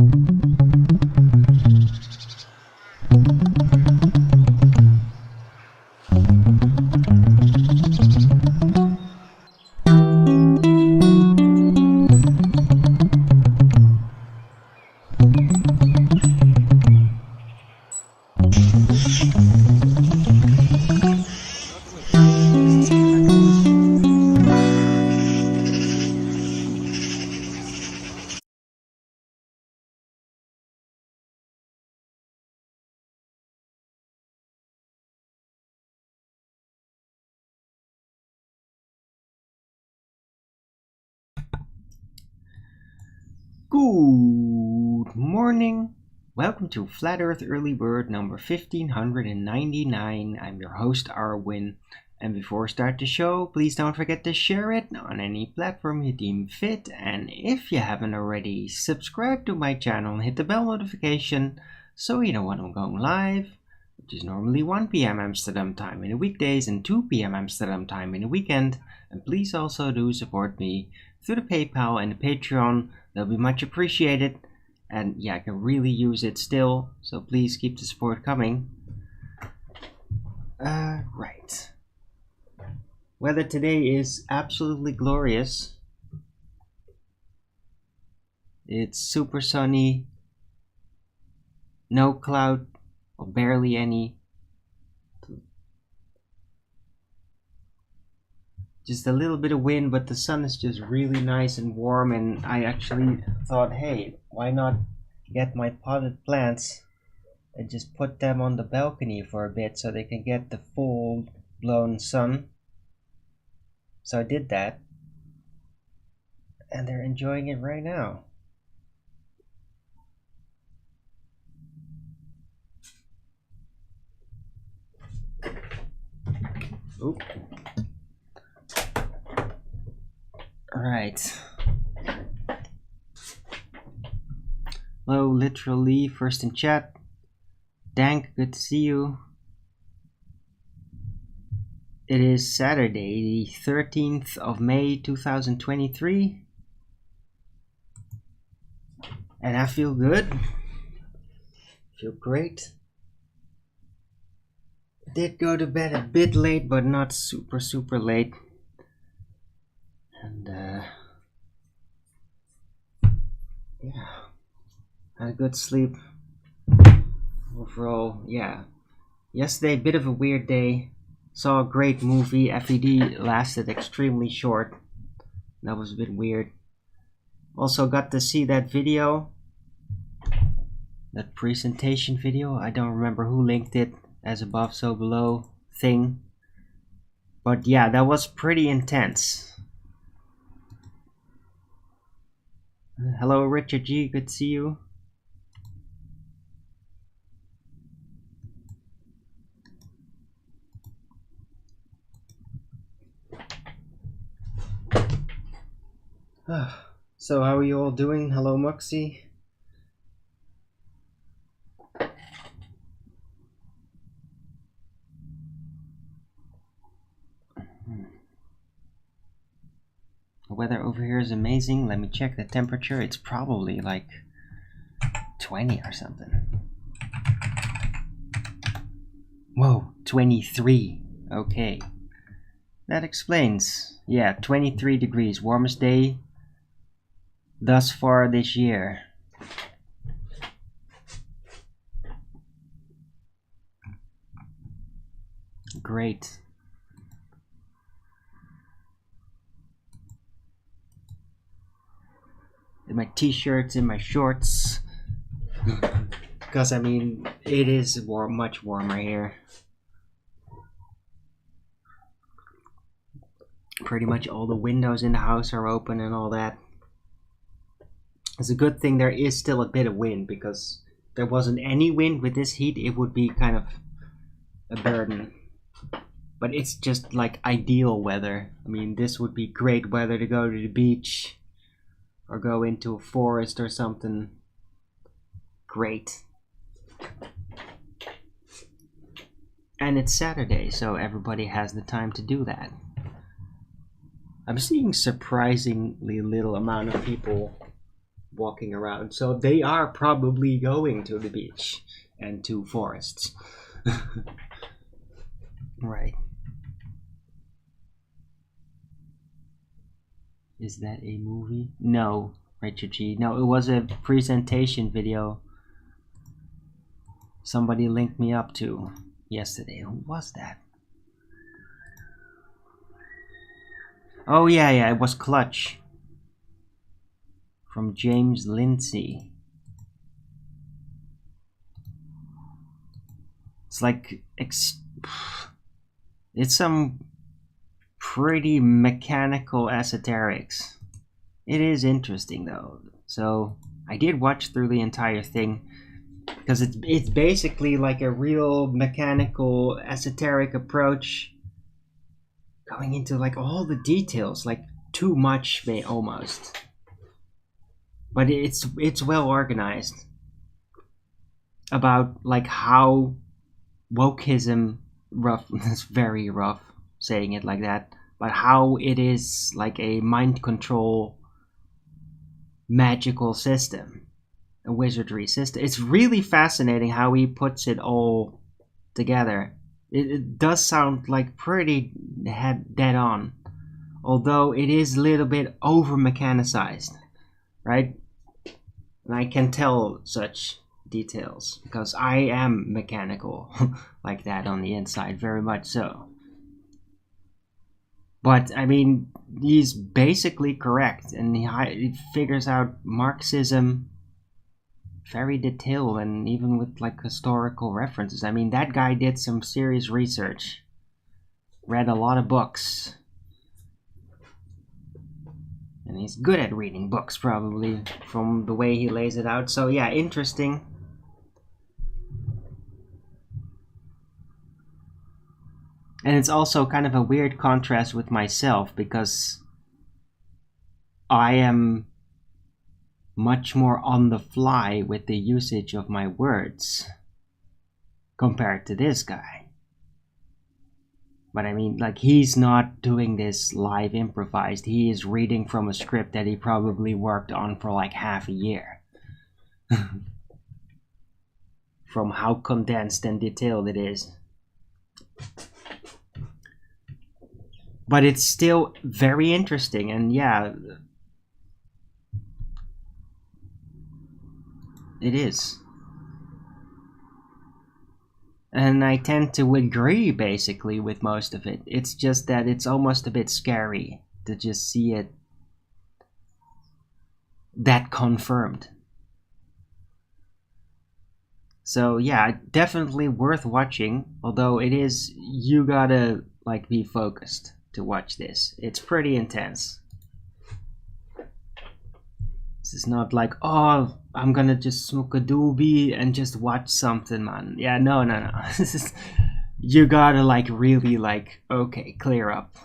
Good morning. Welcome to Flat Earth Early Bird number 1599. I'm your host Arwin, and before I start the show, please don't forget to share it on any platform you deem fit, and if you haven't already, subscribe to my channel and hit the bell notification so you know when I'm going live, which is normally 1 p.m. Amsterdam time in the weekdays and 2 p.m. Amsterdam time in the weekend. And please also do support me through the PayPal and the Patreon. That'll be much appreciated, and yeah, I can really use it still, so please keep the support coming. Right. Weather today is absolutely glorious. It's super sunny, no cloud, or barely any. Just a little bit of wind, but the sun is just really nice and warm, and I actually thought, hey, why not get my potted plants and just put them on the balcony for a bit so they can get the full blown sun. So I did that, and they're enjoying it right now. Oop. Alright. Hello, literally, first in chat. Dank, good to see you. It is Saturday, the 13th of May 2023. And I feel good. Feel great. Did go to bed a bit late, but not super late. And yeah, had a good sleep overall. Yeah, yesterday a bit of a weird day. Saw a great movie. FED lasted extremely short. That was a bit weird. Also got to see that video, that presentation video. I don't remember who linked it, as above so below thing, but yeah, that was pretty intense. Hello, Richard G. Good to see you. So, how are you all doing? Hello, Muxie. The weather over here is amazing. Let me check the temperature. It's probably like 20 or something. Whoa, 23. Okay. That explains. Yeah, 23 degrees. Warmest day thus far this year. Great. In my t-shirts, in my shorts, because I mean it is much warmer here. Pretty much all the windows in the house are open and all that. It's a good thing there is still a bit of wind, because if there wasn't any wind with this heat, it would be kind of a burden. But it's just like ideal weather. I mean, this would be great weather to go to the beach or go into a forest or something. Great. And it's Saturday, so everybody has the time to do that. I'm seeing surprisingly little amount of people walking around. So they are probably going to the beach and to forests. Right. Is that a movie? No, Richard G. No, it was a presentation video somebody linked me up to yesterday. Who was that? Oh yeah, it was Clutch from James Lindsay. It's like it's some pretty mechanical esoterics. It is interesting though. So I did watch through the entire thing because it's basically like a real mechanical esoteric approach, going into like all the details, like too much almost. But it's well organized about like how wokeism, rough, it's very rough saying it like that, but how it is like a mind control magical system, a wizardry system. It's really fascinating how he puts it all together. It does sound like pretty dead on, although it is a little bit over mechanized, right? And I can tell such details because I am mechanical like that on the inside, very much so. But I mean, he's basically correct, and he figures out Marxism very detailed, and even with like historical references. I mean, that guy did some serious research, read a lot of books, and he's good at reading books, probably from the way he lays it out. So yeah, interesting. And it's also kind of a weird contrast with myself because I am much more on the fly with the usage of my words compared to this guy. But I mean, like, he's not doing this live improvised. He is reading from a script that he probably worked on for like half a year. From how condensed and detailed it is. But it's still very interesting, and yeah, it is. And I tend to agree basically with most of it. It's just that it's almost a bit scary to just see it that confirmed. So yeah, definitely worth watching, although it is, you gotta like be focused to watch this. It's pretty intense. This is not like, oh, I'm gonna just smoke a doobie and just watch something, man. Yeah, no. This is, you gotta like really like, okay, clear up.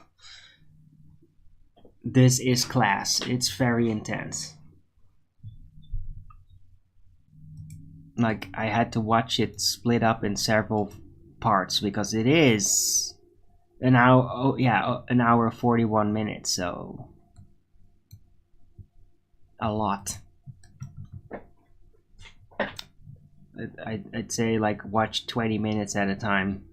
This is class. It's very intense. Like, I had to watch it split up in several parts because it is an hour. Oh yeah, an hour 41 minutes. So a lot. I'd say like watch 20 minutes at a time.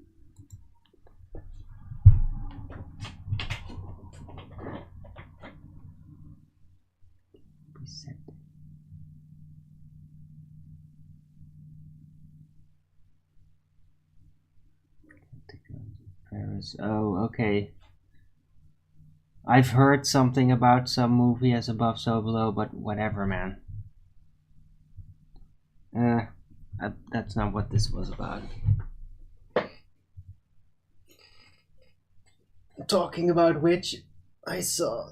Oh, okay. I've heard something about some movie as above, so below, but whatever, man. That's not what this was about. Talking about which, I saw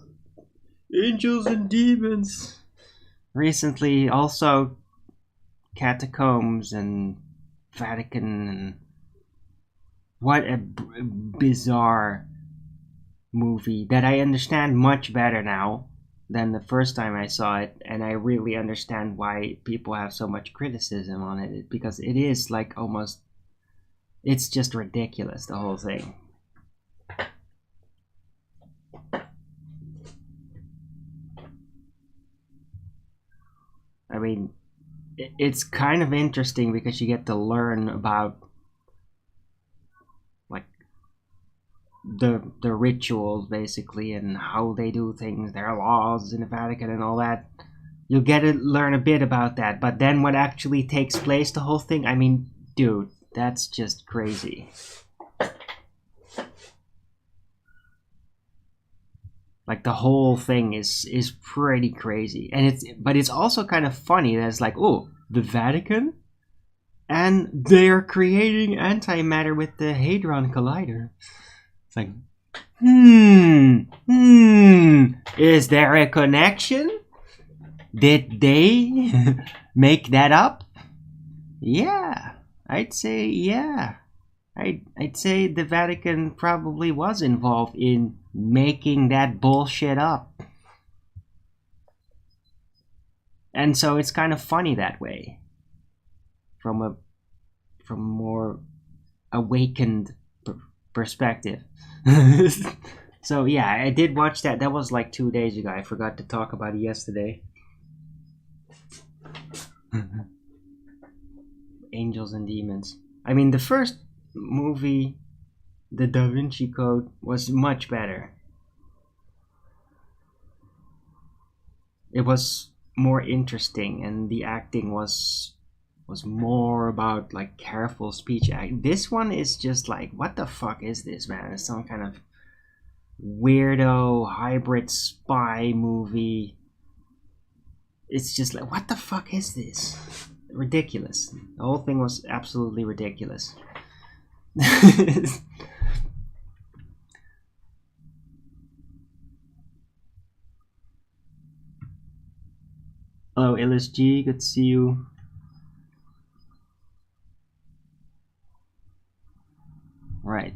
Angels and Demons recently, also Catacombs and Vatican, and what a bizarre movie that I understand much better now than the first time I saw it, and I really understand why people have so much criticism on it, because it is like almost, it's just ridiculous, the whole thing. mean, it's kind of interesting because you get to learn about like the rituals basically and how they do things, their laws in the Vatican and all that. You'll get to learn a bit about that, but then what actually takes place, the whole thing, I mean, dude, that's just crazy. Like the whole thing is pretty crazy, and it's also kind of funny that it's like, oh, the Vatican, and they're creating antimatter with the Hadron Collider. It's like, is there a connection? Did they make that up? Yeah, I'd say yeah. I'd say the Vatican probably was involved in making that bullshit up. And so it's kind of funny that way. From a more awakened perspective. So yeah, I did watch that. That was like 2 days ago. I forgot to talk about it yesterday. Angels and Demons. I mean, the first movie, The Da Vinci Code, was much better. It was more interesting, and the acting was more about like careful speech act. This one is just like, what the fuck is this, man? It's some kind of weirdo hybrid spy movie. It's just like, what the fuck is this? Ridiculous. The whole thing was absolutely ridiculous. Hello, LSG. Good to see you. Right.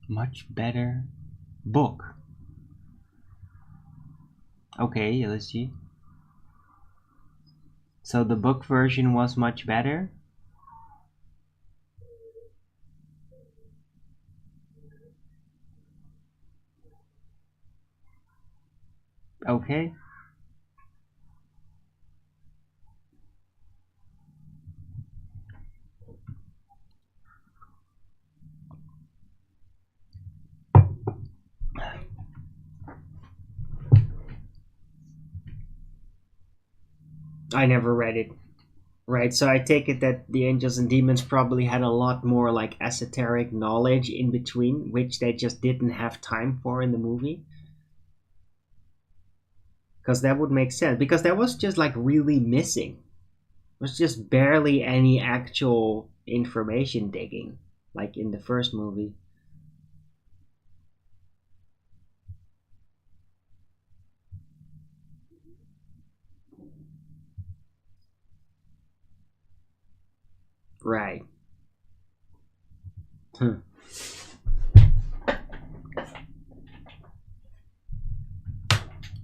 Much better book. Okay, let's see. So the book version was much better? Okay. I never read it. Right, so I take it that the Angels and Demons probably had a lot more like esoteric knowledge in between, which they just didn't have time for in the movie. Because that would make sense. Because that was just like really missing. There was just barely any actual information digging, like in the first movie. Right.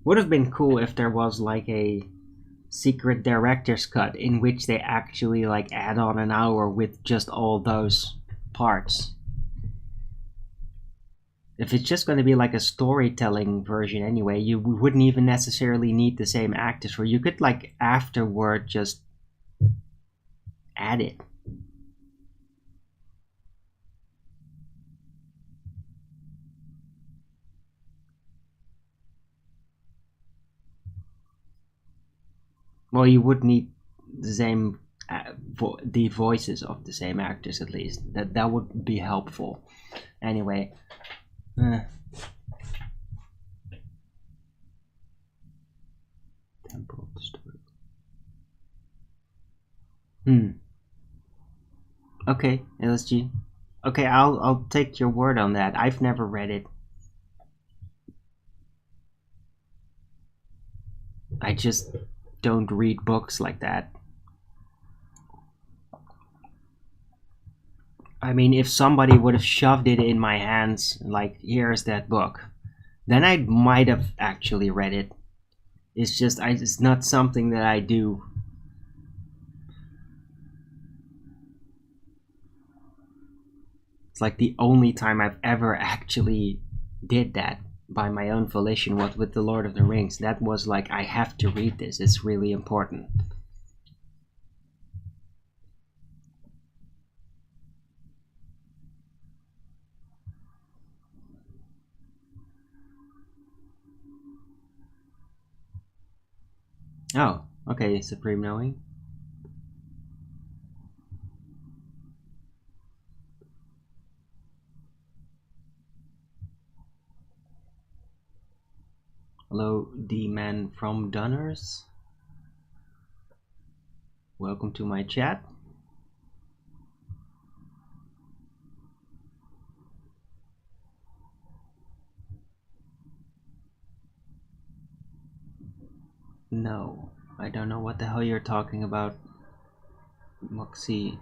Would have been cool if there was like a secret director's cut in which they actually like add on an hour with just all those parts. If it's just going to be like a storytelling version anyway, you wouldn't even necessarily need the same actors, or you could like afterward just add it. Well, you would need the same the voices of the same actors at least. That would be helpful. Anyway. Temple story. Okay, LSG. Okay, I'll take your word on that. I've never read it. I just don't read books like that. I mean, if somebody would have shoved it in my hands, like, here's that book, then I might have actually read it. It's just, it's not something that I do. It's like the only time I've ever actually did that by my own volition was with The Lord of the Rings. That was like, I have to read this, it's really important. Oh, okay, Supreme Knowing. Hello, D-Man from Dunners. Welcome to my chat. No, I don't know what the hell you're talking about, Moxie.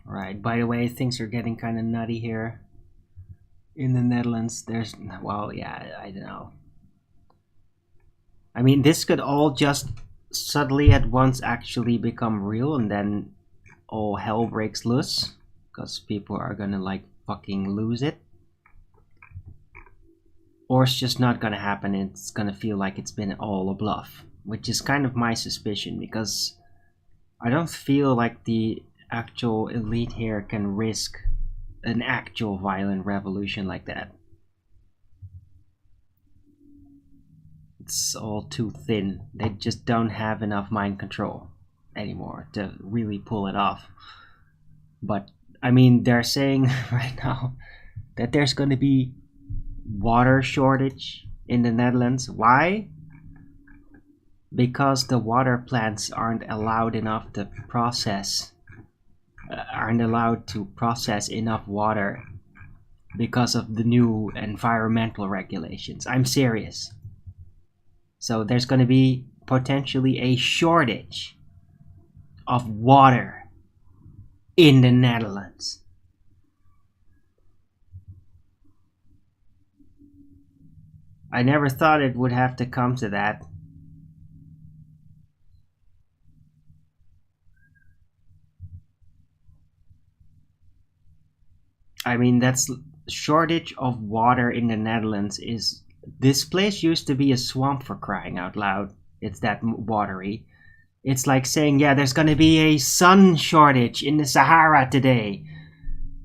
Right, by the way, things are getting kind of nutty here in the Netherlands. There's, well, yeah, I don't know. I mean, this could all just suddenly at once actually become real, and then all hell breaks loose because people are gonna like fucking lose it. Or it's just not gonna happen, and it's gonna feel like it's been all a bluff, which is kind of my suspicion, because I don't feel like the actual elite here can risk an actual violent revolution like that. It's all too thin. They just don't have enough mind control anymore to really pull it off. But I mean, they're saying right now that there's going to be water shortage in the Netherlands. Why? Because the water plants aren't allowed enough to process enough water because of the new environmental regulations. I'm serious. So there's going to be potentially a shortage of water in the Netherlands. I never thought it would have to come to that. I mean, that's shortage of water in the Netherlands is, this place used to be a swamp, for crying out loud. It's that watery. It's like saying, yeah, there's gonna be a sun shortage in the Sahara today.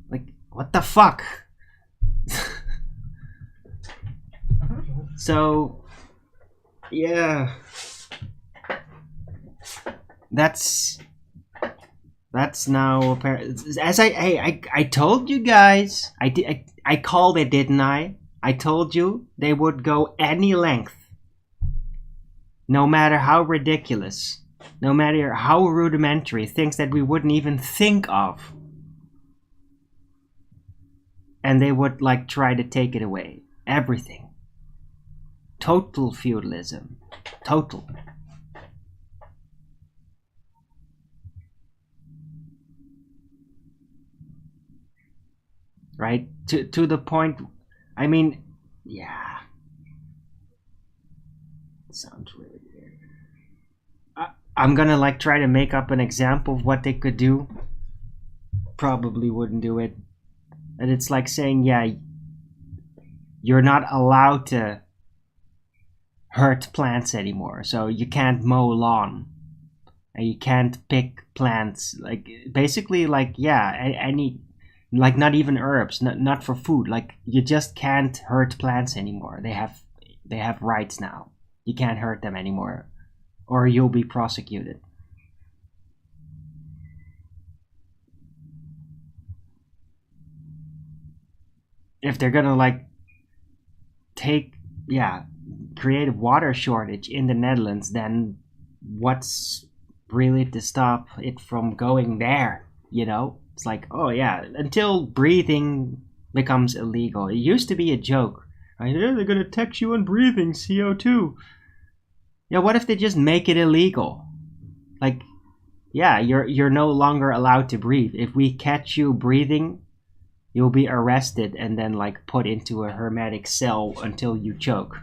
Like, what the fuck? So, yeah. That's now apparent. As I told you guys, I called it, didn't I? I told you they would go any length, no matter how ridiculous, no matter how rudimentary, things that we wouldn't even think of, and they would like try to take it away. Everything. Total feudalism. Total. Right? To the point, I mean, yeah. It sounds really weird. I'm gonna like try to make up an example of what they could do. probably wouldn't do it. And it's like saying, yeah, you're not allowed to hurt plants anymore. So you can't mow lawn. And you can't pick plants. Like, basically, like, yeah, any, like, not even herbs, not for food. Like, you just can't hurt plants anymore. They have rights now. You can't hurt them anymore, or you'll be prosecuted. If they're gonna like create a water shortage in the Netherlands, then what's really to stop it from going there? You know, it's like, oh yeah, until breathing becomes illegal. It used to be a joke. Right? Yeah, they're gonna tax you on breathing CO2. Yeah, what if they just make it illegal? Like, yeah, you're no longer allowed to breathe. If we catch you breathing, you'll be arrested and then like put into a hermetic cell until you choke.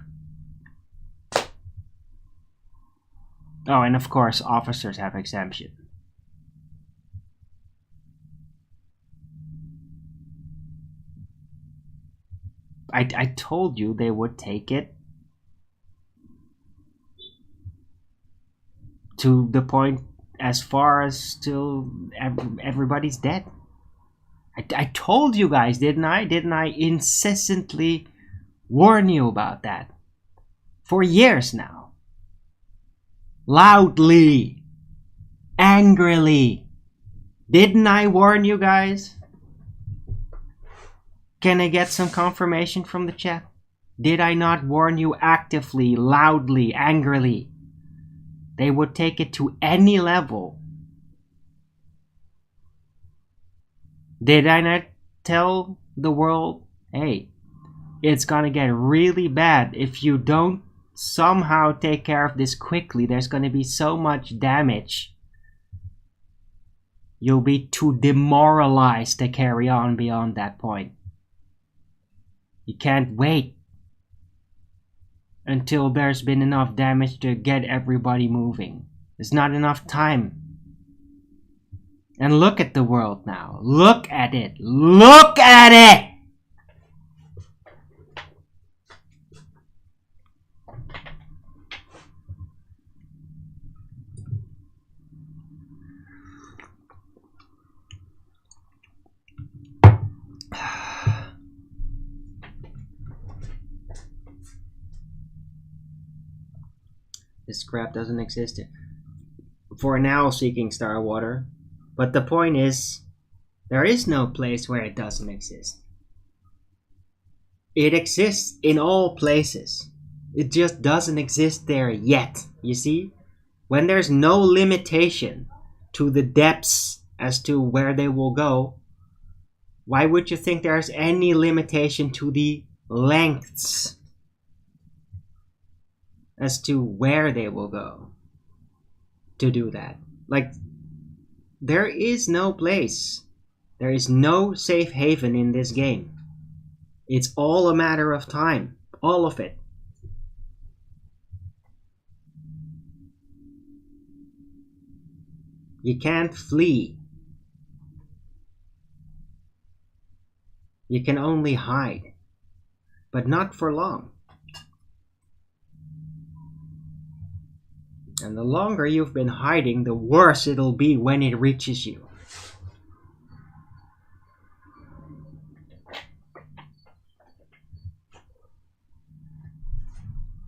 Oh, and of course, officers have exemption. I told you they would take it to the point as far as till everybody's dead. I told you guys, didn't I? Didn't I incessantly warn you about that? For years now. Loudly. Angrily. Didn't I warn you guys? Can I get some confirmation from the chat? Did I not warn you actively, loudly, angrily? They would take it to any level. Did I not tell the world, hey, it's gonna get really bad if you don't somehow take care of this quickly? There's gonna be so much damage. You'll be too demoralized to carry on beyond that point. You can't wait until there's been enough damage to get everybody moving. There's not enough time. And look at the world now. Look at it. Look at it! This crap doesn't exist for now, Seeking Starwater. But the point is, there is no place where it doesn't exist. It exists in all places. It just doesn't exist there yet. You see? When there's no limitation to the depths as to where they will go, why would you think there's any limitation to the lengths as to where they will go to do that? Like, there is no place. There is no safe haven in this game. It's all a matter of time. All of it. You can't flee. You can only hide. But not for long. And the longer you've been hiding, the worse it'll be when it reaches you.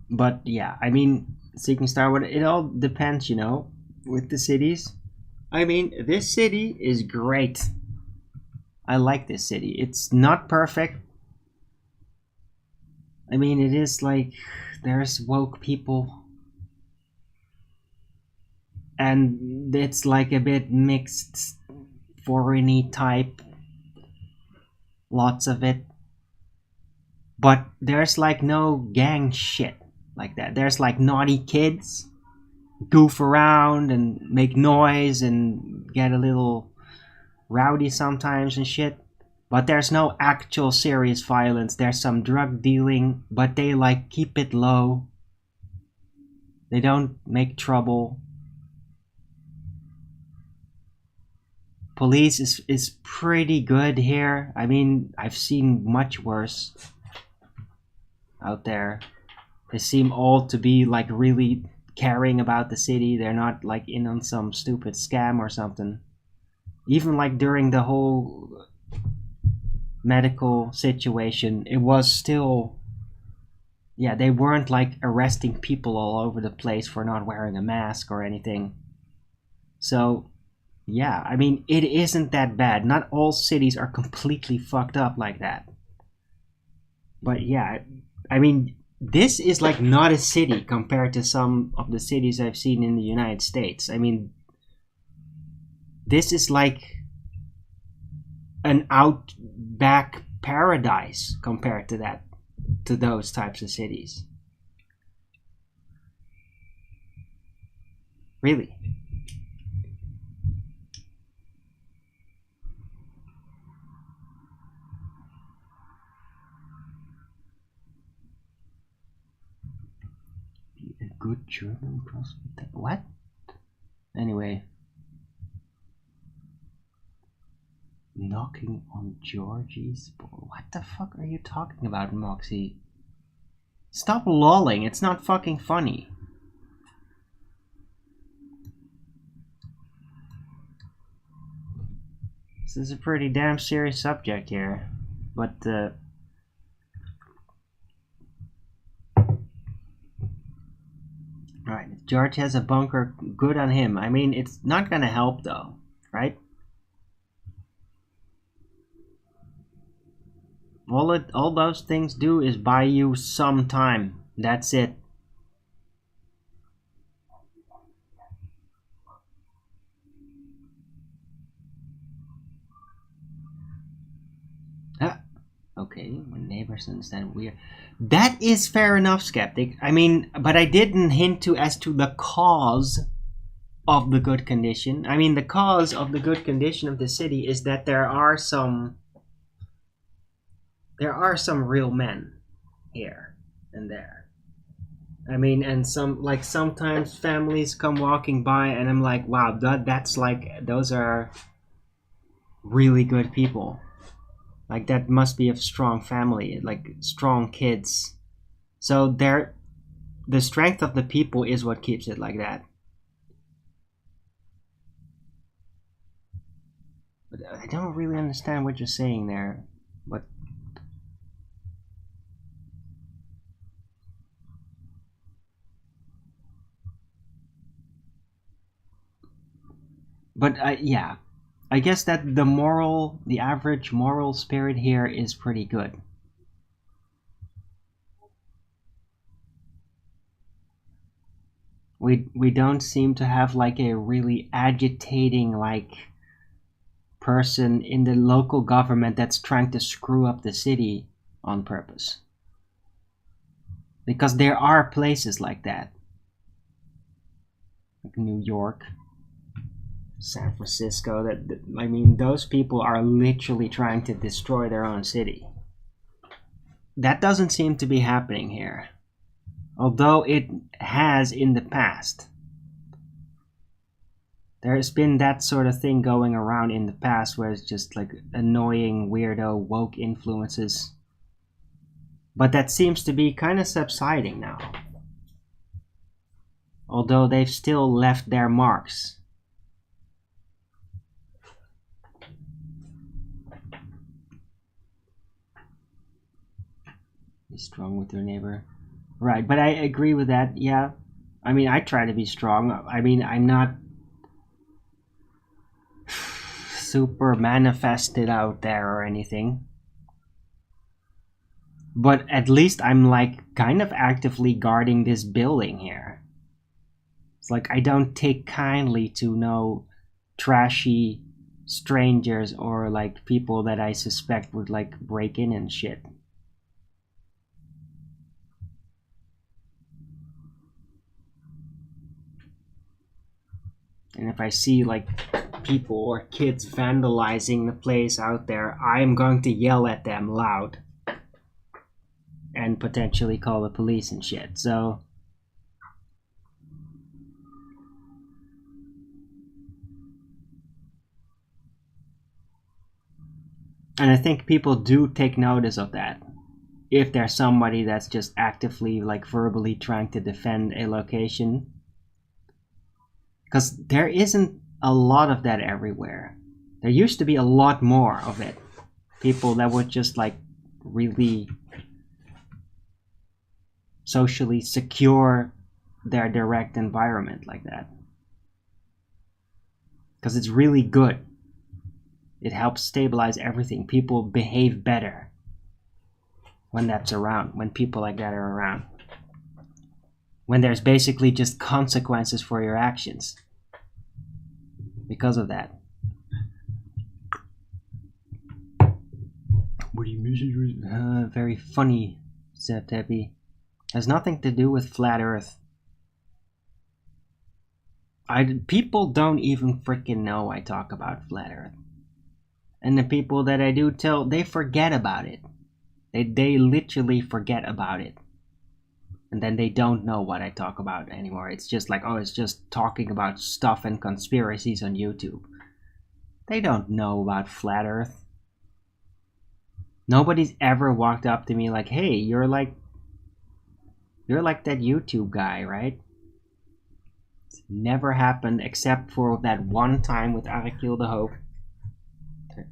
But yeah, I mean, Seeking Starwood, it all depends, you know, with the cities. I mean, this city is great. I like this city. It's not perfect. I mean, it is like, there's woke people. And it's like a bit mixed, foreign-y type. Lots of it. But there's like no gang shit like that. There's like naughty kids goof around and make noise and get a little rowdy sometimes and shit. But there's no actual serious violence. There's some drug dealing, but they like keep it low. They don't make trouble. police is pretty good here. I mean, I've seen much worse out there. They seem all to be like really caring about the city. They're not like in on some stupid scam or something. Even like during the whole medical situation, it was still, yeah, they weren't like arresting people all over the place for not wearing a mask or anything. So yeah, I mean, it isn't that bad. Not all cities are completely fucked up like that. But yeah, I mean, this is like not a city compared to some of the cities I've seen in the United States. I mean, this is like an outback paradise compared to that, to those types of cities. Really. Be a good German prospect. What? Anyway. Knocking on Georgie's door. What the fuck are you talking about, Moxie? Stop lolling, it's not fucking funny. This is a pretty damn serious subject here. But, Alright, if George has a bunker, good on him. I mean, it's not gonna help though, right? All those things do is buy you some time. That's it. Ah, okay, when neighbors understand weird. That is fair enough, Skeptic. I mean, but I didn't hint to as to the cause of the good condition. I mean, the cause of the good condition of the city is that there are some real men here and there. I mean, and sometimes families come walking by and I'm like, wow, that's like, those are really good people. Like, that must be a strong family, like strong kids. So the strength of the people is what keeps it like that. But I don't really understand what you're saying there. But yeah, I guess that the average moral spirit here is pretty good. We don't seem to have like a really agitating like person in the local government that's trying to screw up the city on purpose. Because there are places like that. Like New York, San Francisco, that I mean, those people are literally trying to destroy their own city. That doesn't seem to be happening here, although it has in the past. There's been that sort of thing going around in the past where it's just like annoying, weirdo, woke influences. But that seems to be kind of subsiding now. Although they've still left their marks. Be strong with your neighbor. Right, but I agree with that, yeah. I mean, I try to be strong. I mean, I'm not super manifested out there or anything. But at least I'm like kind of actively guarding this building here. It's like I don't take kindly to no trashy strangers or like people that I suspect would like break in and shit. And if I see like people or kids vandalizing the place out there, I'm going to yell at them loud. And potentially call the police and shit, so... And I think people do take notice of that. If there's somebody that's just actively, like, verbally trying to defend a location. Because there isn't a lot of that everywhere. There used to be a lot more of it. People that would just, like, really socially secure their direct environment like that. Because it's really good. It helps stabilize everything. People behave better when that's around, when people like that are around. When there's basically just consequences for your actions because of that. What do you miss? Very funny, said Debbie. Has nothing to do with flat Earth. People don't even freaking know I talk about flat Earth. And the people that I do tell, they forget about it. They literally forget about it. And then they don't know what I talk about anymore. It's just like, oh, it's just talking about stuff and conspiracies on YouTube. They don't know about flat Earth. Nobody's ever walked up to me like, hey, you're like that YouTube guy, right? It's never happened except for that one time with Arakil the Hope,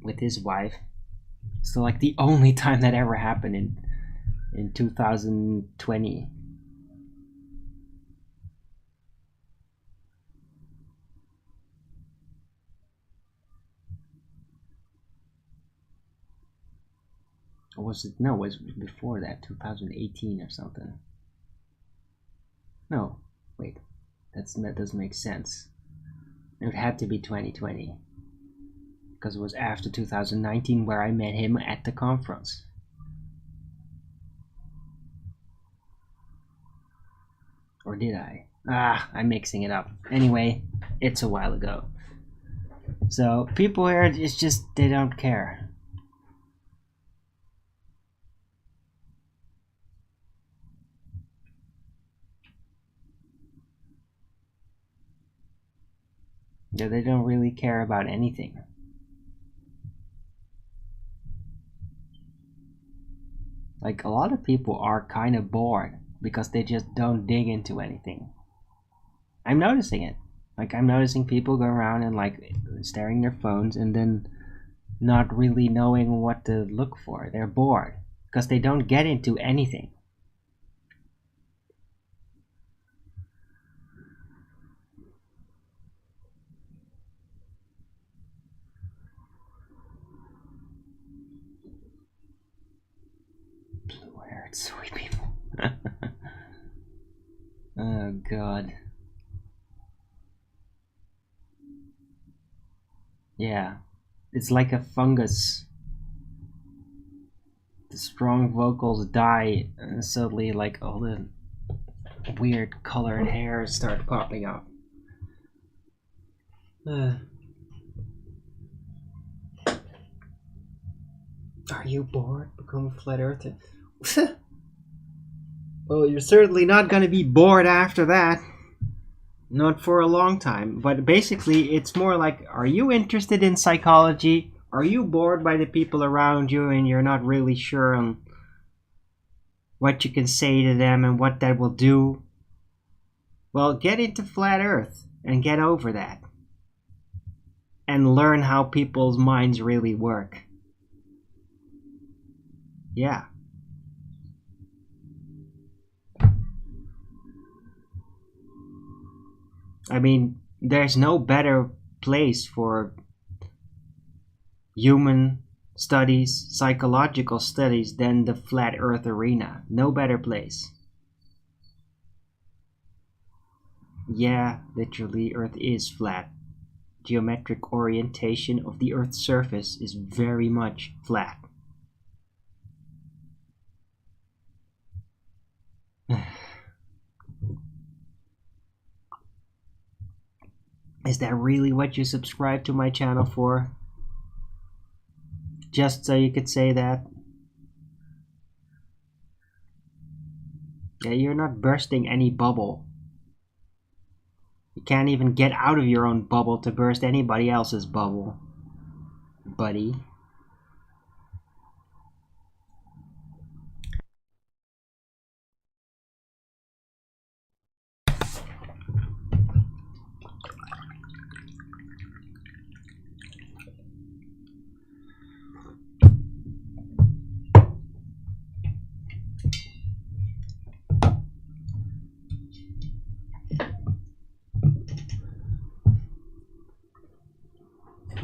with his wife. So like the only time that ever happened in 2020. Or was it? No, it was before that, 2018 or something. No, wait, that doesn't make sense. It had to be 2020. Because it was after 2019 where I met him at the conference. Or did I? I'm mixing it up. Anyway, it's a while ago. So people here, it's just, they don't care. Yeah, they don't really care about anything. Like, a lot of people are kind of bored because they just don't dig into anything. I'm noticing it. Like, I'm noticing people go around and, like, staring their phones and then not really knowing what to look for. They're bored because they don't get into anything. Blue-haired sweet people. Oh, God. Yeah. It's like a fungus. The strong vocals die and suddenly, like, all the weird colored hairs start popping up. Are you bored becoming a flat earther? Well, you're certainly not going to be bored after that. Not for a long time. But basically, it's more like, are you interested in psychology? Are you bored by the people around you and you're not really sure on what you can say to them and what that will do? Well, get into flat earth and get over that. And learn how people's minds really work. Yeah. I mean, there's no better place for human studies, psychological studies, than the flat earth arena. No better place. Yeah, literally, Earth is flat. Geometric orientation of the Earth's surface is very much flat. Is that really what you subscribe to my channel for? Just so you could say that? Yeah, you're not bursting any bubble. You can't even get out of your own bubble to burst anybody else's bubble, buddy.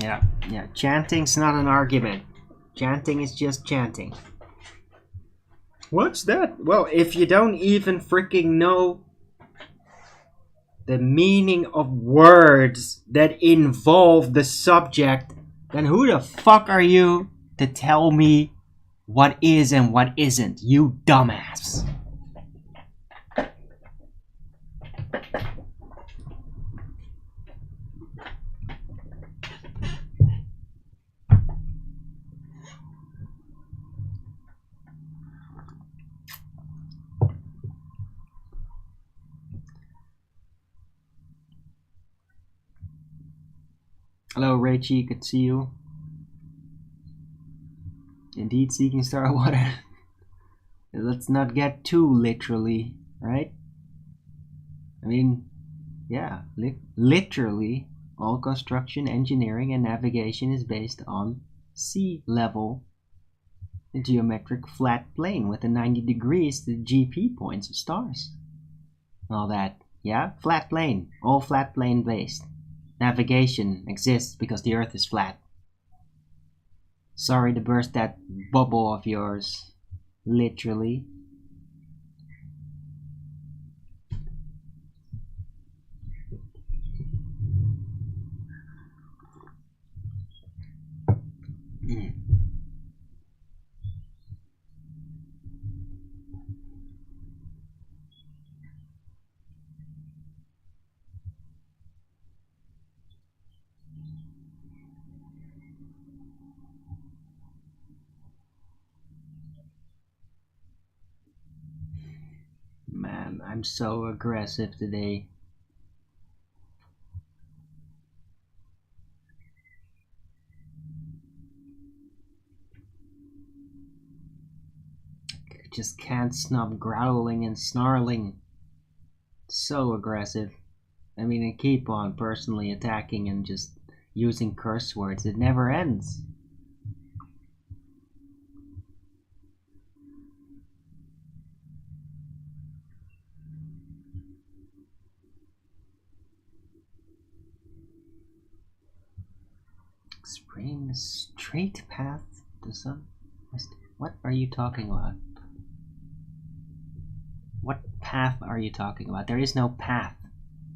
Yeah, chanting's not an argument. Chanting is just chanting. What's that? Well, if you don't even freaking know the meaning of words that involve the subject, then who the fuck are you to tell me what is and what isn't, you dumbass? Hello, Raichi, good to see you. Indeed, seeking star water. Let's not get too literally, right? I mean, yeah, literally, all construction, engineering, and navigation is based on sea level, a geometric flat plane with a 90 degrees to the GP points of stars. All that, yeah? Flat plane, all flat plane based. Navigation exists because the Earth is flat. Sorry to burst that bubble of yours. Literally. Man, I'm so aggressive today. Just can't stop growling and snarling. So aggressive. I mean, I keep on personally attacking and just using curse words. It never ends. Explain the straight path to some... What are you talking about? What path are you talking about? There is no path.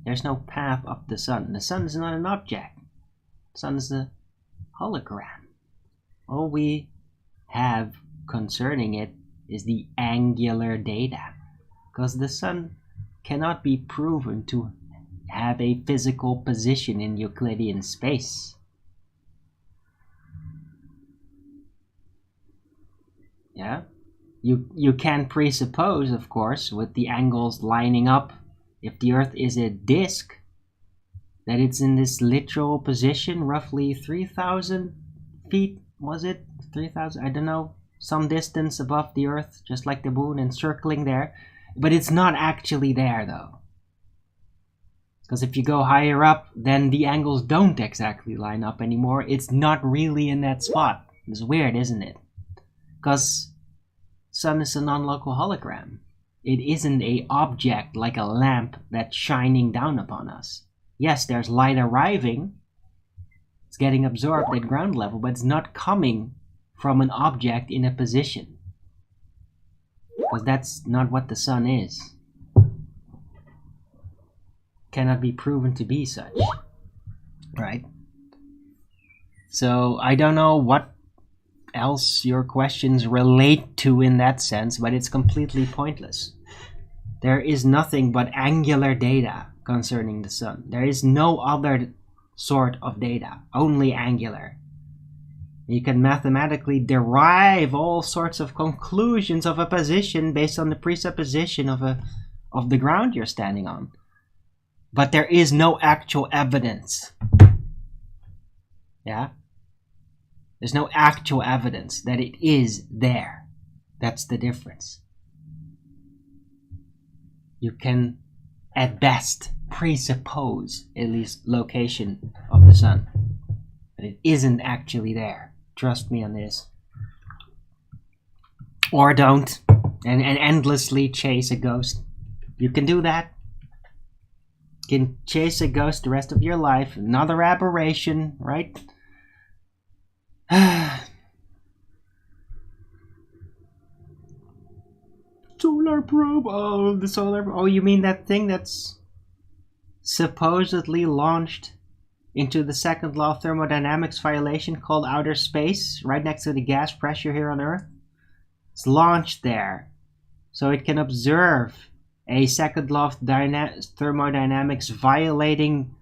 There's no path up the sun. The sun is not an object. The sun is a hologram. All we have concerning it is the angular data. Because the sun cannot be proven to have a physical position in Euclidean space. Yeah? You can presuppose, of course, with the angles lining up, if the Earth is a disk, that it's in this literal position, roughly 3,000 feet, was it? 3,000, I don't know, some distance above the Earth, just like the moon, and circling there. But it's not actually there, though. Because if you go higher up, then the angles don't exactly line up anymore. It's not really in that spot. It's weird, isn't it? Because sun is a non-local hologram. It isn't an object like a lamp that's shining down upon us. Yes, there's light arriving. It's getting absorbed at ground level, but it's not coming from an object in a position. Because that's not what the sun is. Cannot be proven to be such. Right? So, I don't know what else your questions relate to in that sense, but it's completely pointless. There is nothing but angular data concerning the sun. There is no other sort of data, only angular. You can mathematically derive all sorts of conclusions of a position based on the presupposition of the ground you're standing on. But there is no actual evidence. Yeah? There's no actual evidence that it is there. That's the difference. You can, at best, presuppose at least location of the sun. But it isn't actually there. Trust me on this. Or don't. And endlessly chase a ghost. You can do that. You can chase a ghost the rest of your life. Another aberration, right? Solar probe. Oh, the solar. Oh, you mean that thing that's supposedly launched into the second law of thermodynamics violation called outer space, right next to the gas pressure here on Earth? It's launched there, so it can observe a second law of thermodynamics violating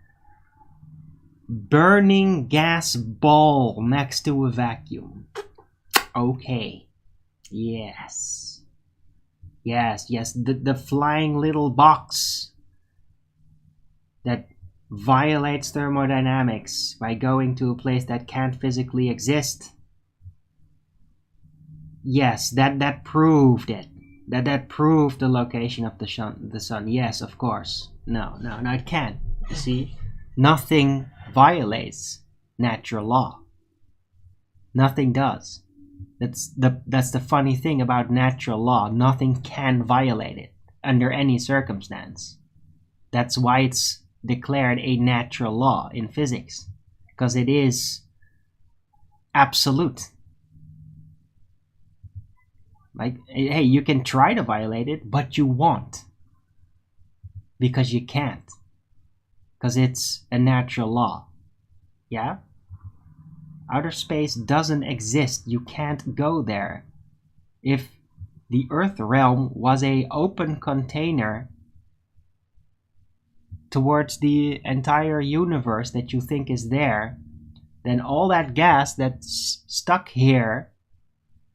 burning gas ball next to a vacuum. Okay. Yes. Yes, yes. The flying little box that violates thermodynamics by going to a place that can't physically exist. Yes, that proved it. That proved the location of the sun. Yes, of course. No, it can't. You see? Nothing violates natural law. Nothing does. That's the funny thing about natural law. Nothing can violate it under any circumstance. That's why it's declared a natural law in physics, because it is absolute. Like, hey, you can try to violate it, but you won't, because you can't, because it's a natural law. Yeah? Outer space doesn't exist. You can't go there. If the Earth realm was an open container towards the entire universe that you think is there, then all that gas that's stuck here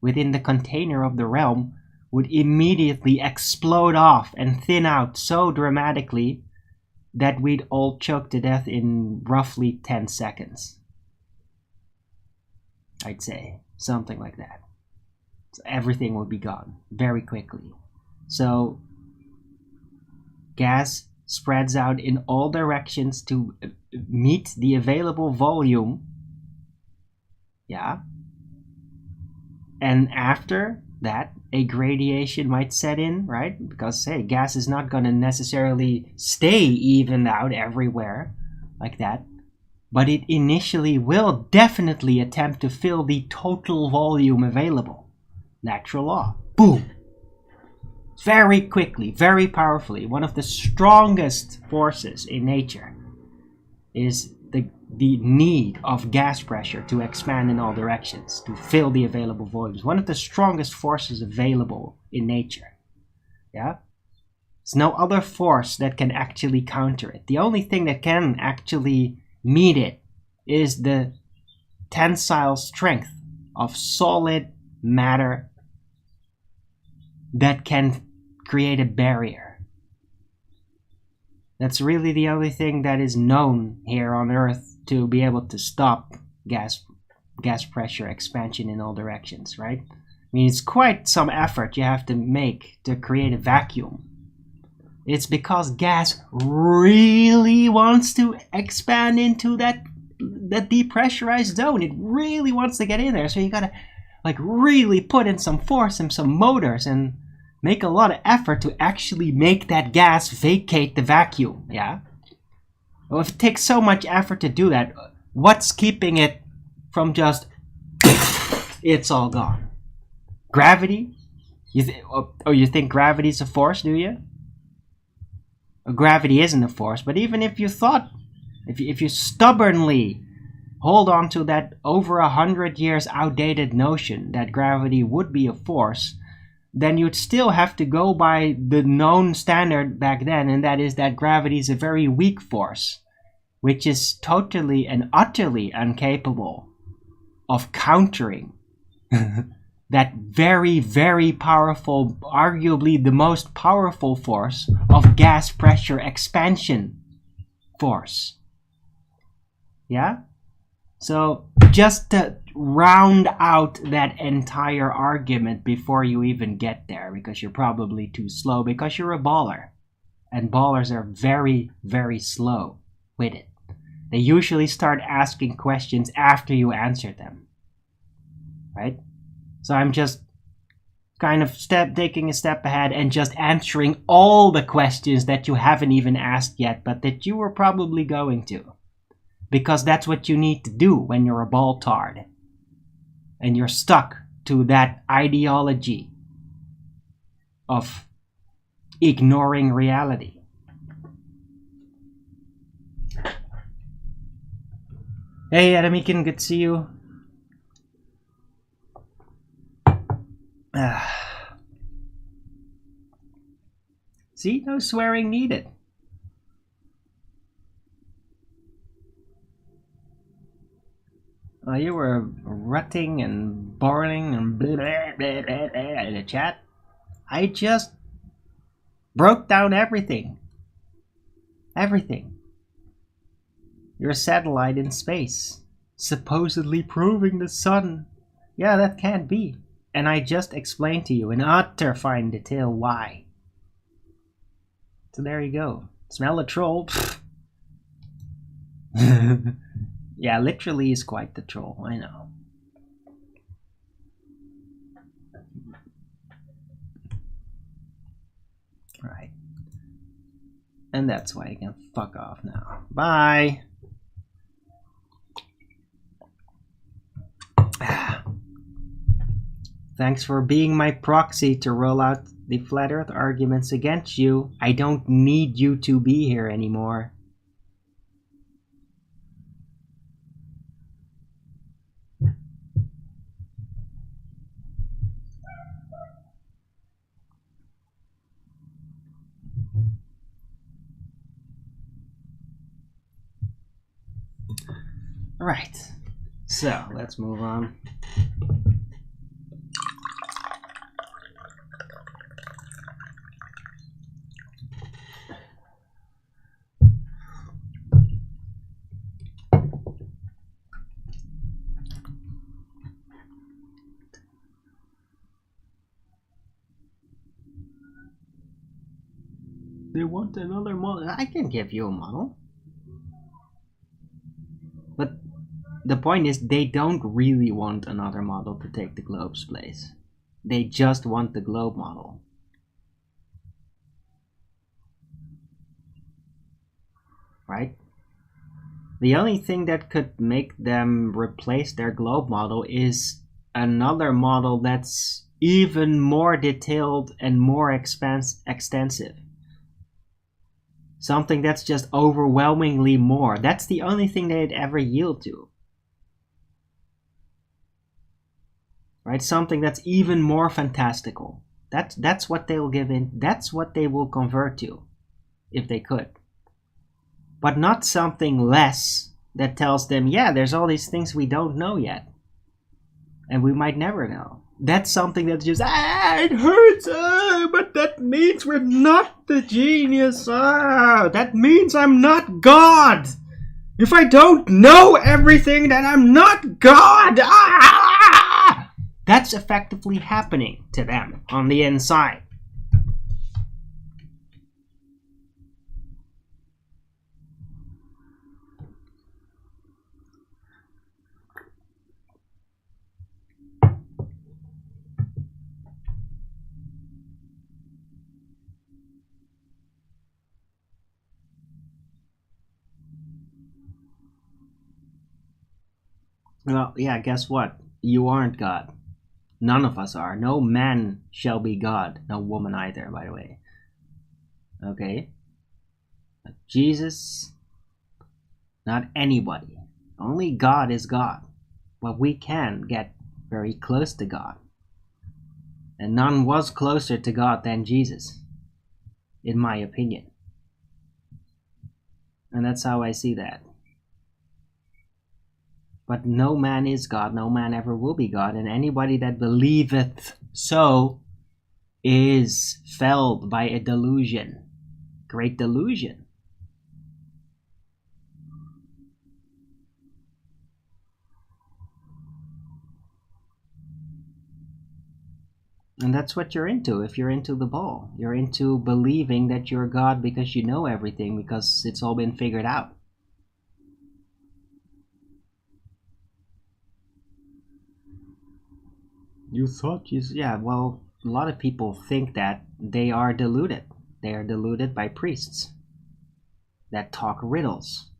within the container of the realm would immediately explode off and thin out so dramatically that we'd all choke to death in roughly 10 seconds. I'd say something like that. So everything would be gone very quickly. So gas spreads out in all directions to meet the available volume. Yeah. And after that, a gradation might set in, right? Because, hey, gas is not going to necessarily stay evened out everywhere like that. But it initially will definitely attempt to fill the total volume available. Natural law. Boom! Very quickly, very powerfully. One of the strongest forces in nature is the need of gas pressure to expand in all directions, to fill the available volumes. One of the strongest forces available in nature. Yeah? There's no other force that can actually counter it. The only thing that can actually meet it is the tensile strength of solid matter that can create a barrier. That's really the only thing that is known here on Earth to be able to stop gas pressure expansion in all directions, right? I mean, it's quite some effort you have to make to create a vacuum. It's because gas really wants to expand into that depressurized zone. It really wants to get in there. So you gotta like really put in some force and some motors and make a lot of effort to actually make that gas vacate the vacuum. Yeah. Well, if it takes so much effort to do that, what's keeping it from just it's all gone? Gravity? You think gravity's a force, do you? Gravity isn't a force, but even if you thought, if you stubbornly hold on to that over 100 years outdated notion that gravity would be a force, then you'd still have to go by the known standard back then, and that is that gravity is a very weak force, which is totally and utterly incapable of countering that very, very powerful, arguably the most powerful force of gas pressure expansion force. Yeah? So just to round out that entire argument before you even get there, because you're probably too slow, because you're a baller. And ballers are very, very slow with it. They usually start asking questions after you answer them. Right? So I'm just kind of taking a step ahead and just answering all the questions that you haven't even asked yet, but that you were probably going to. Because that's what you need to do when you're a ball tard. And you're stuck to that ideology of ignoring reality. Hey Adamikin, good to see you. See, no swearing needed. You were rutting and barling and blah, blah, blah, blah, blah in the chat. I just broke down everything. Everything. You're a satellite in space, supposedly proving the sun. Yeah, that can't be. And I just explained to you in utter fine detail why. So there you go. Smell a troll? Yeah, literally is quite the troll, I know. Right. And that's why I can fuck off now. Bye! Thanks for being my proxy to roll out the flat earth arguments against you. I don't need you to be here anymore. Right. So, let's move on. They want another model. I can give you a model. But the point is, they don't really want another model to take the globe's place. They just want the globe model. Right? The only thing that could make them replace their globe model is another model that's even more detailed and more extensive. Something that's just overwhelmingly more. That's the only thing they'd ever yield to. Right? Something that's even more fantastical. That's what they'll give in. That's what they will convert to, if they could. But not something less that tells them, yeah, there's all these things we don't know yet. And we might never know. That's something that's just, it hurts, but that means we're not the genius. That means I'm not God. If I don't know everything, then I'm not God. That's effectively happening to them on the inside. Well, yeah, guess what? You aren't God. None of us are. No man shall be God. No woman either, by the way. Okay? But Jesus, not anybody. Only God is God. But we can get very close to God. And none was closer to God than Jesus, in my opinion. And that's how I see that. But no man is God, no man ever will be God, and anybody that believeth so is felled by a delusion. Great delusion. And that's what you're into if you're into the ball. You're into believing that you're God because you know everything, because it's all been figured out. You thought yeah, well, a lot of people think that they are deluded. They are deluded by priests that talk riddles.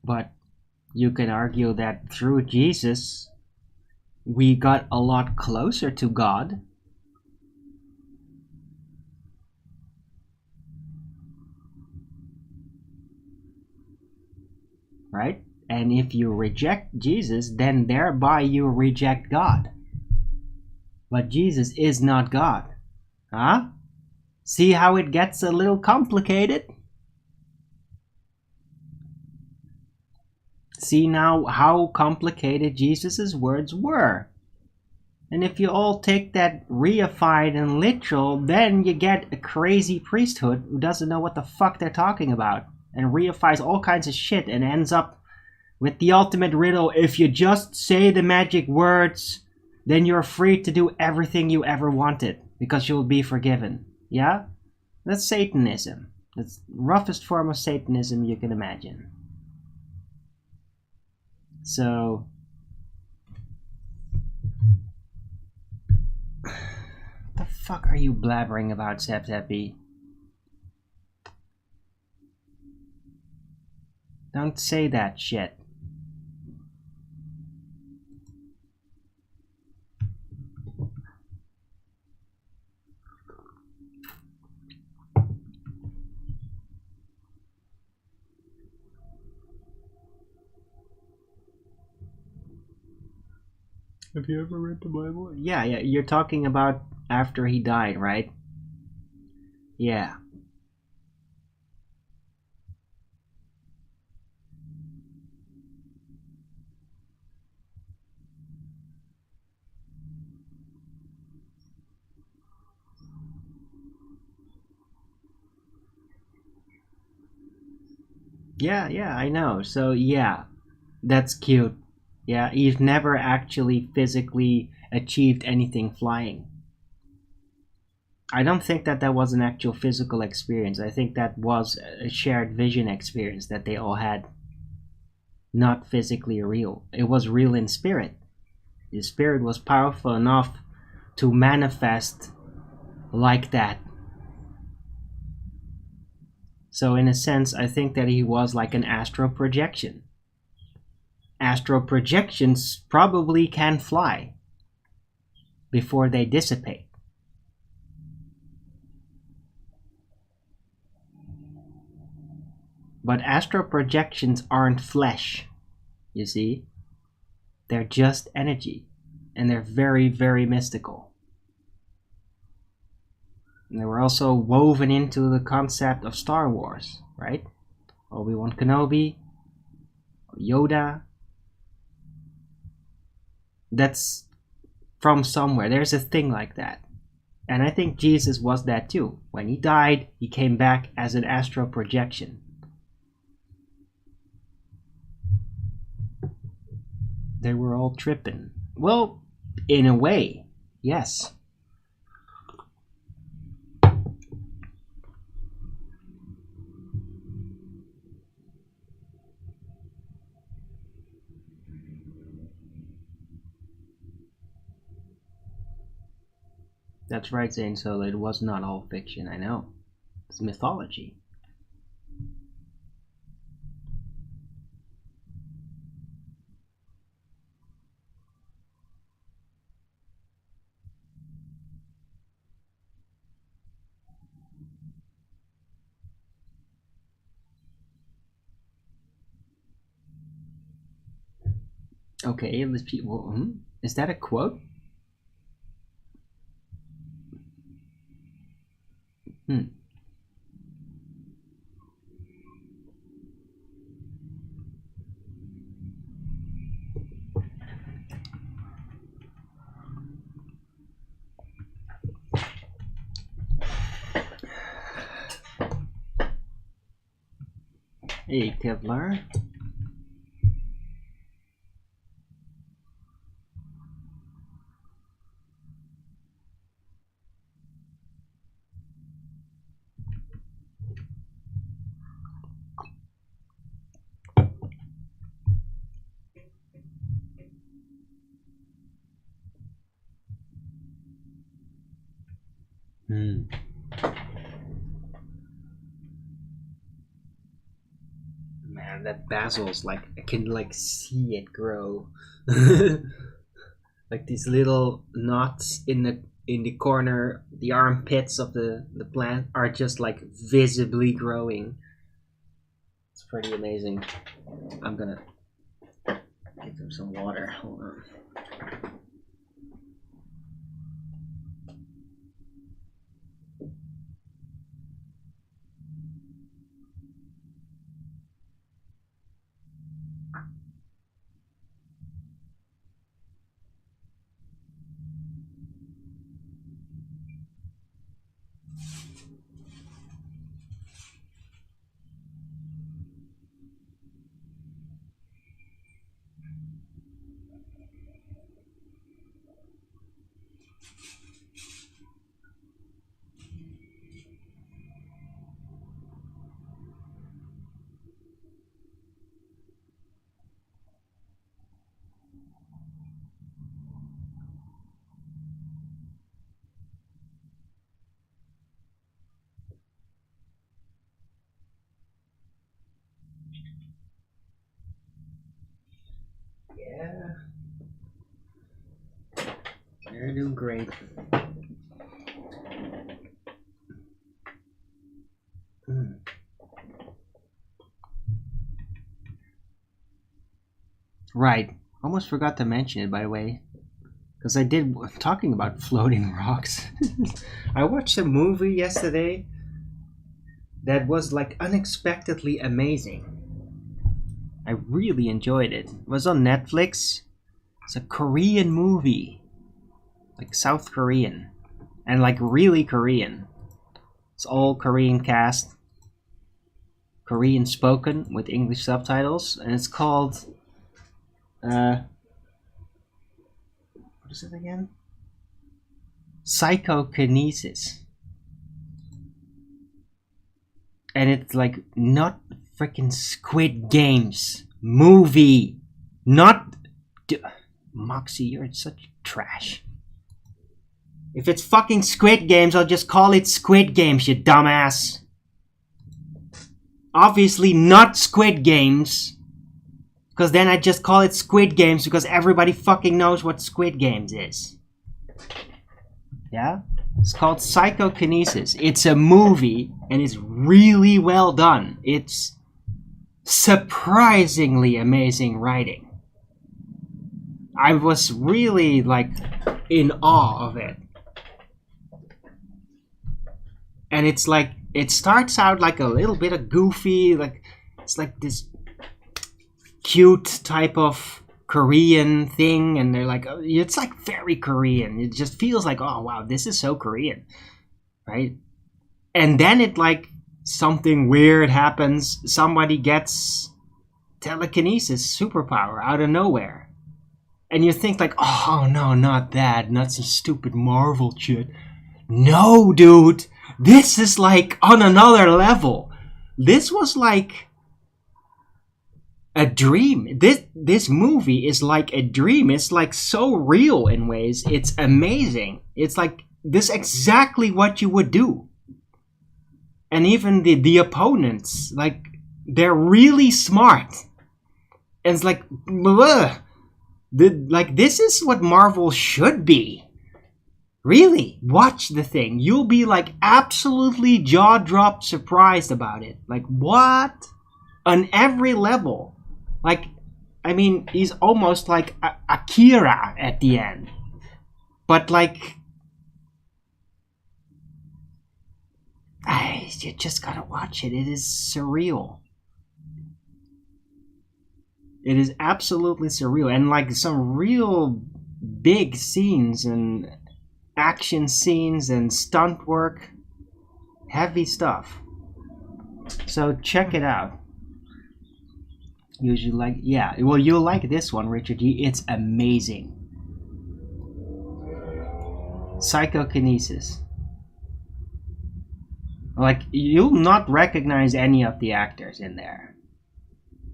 But You can argue that through Jesus, we got a lot closer to God. Right? And if you reject Jesus, then thereby you reject God. But Jesus is not God. Huh? See how it gets a little complicated? See now how complicated Jesus' words were. And if you all take that reified and literal, then you get a crazy priesthood who doesn't know what the fuck they're talking about and reifies all kinds of shit and ends up with the ultimate riddle: if you just say the magic words, then you're free to do everything you ever wanted because you'll be forgiven. Yeah? That's Satanism. That's the roughest form of Satanism you can imagine. So, what the fuck are you blabbering about, Septepi? Don't say that shit. Have you ever read the Bible? Yeah, you're talking about after he died, right? Yeah. Yeah, I know. So, yeah, that's cute. Yeah, he's never actually physically achieved anything flying. I don't think that that was an actual physical experience. I think that was a shared vision experience that they all had. Not physically real. It was real in spirit. His spirit was powerful enough to manifest like that. So in a sense, I think that he was like an astral projection. Astral projections probably can fly before they dissipate. But astral projections aren't flesh, you see? They're just energy, and they're very, very mystical. And they were also woven into the concept of Star Wars, right? Obi-Wan Kenobi, Yoda. That's from somewhere. There's a thing like that. And I think Jesus was that too. When he died, he came back as an astral projection. They were all tripping. Well, in a way, yes. That's right, Zane Solo. It was not all fiction, I know. It's mythology. Okay, let's people. Is that a quote? Hey, Kevlar. Man, and that basil's like, I can like see it grow. Like these little knots in the corner, the armpits of the plant are just like visibly growing. It's pretty amazing. I'm gonna give them some water. Hold on. Yeah, they're doing great. Right, almost forgot to mention it, by the way, because I did, talking about floating rocks. I watched a movie yesterday that was like unexpectedly amazing. I really enjoyed it. It was on Netflix. It's a Korean movie, like South Korean, and like really Korean. It's all Korean cast, Korean spoken with English subtitles, and it's called what is it again? Psychokinesis. And it's like not freaking Squid Games movie, not Moxie. You're such trash. If it's fucking Squid Games, I'll just call it Squid Games, you dumbass. Obviously not Squid Games, because then I just call it Squid Games because everybody fucking knows what Squid Games is. Yeah? It's called Psychokinesis. It's a movie and it's really well done. It's surprisingly amazing writing. I was really like in awe of it. And it's like, it starts out like a little bit of goofy, like it's like this cute type of Korean thing, and they're like, it's like very Korean. It just feels like, oh wow, this is so Korean, right? And then it like something weird happens. Somebody gets telekinesis superpower out of nowhere, and you think like, oh no, not that, not some stupid Marvel shit. No, dude, this is like on another level. This was like a dream. This movie is like a dream. It's like so real in ways. It's amazing. It's like this exactly what you would do. And even the opponents, like they're really smart. And it's like, like this is what Marvel should be. Really, watch the thing. You'll be like absolutely jaw-dropped surprised about it. Like what? On every level. Like, I mean, he's almost like Akira at the end. But like, you just gotta watch it. It is surreal. It is absolutely surreal. And like some real big scenes and action scenes and stunt work. Heavy stuff. So check it out. Usually like, yeah, well, you'll like this one, Richard. It's amazing. Psychokinesis. Like, you'll not recognize any of the actors in there.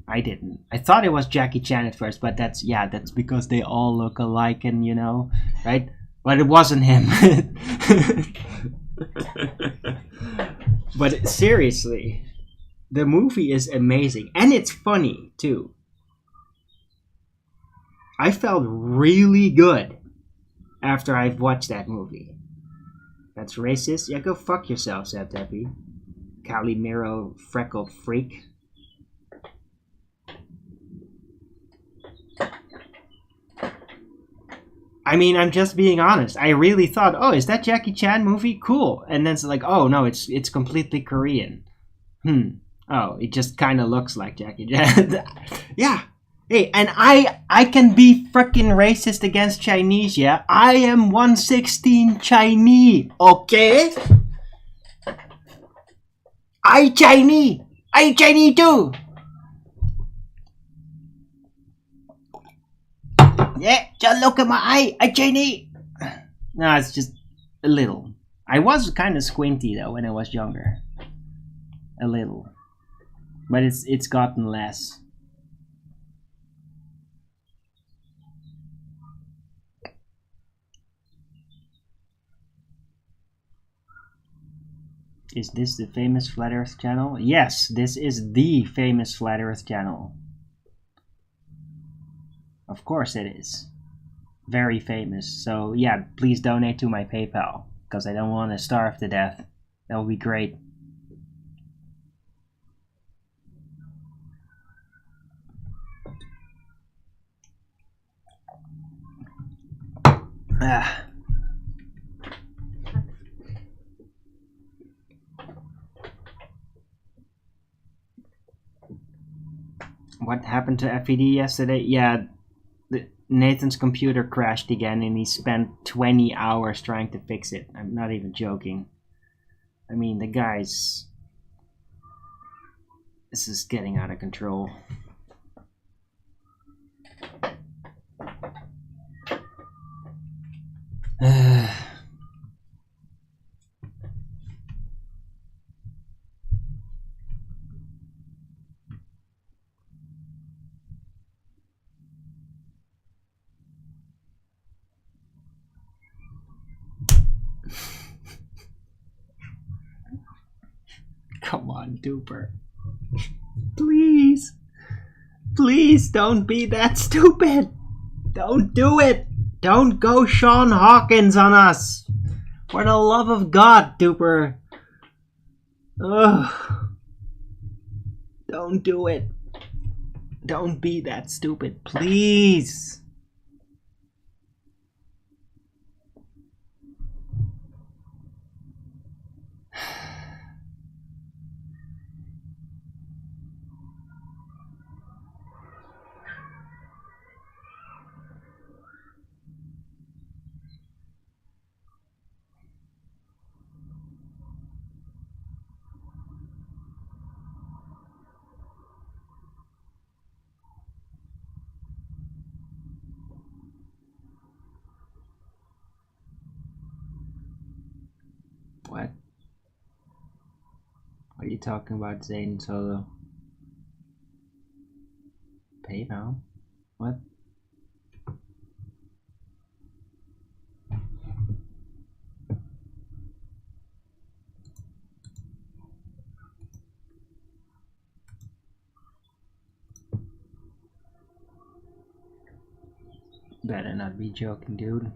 I didn't. I thought it was Jackie Chan at first, but that's because they all look alike, and you know, right? But it wasn't him. But seriously, The movie is amazing, and it's funny too. I felt really good after I've watched that movie. That's racist? Yeah, go fuck yourself, said Debbie. Calimero freckled freak. I mean, I'm just being honest. I really thought, oh, is that Jackie Chan movie? Cool. And then it's like, oh no, it's completely Korean. Oh, it just kind of looks like Jackie Chan. Yeah. Hey, and I can be freaking racist against Chinese, yeah? I am 116 Chinese, okay? I Chinese too. Yeah, just look at my eye. I Chinese. No, it's just a little. I was kind of squinty though when I was younger. A little. But it's gotten less. Is this the famous Flat Earth channel? Yes, this is the famous Flat Earth channel. Of course it is. Very famous. So yeah, please donate to my PayPal, because I don't want to starve to death. That would be great. What happened to FED yesterday? Yeah, Nathan's computer crashed again and he spent 20 hours trying to fix it. I'm not even joking. I mean, the guy's... This is getting out of control. Come on, Duper. Please. Please don't be that stupid. Don't do it. Don't go Sean Hawkins on us. For the love of God, Duper. Ugh. Don't do it. Don't be that stupid, please. What? What are you talking about, Zane Solo? PayPal? What? Better not be joking, dude.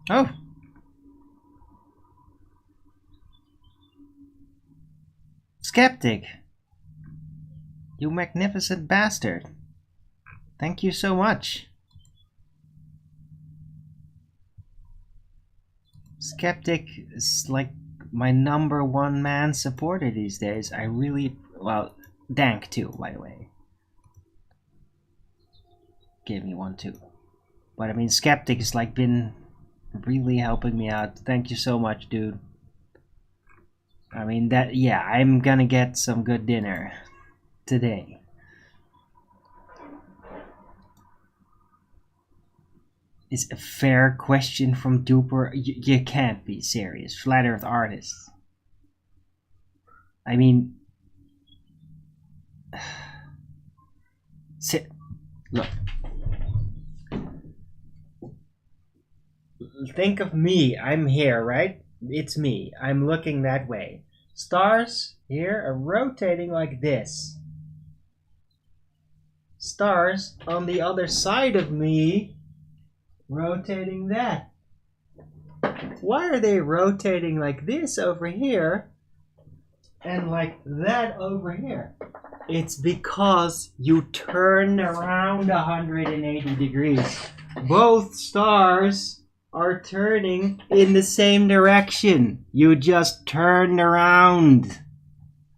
Oh! Skeptic! You magnificent bastard! Thank you so much! Skeptic is like my #1 man supporter these days. I really... Well, Dank too, by the way. Gave me one too. But I mean, Skeptic has like been really helping me out. Thank you so much, dude. I mean, that, yeah, I'm gonna get some good dinner today. is a fair question from Duper. You can't be serious. Flat Earth artists. I mean... Look. Think of me. I'm here, right? It's me. I'm looking that way. Stars here are rotating like this. Stars on the other side of me rotating that. Why are they rotating like this over here and like that over here? It's because you turn around 180 degrees. Both stars are turning in the same direction. You just turned around.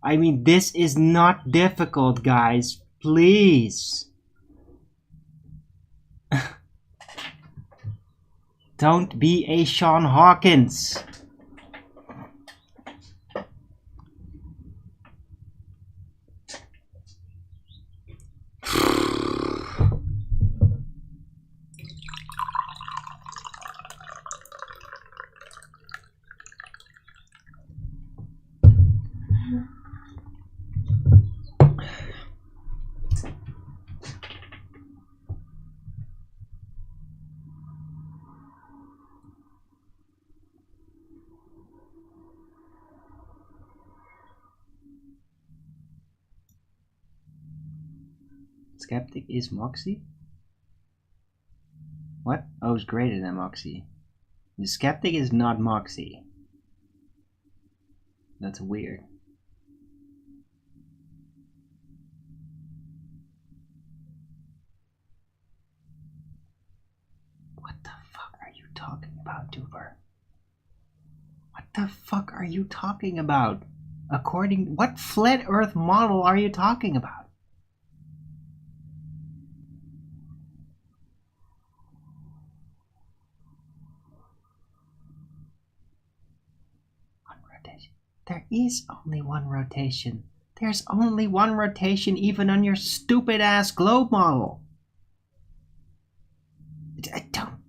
I mean, this is not difficult, guys. Please. Don't be a Sean Hawkins. Skeptic is Moxie? What? Oh, it's greater than Moxie. The Skeptic is not Moxie. That's weird. What the fuck are you talking about, Duper? What the fuck are you talking about? What flat Earth model are you talking about? There is only one rotation. There's only one rotation even on your stupid ass globe model. I don't...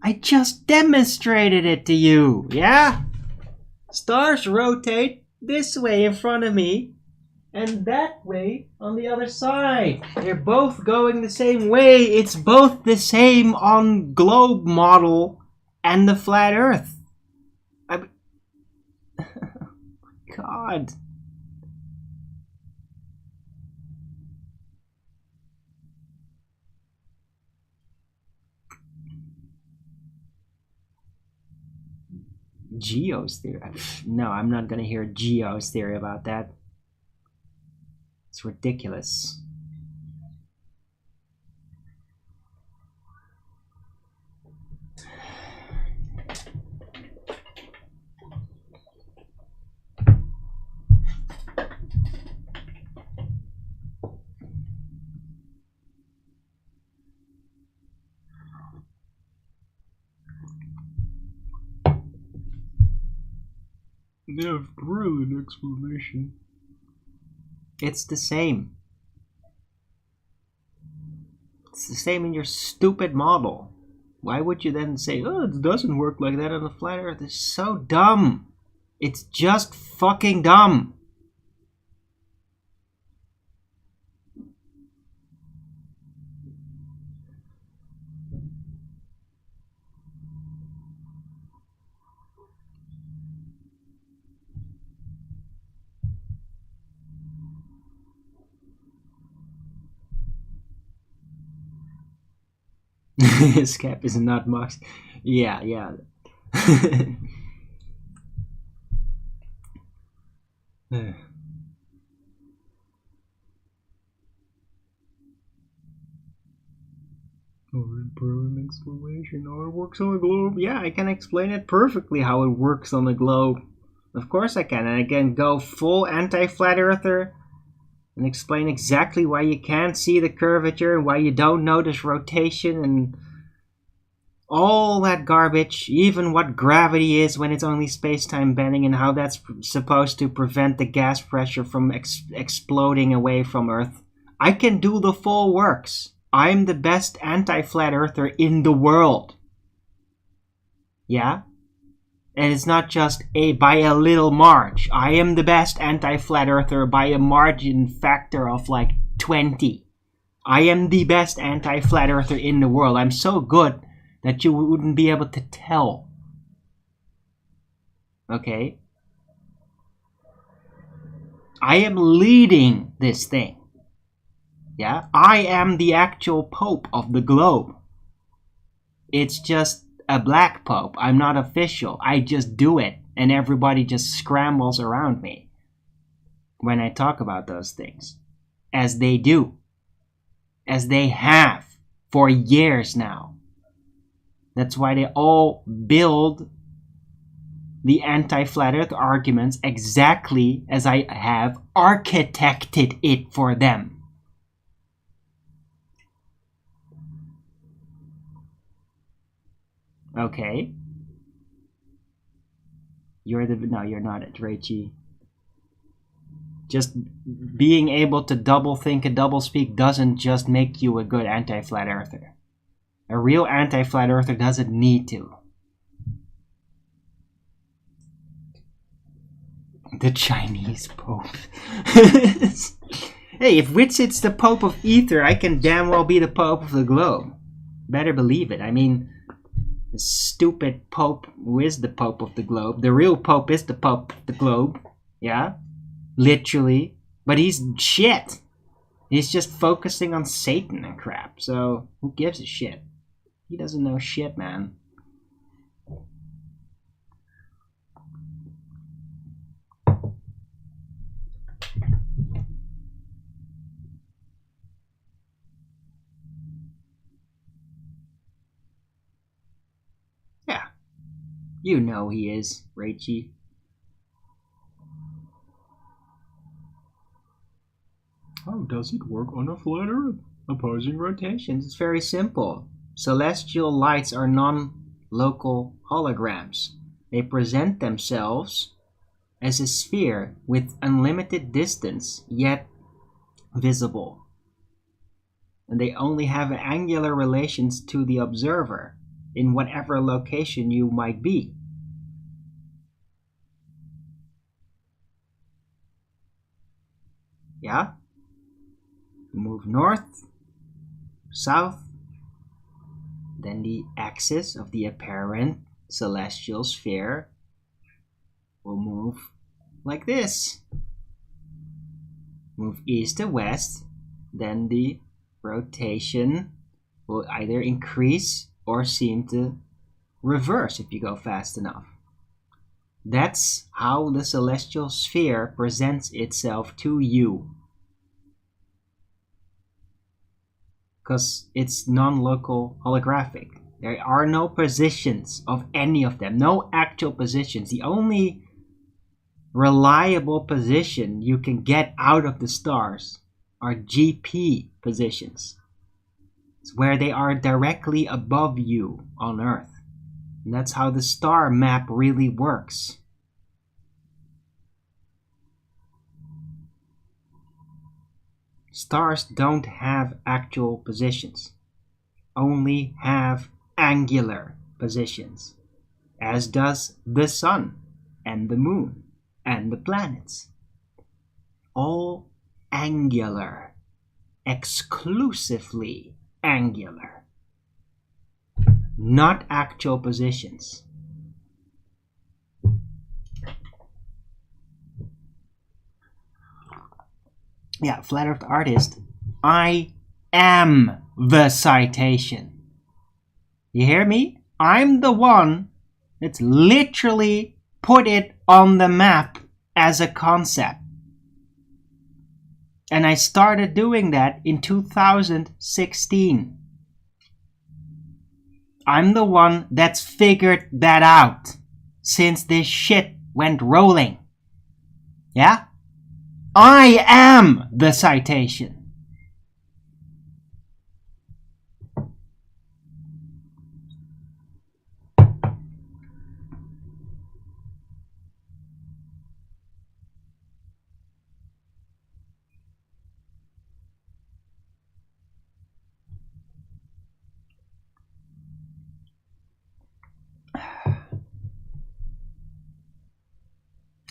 I just demonstrated it to you, yeah? Stars rotate this way in front of me and that way on the other side. They're both going the same way. It's both the same on globe model and the flat Earth. God. Geo's theory. No, I'm not gonna hear Geo's theory about that. It's ridiculous. They have brilliant explanation. It's the same. It's the same in your stupid model. Why would you then say, oh, it doesn't work like that on the flat Earth? It's so dumb. It's just fucking dumb. Scap is not Mox. Yeah. Brilliant explanation. How it works on the globe. Yeah, I can explain it perfectly how it works on the globe. Of course I can. And I can go full anti-flat earther and explain exactly why you can't see the curvature and why you don't notice rotation and all that garbage, even what gravity is when it's only space-time bending and how that's supposed to prevent the gas pressure from exploding away from Earth. I can do the full works. I'm the best anti-flat earther in the world. Yeah? And it's not just by a little march. I am the best anti-flat earther by a margin factor of like 20. I am the best anti-flat earther in the world. I'm so good that you wouldn't be able to tell. Okay? I am leading this thing. Yeah? I am the actual Pope of the globe. It's just a black Pope. I'm not official. I just do it. And everybody just scrambles around me when I talk about those things. As they do. As they have for years now. That's why they all build the anti-flat earth arguments exactly as I have architected it for them. Okay. No, you're not at Reichi. Just being able to double think and double speak doesn't just make you a good anti-flat earther. A real anti-flat earther doesn't need to. The Chinese Pope. Hey, if Witsit's the Pope of Ether, I can damn well be the Pope of the globe. Better believe it. I mean, the stupid Pope who is the Pope of the globe. The real Pope is the Pope of the globe. Yeah? Literally. But he's shit. He's just focusing on Satan and crap. So, who gives a shit? He doesn't know shit, man. Yeah. You know he is, Reichi. How does it work on a flat Earth? Opposing rotations. It's very simple. Celestial lights are non-local holograms. They present themselves as a sphere with unlimited distance, yet visible. And they only have angular relations to the observer in whatever location you might be. Yeah? Move north, south, then the axis of the apparent celestial sphere will move like this. Move east to west, then the rotation will either increase or seem to reverse if you go fast enough. That's how the celestial sphere presents itself to you. Because it's non-local holographic. There are no positions of any of them, no actual positions. The only reliable position you can get out of the stars are GP positions. It's where they are directly above you on Earth. And that's how the star map really works. Stars don't have actual positions, only have angular positions, as does the sun and the moon and the planets. All angular, exclusively angular, not actual positions. Yeah, Flat Earth Artist, I am the citation. You hear me? I'm the one that's literally put it on the map as a concept. And I started doing that in 2016. I'm the one that's figured that out since this shit went rolling. Yeah? I am the citation.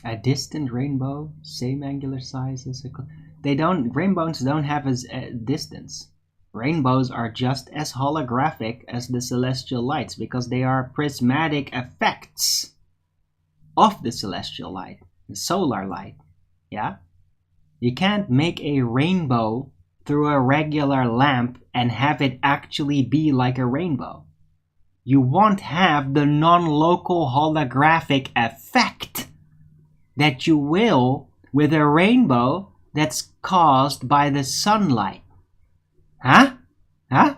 A distant rainbow, same angular size as a... Rainbows don't have as distance. Rainbows are just as holographic as the celestial lights because they are prismatic effects of the celestial light, the solar light. Yeah? You can't make a rainbow through a regular lamp and have it actually be like a rainbow. You won't have the non-local holographic effect that you will with a rainbow that's caused by the sunlight. Huh? Huh?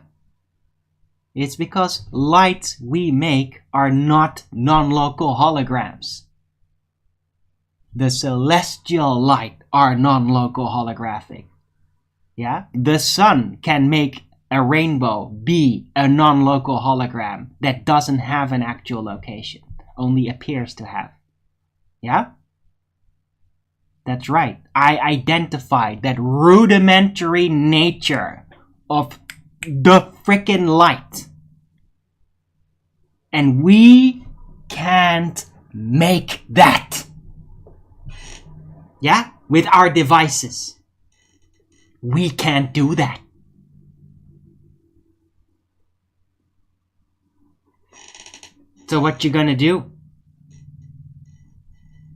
It's because lights we make are not non-local holograms. The celestial light are non-local holographic. Yeah? The sun can make a rainbow be a non-local hologram that doesn't have an actual location, only appears to have. Yeah? That's right. I identified that rudimentary nature of the frickin' light. And we can't make that. Yeah? With our devices. We can't do that. So what you gonna do?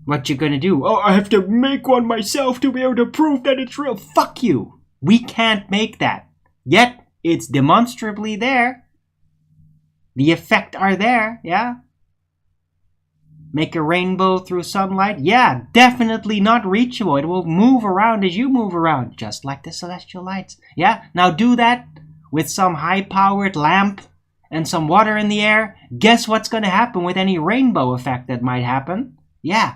What you gonna do? Oh, I have to make one myself to be able to prove that it's real. Fuck you. We can't make that. Yet, it's demonstrably there. The effects are there, yeah? Make a rainbow through sunlight? Yeah, definitely not reachable. It will move around as you move around, just like the celestial lights. Yeah, now do that with some high-powered lamp and some water in the air. Guess what's going to happen with any rainbow effect that might happen? Yeah,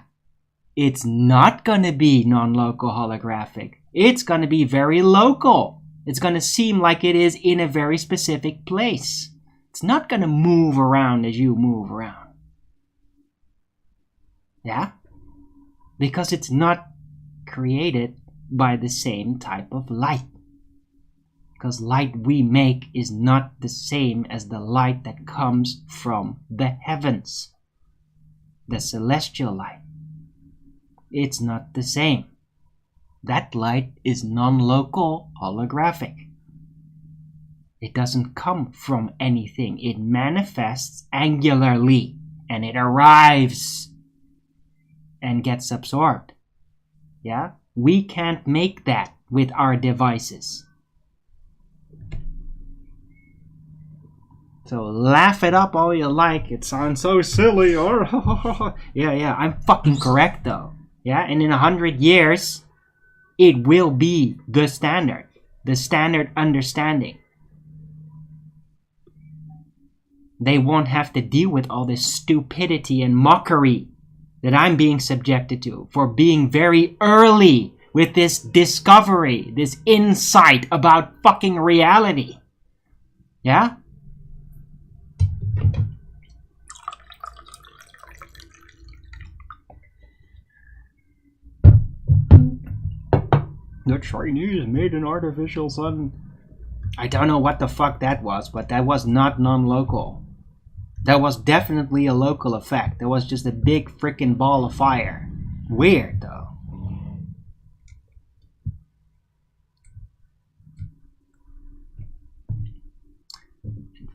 it's not going to be non-local holographic. It's going to be very local. It's going to seem like it is in a very specific place. It's not going to move around as you move around. Yeah? Because it's not created by the same type of light. Because light we make is not the same as the light that comes from the heavens. The celestial light. It's not the same. That light is non-local holographic. It doesn't come from anything. It manifests angularly and it arrives and gets absorbed. Yeah? We can't make that with our devices. So laugh it up all you like. It sounds so silly. Or yeah, I'm fucking correct though. Yeah, and in 100 years, it will be the standard understanding. They won't have to deal with all this stupidity and mockery that I'm being subjected to for being very early with this discovery, this insight about fucking reality. Yeah? The Chinese made an artificial sun. I don't know what the fuck that was, but that was not non-local. That was definitely a local effect. That was just a big freaking ball of fire. Weird, though.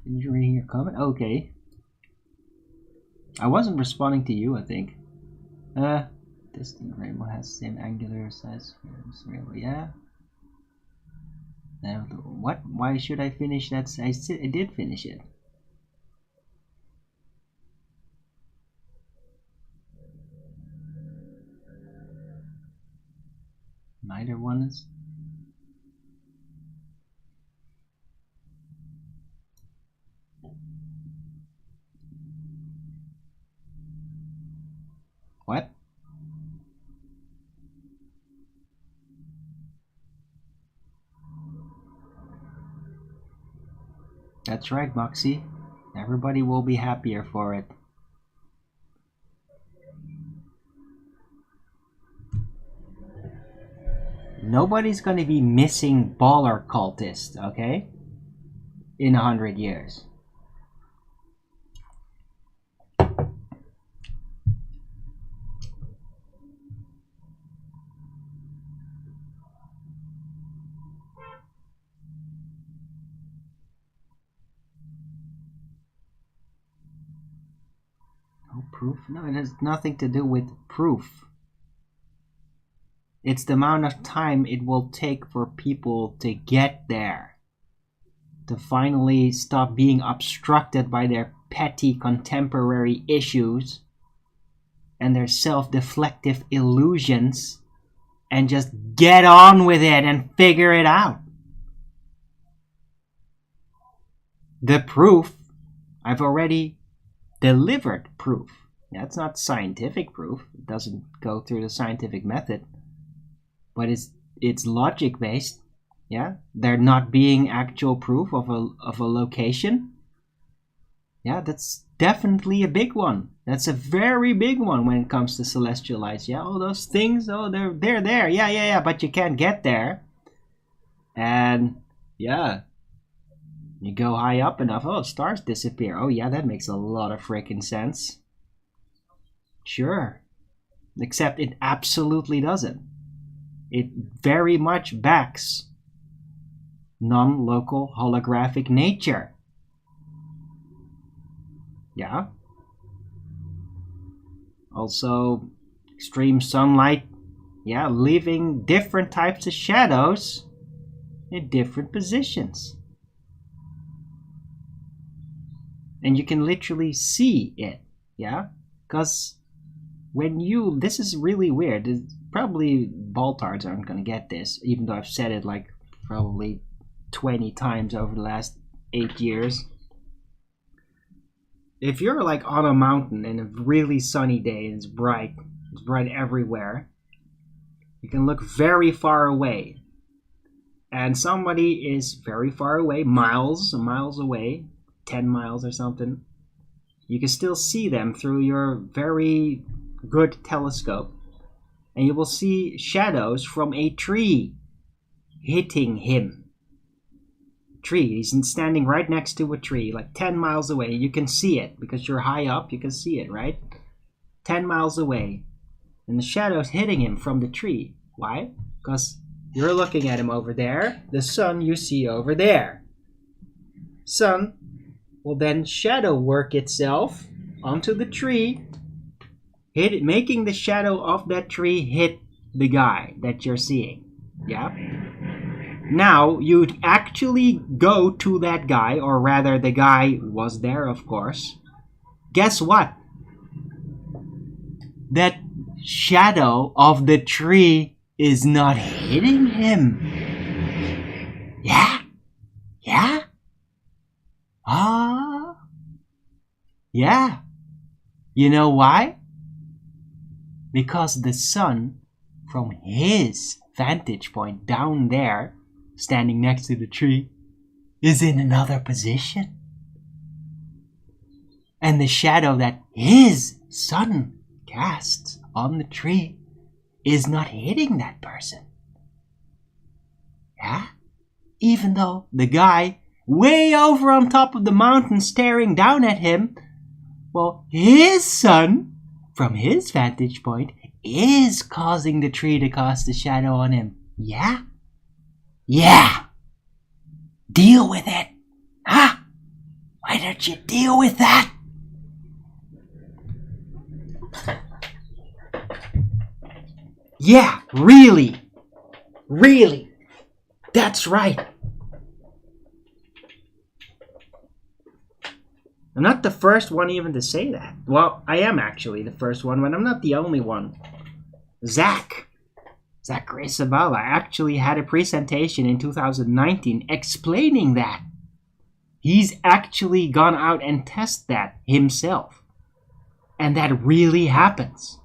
Finish reading your comment? Okay. I wasn't responding to you, I think. Distant rainbow has the same angular size as rainbow. Yeah. Now, what? Why should I finish that? I did finish it. Neither one is. What? That's right, Moxie. Everybody will be happier for it. Nobody's gonna be missing baller cultists, okay? In 100 years. Proof? No, it has nothing to do with proof. It's the amount of time it will take for people to get there. To finally stop being obstructed by their petty contemporary issues and their self-deflective illusions and just get on with it and figure it out. The proof, I've already delivered proof. That's not scientific proof. It doesn't go through the scientific method. But it's logic based. Yeah, there not being actual proof of a location. Yeah, that's definitely a big one. That's a very big one when it comes to celestial lights. Yeah, all those things, oh, they're there. Yeah, but you can't get there. And yeah, you go high up enough, oh, stars disappear. Oh yeah, that makes a lot of freaking sense. Sure. Except it absolutely doesn't. It very much backs non-local holographic nature. Yeah. Also, extreme sunlight, yeah, leaving different types of shadows in different positions. And you can literally see it, yeah? Because when you, this is really weird. Probably Baltards aren't going to get this, even though I've said it like probably 20 times over the last 8 years. If you're like on a mountain in a really sunny day and it's bright everywhere, you can look very far away. And somebody is very far away, miles away, 10 miles or something. You can still see them through your very good telescope. And you will see shadows from a tree hitting him. Tree, he's standing right next to a tree, like 10 miles away. You can see it because you're high up, you can see it, right? 10 miles away. And the shadow's hitting him from the tree. Why? Because you're looking at him over there. The sun you see over there. Sun will then shadow work itself onto the tree, making the shadow of that tree hit the guy that you're seeing. Yeah? Now, you'd actually go to that guy, or rather the guy was there, of course. Guess what? That shadow of the tree is not hitting him. Yeah? Yeah? Yeah. You know why? Because the sun, from his vantage point down there, standing next to the tree, is in another position. And the shadow that his sun casts on the tree is not hitting that person. Yeah? Even though the guy way over on top of the mountain staring down at him, well, his sun, from his vantage point, is causing the tree to cast a shadow on him. Yeah? Yeah! Deal with it! Huh? Why don't you deal with that? Yeah, really! Really! That's right! I'm not the first one even to say that. Well, I am actually the first one, but I'm not the only one. Zach Isabella actually had a presentation in 2019 explaining that. He's actually gone out and tested that himself. And that really happens.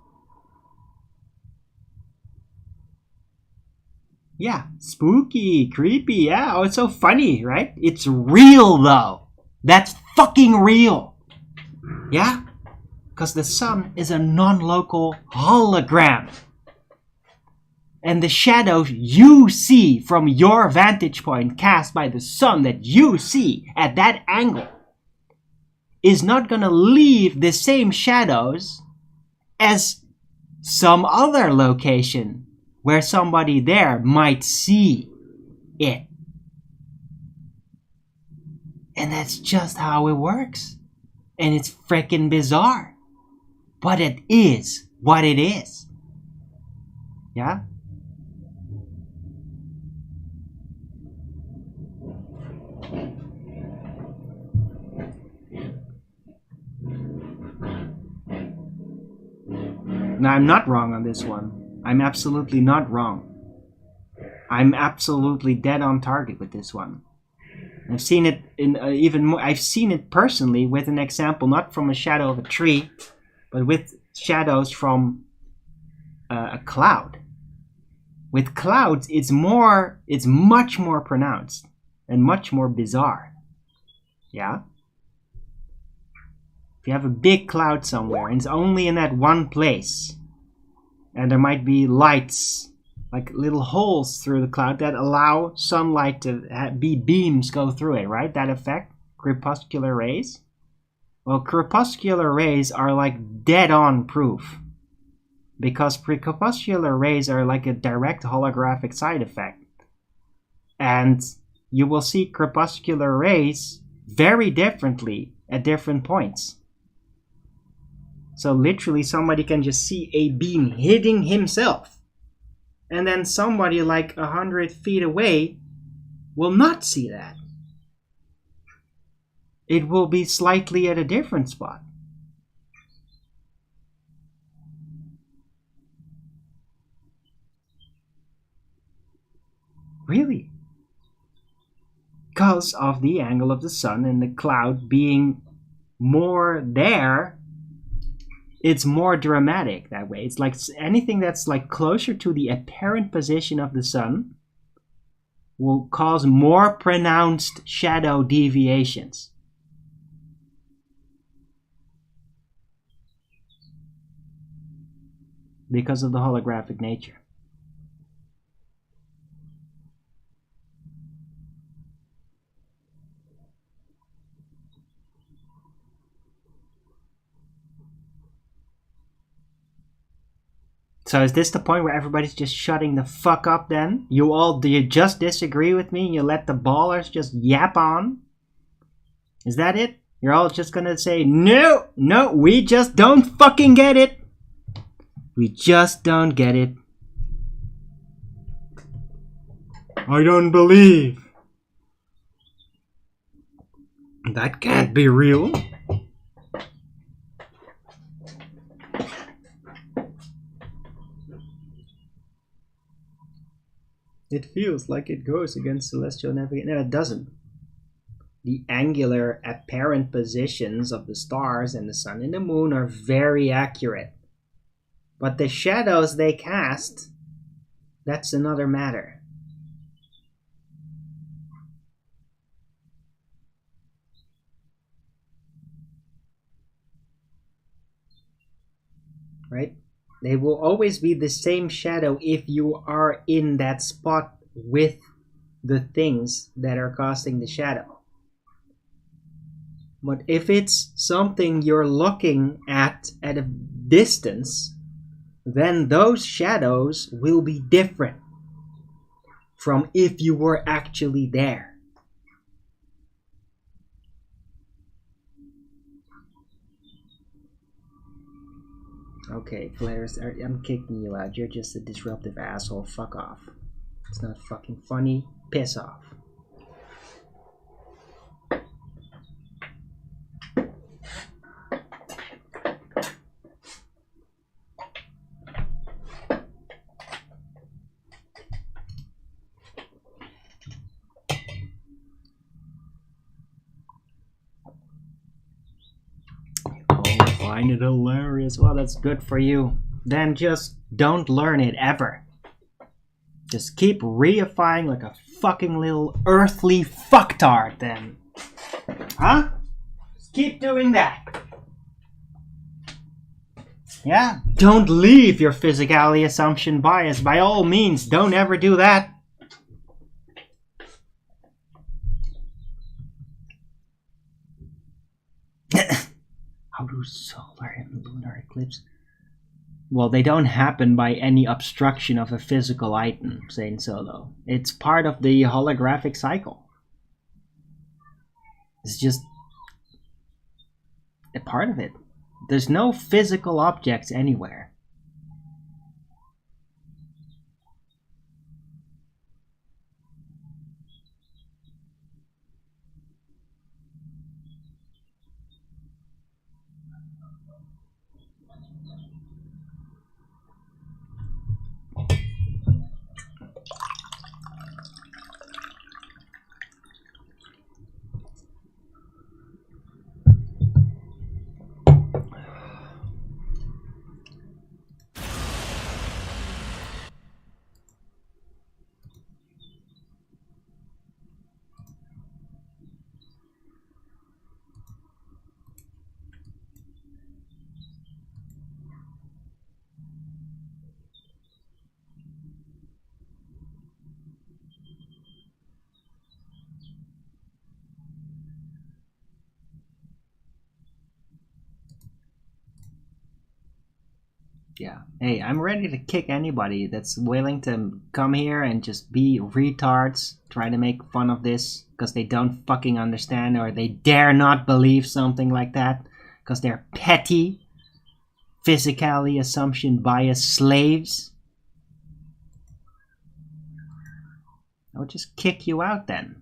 Yeah, spooky, creepy, yeah, oh, it's so funny, right? It's real though. That's fucking real. Yeah? Because the sun is a non-local hologram. And the shadows you see from your vantage point cast by the sun that you see at that angle is not going to leave the same shadows as some other location where somebody there might see it. And that's just how it works. And it's freaking bizarre. but it is what it is. Yeah? Now, I'm not wrong on this one. I'm absolutely not wrong. I'm absolutely dead on target with this one. I've seen it in even more. I've seen it personally with an example, not from a shadow of a tree, but with shadows from a cloud. With clouds, it's much more pronounced and much more bizarre. Yeah? If you have a big cloud somewhere and it's only in that one place, and there might be lights, like little holes through the cloud that allow sunlight to be beams go through it, right? That effect, crepuscular rays. Well, crepuscular rays are like dead-on proof, because crepuscular rays are like a direct holographic side effect. And you will see crepuscular rays very differently at different points. So literally somebody can just see a beam hitting himself, and then somebody like 100 feet away will not see that. It will be slightly at a different spot. Really? Because of the angle of the sun and the cloud being more there, it's more dramatic that way. It's like anything that's like closer to the apparent position of the sun will cause more pronounced shadow deviations. Because of the holographic nature. So is this the point where everybody's just shutting the fuck up then? Do you just disagree with me and you let the ballers just yap on? Is that it? You're all just gonna say, no, we just don't fucking get it. We just don't get it. I don't believe. That can't be real. It feels like it goes against celestial navigation. No, it doesn't. The angular apparent positions of the stars and the sun and the moon are very accurate. But the shadows they cast, that's another matter. Right? They will always be the same shadow if you are in that spot with the things that are casting the shadow. But if it's something you're looking at a distance, then those shadows will be different from if you were actually there. Okay, Flares, I'm kicking you out. You're just a disruptive asshole. Fuck off. It's not fucking funny. Piss off. Find it hilarious. Well, that's good for you. Then just don't learn it ever. Just keep reifying like a fucking little earthly fucktard then. Huh? Just keep doing that. Yeah? Don't leave your physicality assumption bias. By all means, don't ever do that. How do solar and lunar eclipse? Well, they don't happen by any obstruction of a physical item, saying so though. It's part of the holographic cycle. It's just a part of it. There's no physical objects anywhere. Yeah. Hey, I'm ready to kick anybody that's willing to come here and just be retards, try to make fun of this because they don't fucking understand or they dare not believe something like that because they're petty, physically assumption bias slaves. I'll just kick you out then.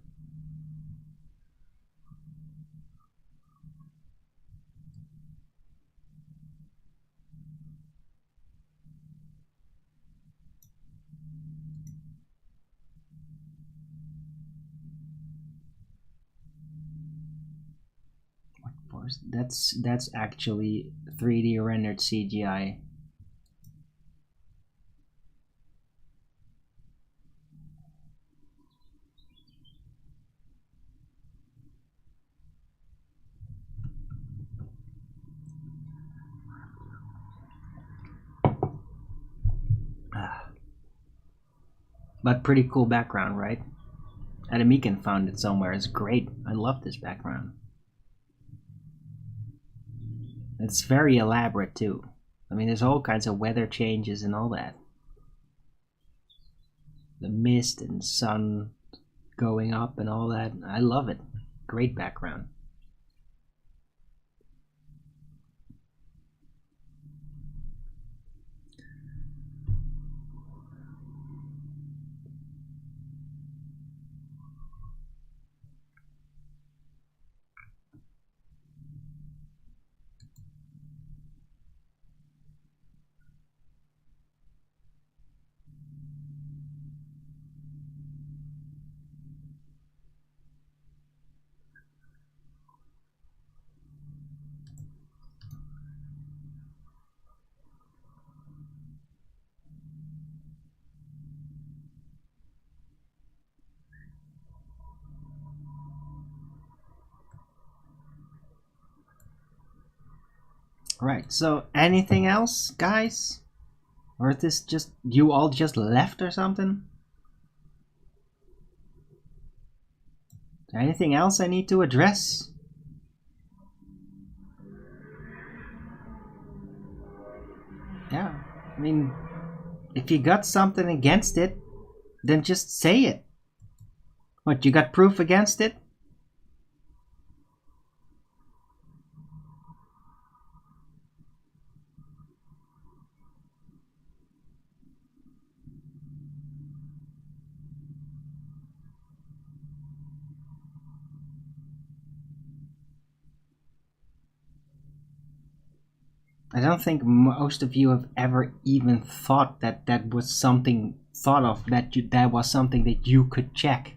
That's actually 3D rendered CGI. But pretty cool background, right? Adamican found it somewhere. It's great. I love this background. It's very elaborate too. I mean, there's all kinds of weather changes and all that. The mist and sun going up and all that. I love it. Great background. Right, so anything else, guys? Or is this just, you all just left or something? Is there anything else I need to address? Yeah, I mean, if you got something against it, then just say it. What, you got proof against it? I don't think most of you have ever even thought that that was something thought of, that was something that you could check.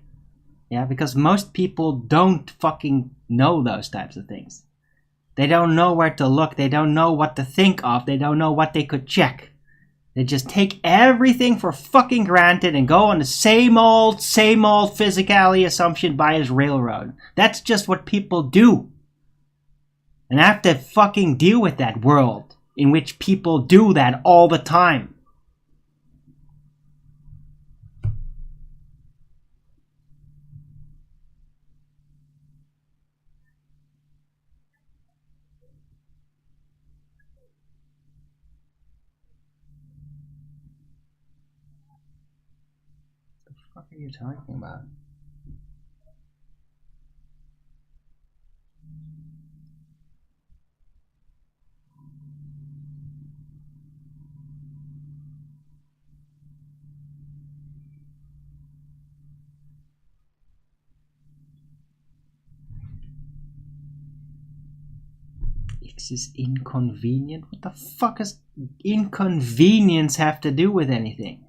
Yeah, because most people don't fucking know those types of things. They don't know where to look, they don't know what to think of, they don't know what they could check. They just take everything for fucking granted and go on the same old physicality assumption bias railroad. That's just what people do. And I have to fucking deal with that world in which people do that all the time. What the fuck are you talking about? X is inconvenient? What the fuck does inconvenience have to do with anything?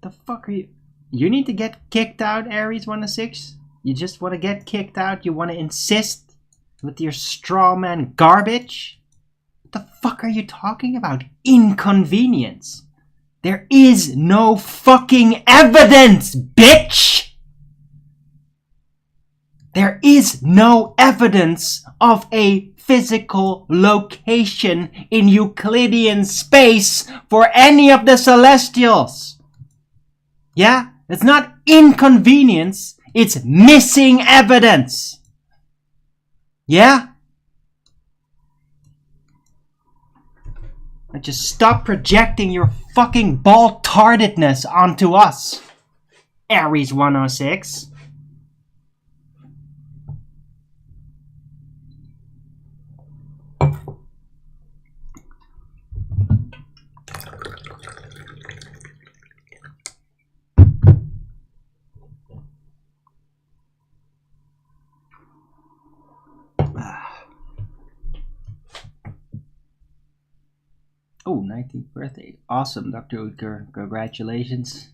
The fuck are you? You need to get kicked out, Aries 106? You just want to get kicked out? You want to insist with your straw man garbage? What the fuck are you talking about? Inconvenience. There is no fucking evidence, bitch! There is no evidence of a physical location in Euclidean space for any of the celestials. Yeah? It's not inconvenience, it's missing evidence. Yeah? And just stop projecting your fucking ball-tardedness onto us, Aries 106. Oh, 19th birthday. Awesome, Dr. Utker. Congratulations.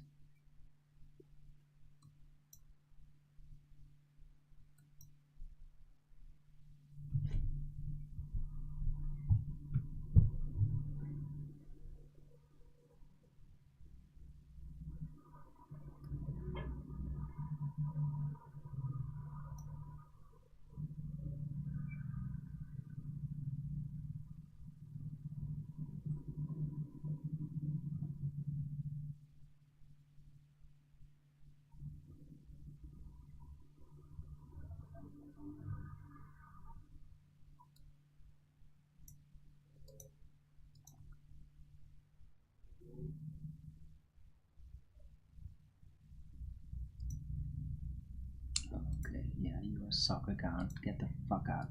Okay, yeah, you're a sock account. Get the fuck out.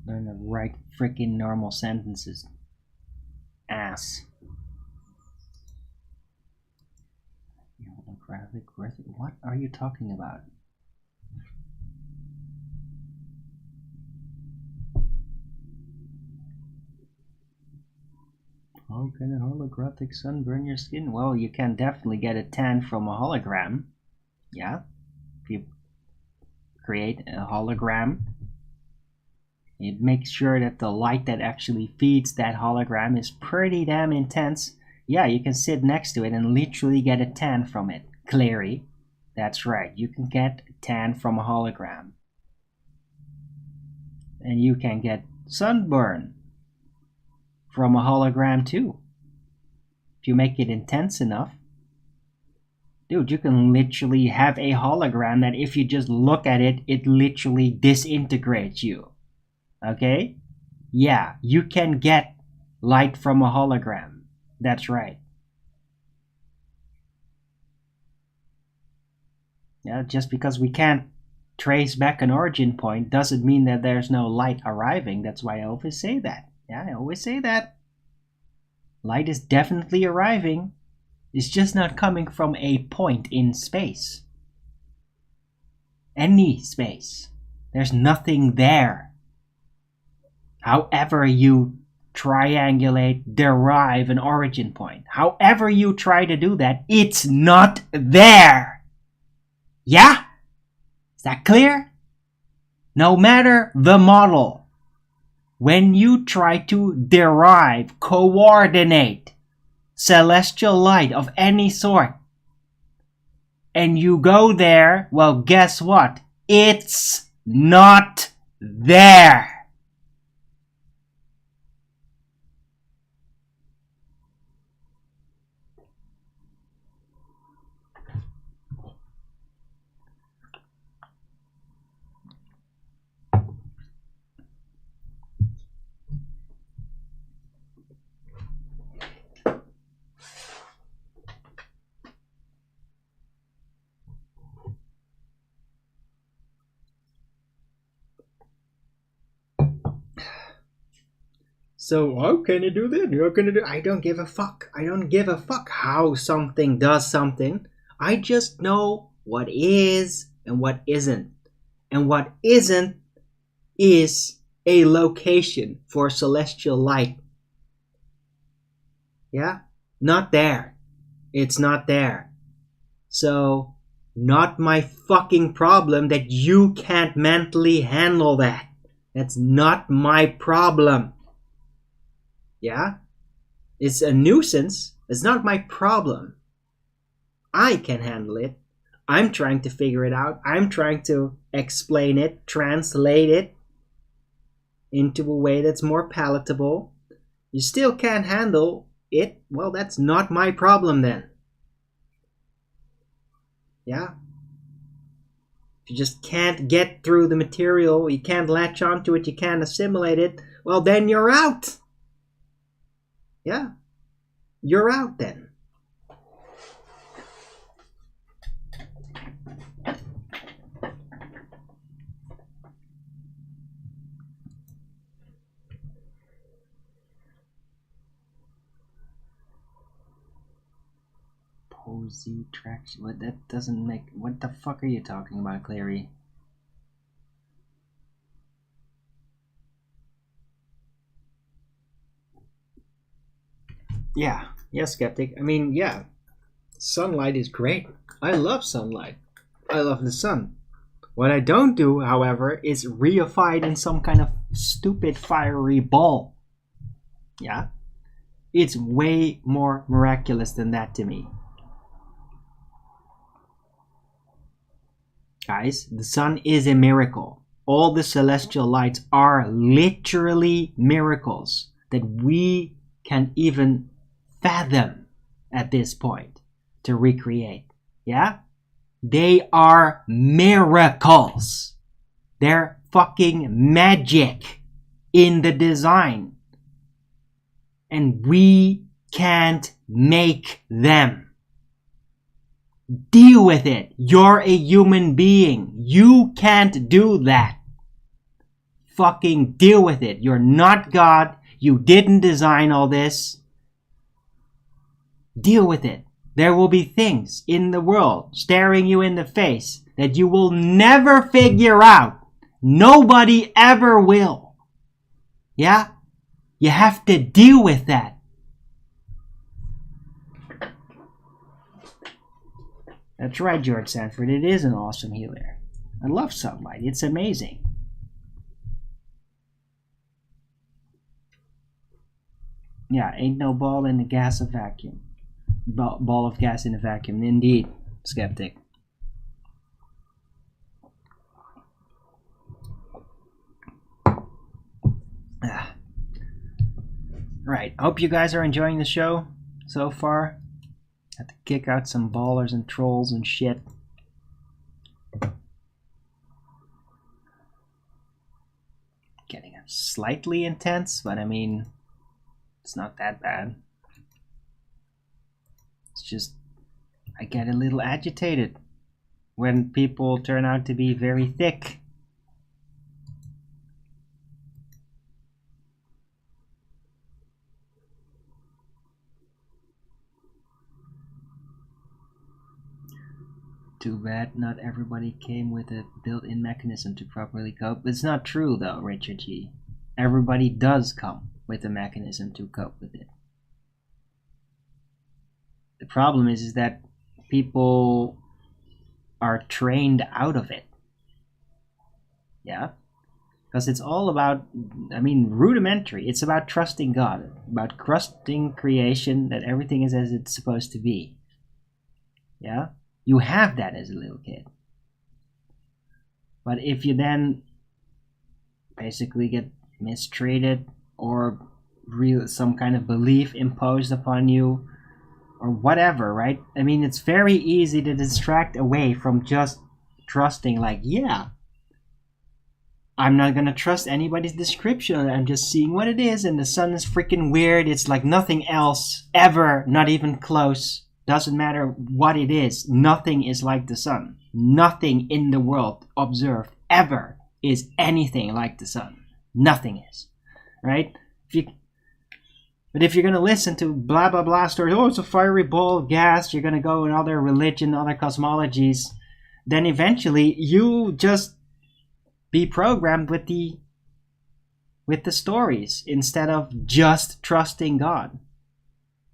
Learn to write freaking normal sentences. Ass. Holographic birthday? What are you talking about? How can a holographic sun burn your skin? Well, you can definitely get a tan from a hologram. Yeah? If you create a hologram, it makes sure that the light that actually feeds that hologram is pretty damn intense. Yeah, you can sit next to it and literally get a tan from it. Clary. That's right, you can get a tan from a hologram. And you can get sunburn from a hologram too. If you make it intense enough. Dude, you can literally have a hologram that if you just look at it, it literally disintegrates you. Okay? Yeah, you can get light from a hologram. That's right. Yeah, just because we can't trace back an origin point doesn't mean that there's no light arriving. That's why I always say that. Yeah, I always say that. Light is definitely arriving. It's just not coming from a point in space. Any space. There's nothing there. However you triangulate, derive an origin point. However you try to do that, it's not there. Yeah? Is that clear? No matter the model, when you try to derive, coordinate celestial light of any sort, and you go there, well, guess what? It's not there. So how can you do that? How can you do? I don't give a fuck. I don't give a fuck how something does something. I just know what is and what isn't. And what isn't is a location for celestial light. Yeah? Not there. It's not there. So, not my fucking problem that you can't mentally handle that. That's not my problem. Yeah? It's a nuisance. It's not my problem. I can handle it. I'm trying to figure it out. I'm trying to explain it, translate it into a way that's more palatable. You still can't handle it. Well, that's not my problem then. Yeah? If you just can't get through the material, you can't latch onto it, you can't assimilate it, well, then you're out. Yeah? You're out then. Posy traction. What? That doesn't make. What the fuck are you talking about, Clary? Yeah, skeptic. I mean, yeah, sunlight is great. I love sunlight. I love the sun. What I don't do, however, is reify it in some kind of stupid fiery ball. Yeah, it's way more miraculous than that to me. Guys, the sun is a miracle. All the celestial lights are literally miracles that we can't even fathom at this point to recreate. Yeah? They are miracles. They're fucking magic in the design. And we can't make them. Deal with it. You're a human being. You can't do that. Fucking deal with it. You're not God. You didn't design all this. Deal with it. There will be things in the world staring you in the face that you will never figure out. Nobody ever will. Yeah? You have to deal with that. That's right, George Sanford. It is an awesome healer. I love sunlight. It's amazing. Yeah, ain't no ball in the gas of vacuum. Ball of gas in a vacuum. Indeed, skeptic. Right. Hope you guys are enjoying the show so far. Had to kick out some ballers and trolls and shit. Getting slightly intense, but I mean, it's not that bad. It's just, I get a little agitated when people turn out to be very thick. Too bad not everybody came with a built-in mechanism to properly cope. It's not true though, Richard G. Everybody does come with a mechanism to cope with it. The problem is that people are trained out of it. Yeah? Because it's all about, I mean, rudimentary. It's about trusting God, about trusting creation, that everything is as it's supposed to be. Yeah? You have that as a little kid. But if you then basically get mistreated or some kind of belief imposed upon you or whatever, right? I mean, it's very easy to distract away from just trusting, like, yeah, I'm not gonna trust anybody's description. I'm just seeing what it is, and the sun is freaking weird. It's like nothing else ever, not even close. Doesn't matter what it is. Nothing is like the sun. Nothing in the world observed ever is anything like the sun. Nothing is. Right? But if you're going to listen to blah, blah, blah stories, oh, it's a fiery ball of gas, you're going to go in other religion, other cosmologies, then eventually you just be programmed with the stories instead of just trusting God,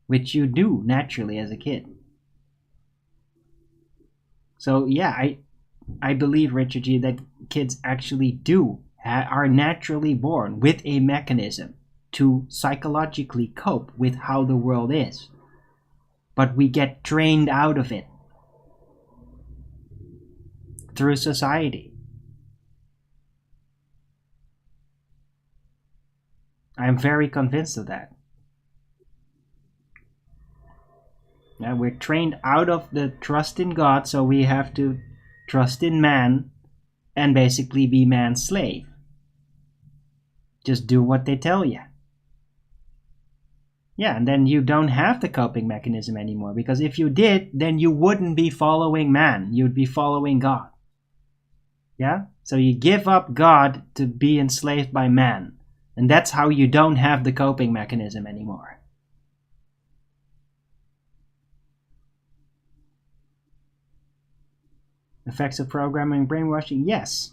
which you do naturally as a kid. So yeah, I believe, Richard G, that kids actually are naturally born with a mechanism to psychologically cope with how the world is. But we get trained out of it through society. I'm very convinced of that. Yeah, we're trained out of the trust in God, so we have to trust in man and basically be man's slave. Just do what they tell you. Yeah, and then you don't have the coping mechanism anymore, because if you did, then you wouldn't be following man, you'd be following God. Yeah? So you give up God to be enslaved by man, and that's how you don't have the coping mechanism anymore. Effects of programming and brainwashing? Yes.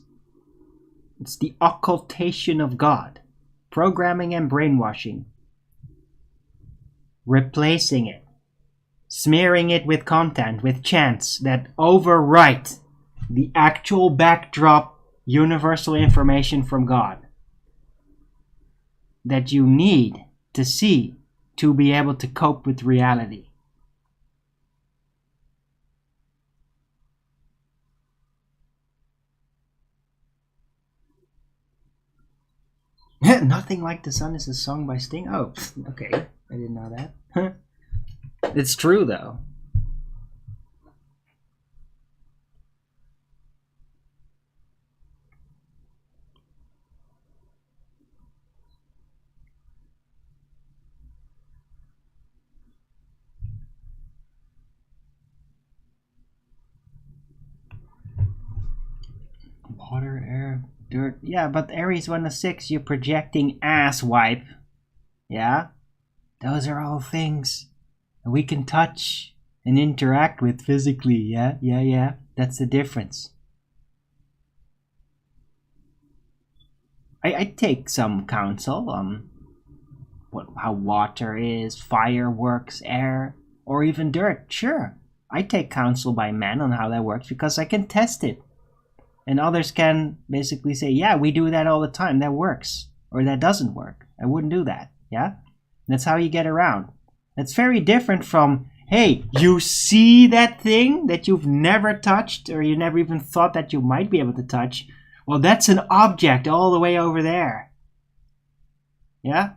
It's the occultation of God. Programming and brainwashing. Replacing it. Smearing it with content, with chants that overwrite the actual backdrop universal information from God that you need to see to be able to cope with reality. Nothing Like the Sun is a song by Sting? Oh, okay. I didn't know that. It's true, though. Water, air, dirt. Yeah, but Aries 1 to 6, you're projecting ass wipe. Yeah? Those are all things we can touch and interact with physically. Yeah. That's the difference. I take some counsel on how water is, fire works, air, or even dirt. Sure, I take counsel by men on how that works because I can test it. And others can basically say, yeah, we do that all the time. That works. Or that doesn't work. I wouldn't do that. Yeah? That's how you get around. That's very different from, hey, you see that thing that you've never touched or you never even thought that you might be able to touch? Well, that's an object all the way over there. Yeah?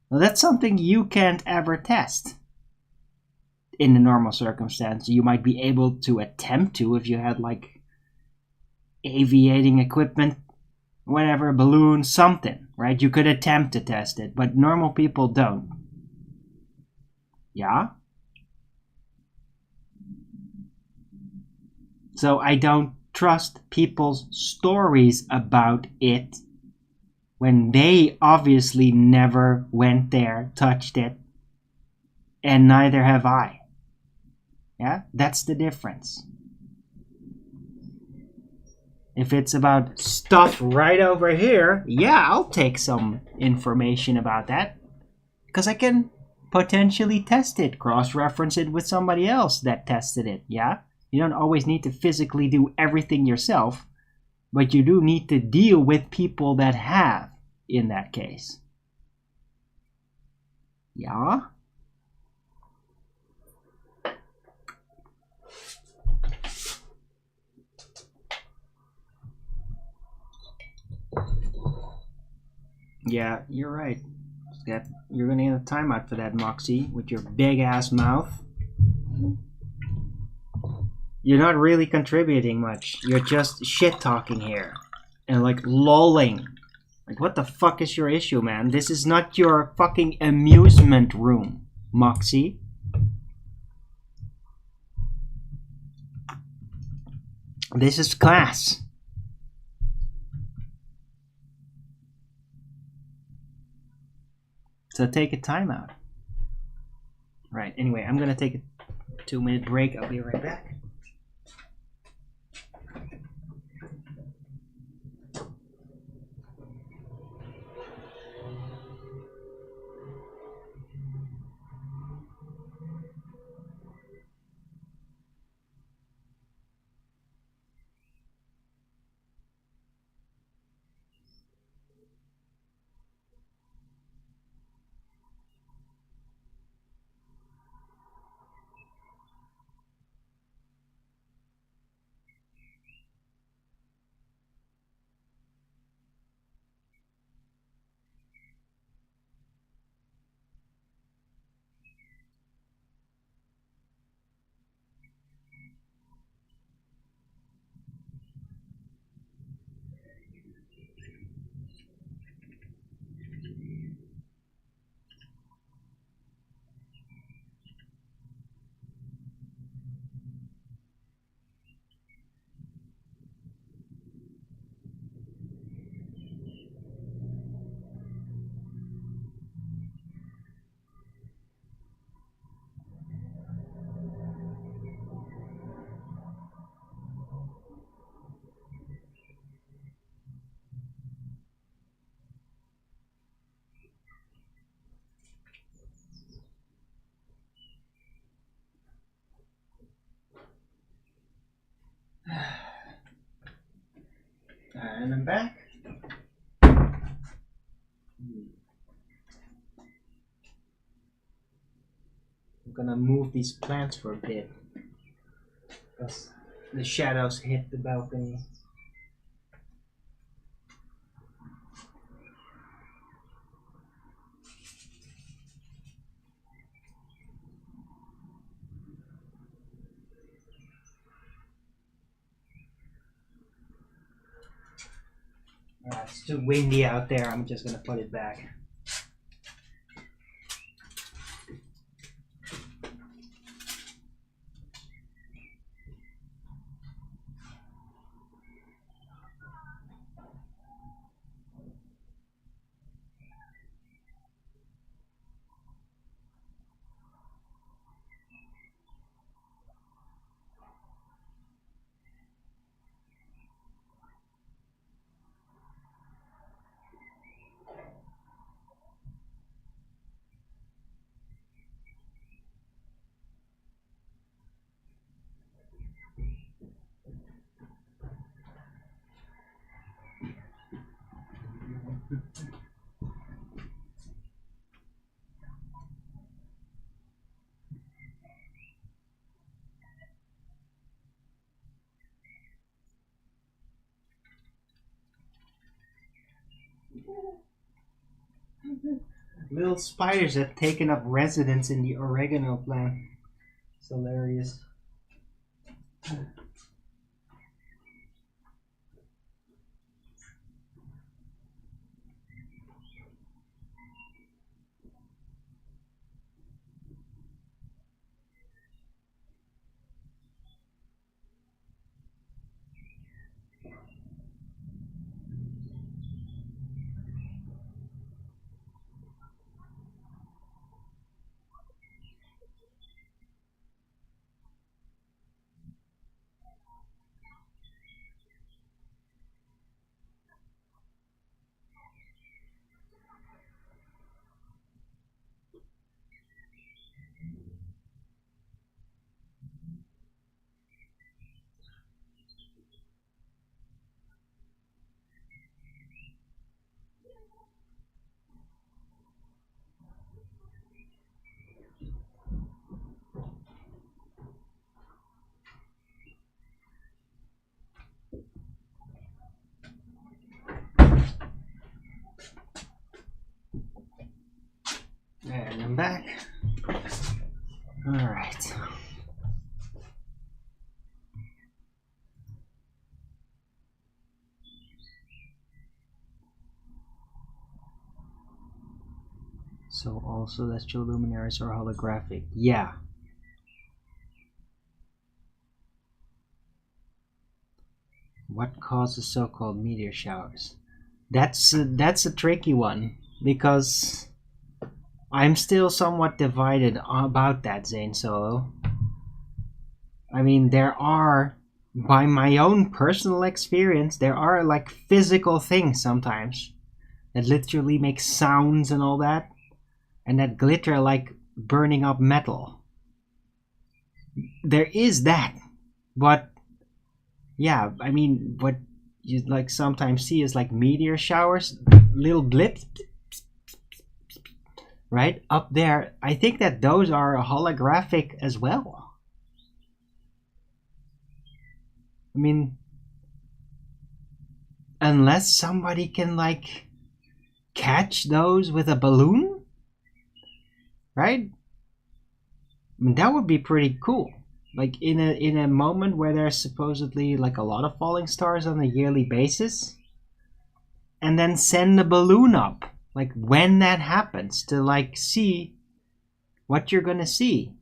Well, that's something you can't ever test. In a normal circumstance, you might be able to attempt to if you had like aviating equipment, whatever, balloon, something, right? You could attempt to test it, but normal people don't. Yeah? So I don't trust people's stories about it when they obviously never went there, touched it, and neither have I. Yeah? That's the difference. If it's about stuff right over here, yeah, I'll take some information about that. Because I can potentially test it, cross-reference it with somebody else that tested it, yeah? You don't always need to physically do everything yourself, but you do need to deal with people that have, in that case. Yeah? Yeah, you're right. You're gonna get a timeout for that, Moxie, with your big ass mouth. You're not really contributing much. You're just shit talking here. And like lolling. Like, what the fuck is your issue, man? This is not your fucking amusement room, Moxie. This is class. So take a timeout. Right, anyway, I'm gonna take a 2-minute break. I'll be right back. And I'm back. I'm gonna move these plants for a bit because the shadows hit the balcony. It's too windy out there. I'm just gonna put it back. Little spiders have taken up residence in the oregano plant. It's hilarious. And I'm back. All right. So all celestial luminaries are holographic. Yeah. What causes so-called meteor showers? That's a tricky one because I'm still somewhat divided about that, Zane Solo. I mean, there are, by my own personal experience, there are like physical things sometimes that literally make sounds and all that, and that glitter like burning up metal. There is that, but yeah, I mean, what you like sometimes see is like meteor showers, little blips, right up there. I think that those are holographic as well. I mean, unless somebody can like catch those with a balloon, right? I mean, that would be pretty cool. Like in a moment where there's supposedly like a lot of falling stars on a yearly basis, and then send a balloon up, like when that happens, to like see what you're gonna see.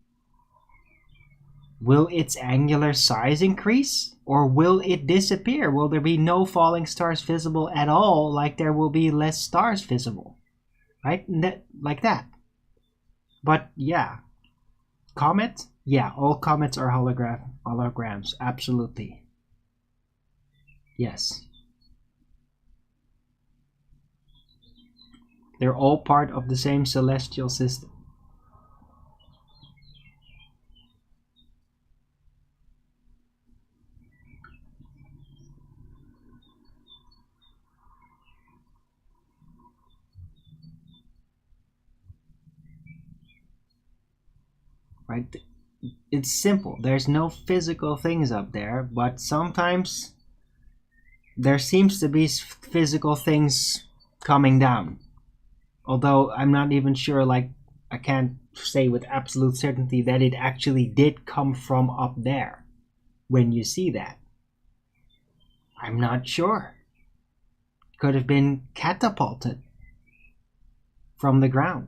Will its angular size increase, or will it disappear? Will there be no falling stars visible at all, like there will be less stars visible, right? Like that. But yeah, comet, yeah, all comets are holograms, absolutely. Yes. They're all part of the same celestial system. Right? It's simple. There's no physical things up there, but sometimes there seems to be physical things coming down. Although I'm not even sure, like, I can't say with absolute certainty that it actually did come from up there when you see that. I'm not sure. Could have been catapulted from the ground.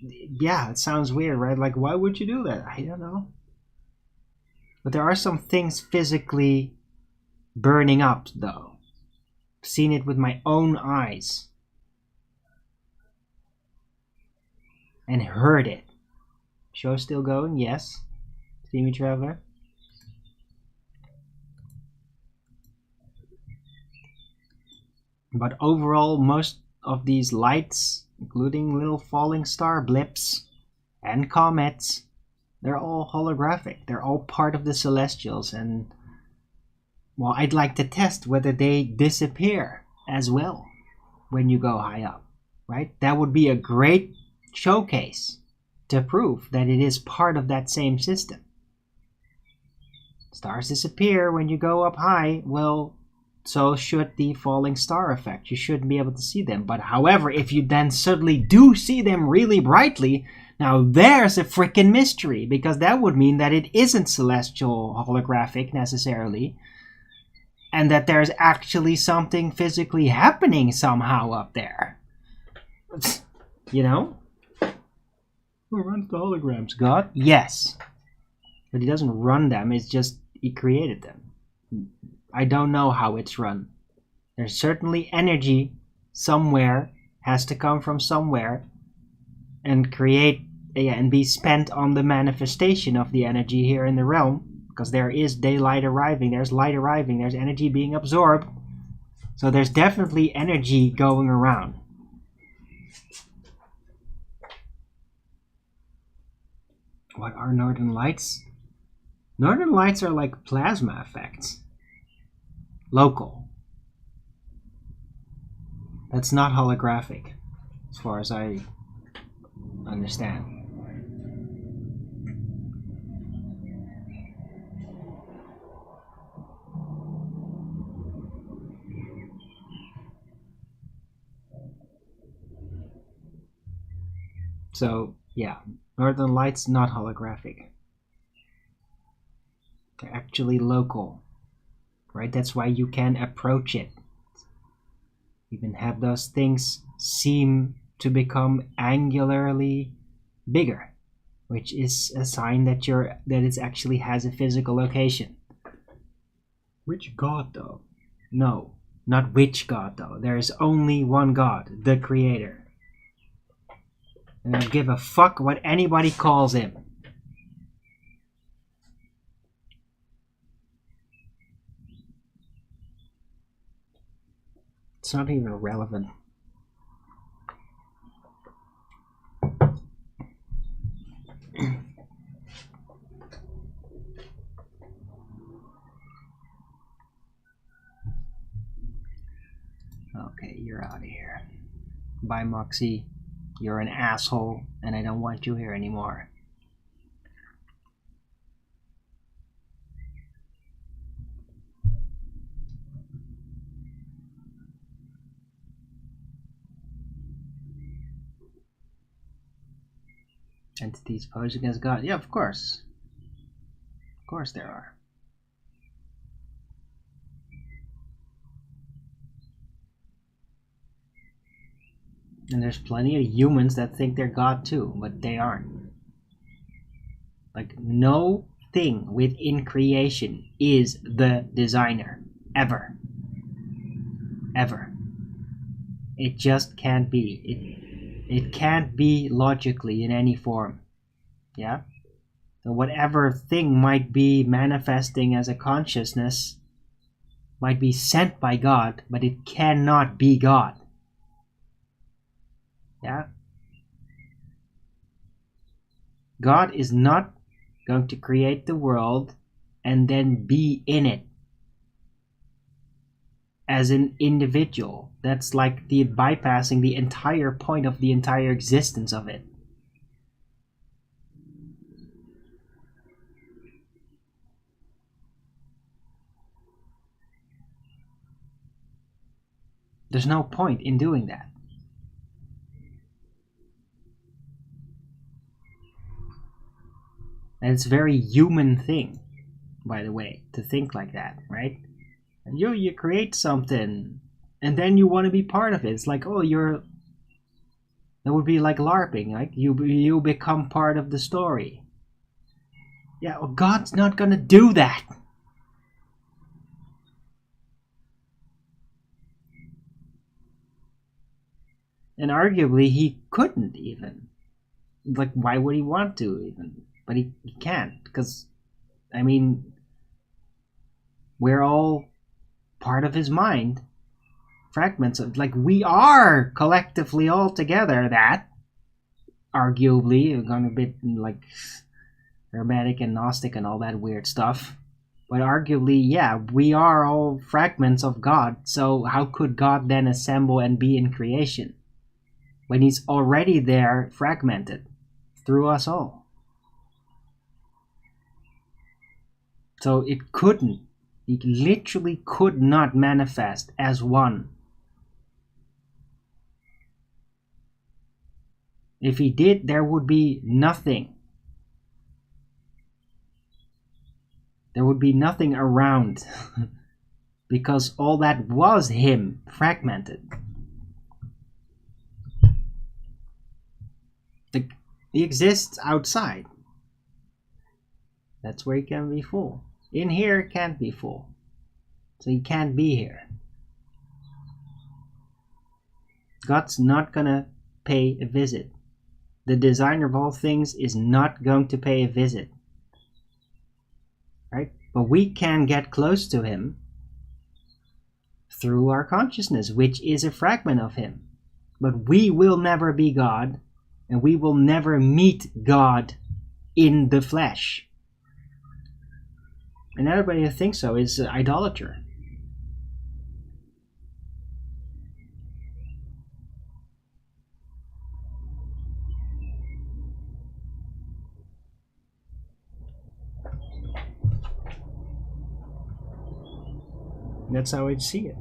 Yeah, it sounds weird, right? Like, why would you do that? I don't know. But there are some things physically burning up, though. Seen it with my own eyes. And heard it. Show still going? Yes. See me, Traveler? But overall, most of these lights, including little falling star blips and comets, they're all holographic. They're all part of the celestials, and well, I'd like to test whether they disappear as well when you go high up, right? That would be a great showcase to prove that it is part of that same system. Stars disappear when you go up high. Well, so should the falling star effect. You shouldn't be able to see them. But however, if you then suddenly do see them really brightly, now there's a freaking mystery, because that would mean that it isn't celestial holographic necessarily, and that there's actually something physically happening somehow up there. You know? Who runs the holograms? God? Yes. But he doesn't run them, it's just he created them. I don't know how it's run. There's certainly energy somewhere, has to come from somewhere, and create and be spent on the manifestation of the energy here in the realm, because there is daylight arriving, there's light arriving, there's energy being absorbed. So there's definitely energy going around. What are northern lights? Northern lights are like plasma effects. Local. That's not holographic, as far as I understand. So, yeah, northern lights not holographic. They're actually local. Right? That's why you can approach it. Even have those things seem to become angularly bigger, which is a sign that it actually has a physical location. Which god though? No, not which god though. There is only one God, the Creator. And I don't give a fuck what anybody calls him. It's not even relevant. Okay, you're out of here. Bye, Moxie. You're an asshole, and I don't want you here anymore. Entities posed against God. Yeah, of course. Of course there are. And there's plenty of humans that think they're God too, but they aren't. Like, no thing within creation is the designer. Ever. Ever. It just can't be. It can't be logically in any form. Yeah? So whatever thing might be manifesting as a consciousness might be sent by God, but it cannot be God. Yeah? God is not going to create the world and then be in it as an individual. That's like the bypassing the entire point of the entire existence of it. There's no point in doing that. And it's a very human thing, by the way, to think like that, right? And you create something, and then you want to be part of it. It's like, oh, that would be like LARPing, like you become part of the story. Yeah, well, God's not gonna do that. And arguably, he couldn't even. Like, why would he want to even? But he can't, because, I mean, we're all part of his mind. Fragments of, like, we are collectively all together that, arguably, gone a bit like hermetic and gnostic and all that weird stuff. But arguably, yeah, we are all fragments of God, so how could God then assemble and be in creation when he's already there fragmented through us all? So it couldn't, it literally could not manifest as one. If he did, there would be nothing. There would be nothing around because all that was him fragmented. He exists outside. That's where he can be full. In here, it can't be full. So he can't be here. God's not gonna pay a visit. The designer of all things is not going to pay a visit. Right? But we can get close to him through our consciousness, which is a fragment of him. But we will never be God, and we will never meet God in the flesh. And everybody who thinks so is an idolater. That's how I see it.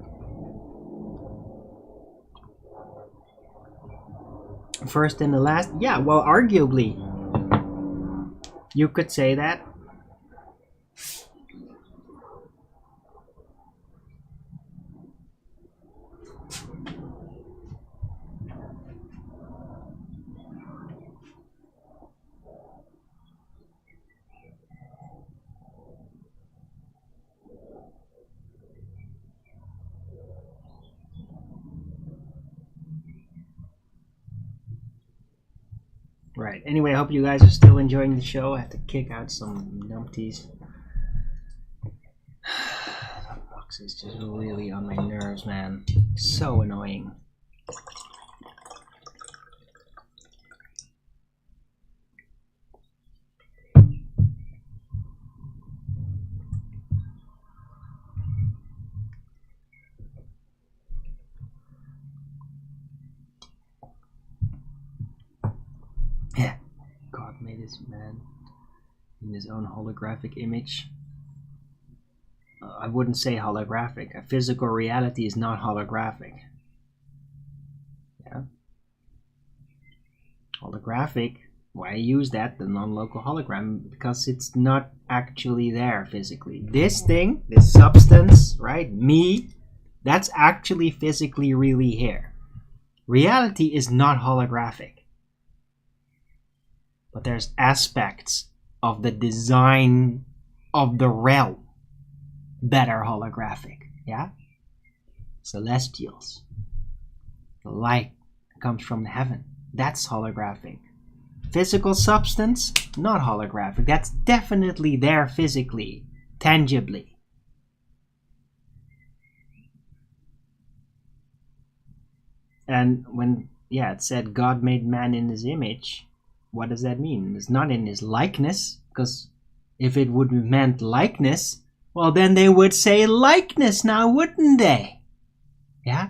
First and the last? Yeah, well, arguably, you could say that. Right. Anyway, I hope you guys are still enjoying the show. I have to kick out some numpties. That box is just really on my nerves, man. So annoying. Yeah. God made this man in his own holographic image. I wouldn't say holographic. A physical reality is not holographic. Yeah. Holographic, why I use that, the non-local hologram, because it's not actually there physically. This thing, this substance, right, me, that's actually physically really here. Reality is not holographic. But there's aspects of the design of the realm that are holographic, yeah? Celestials. The light comes from heaven. That's holographic. Physical substance, not holographic. That's definitely there physically, tangibly. And when, it said God made man in his image, what does that mean? It's not in his likeness, because if it would have meant likeness, well, then they would say likeness now, wouldn't they? Yeah?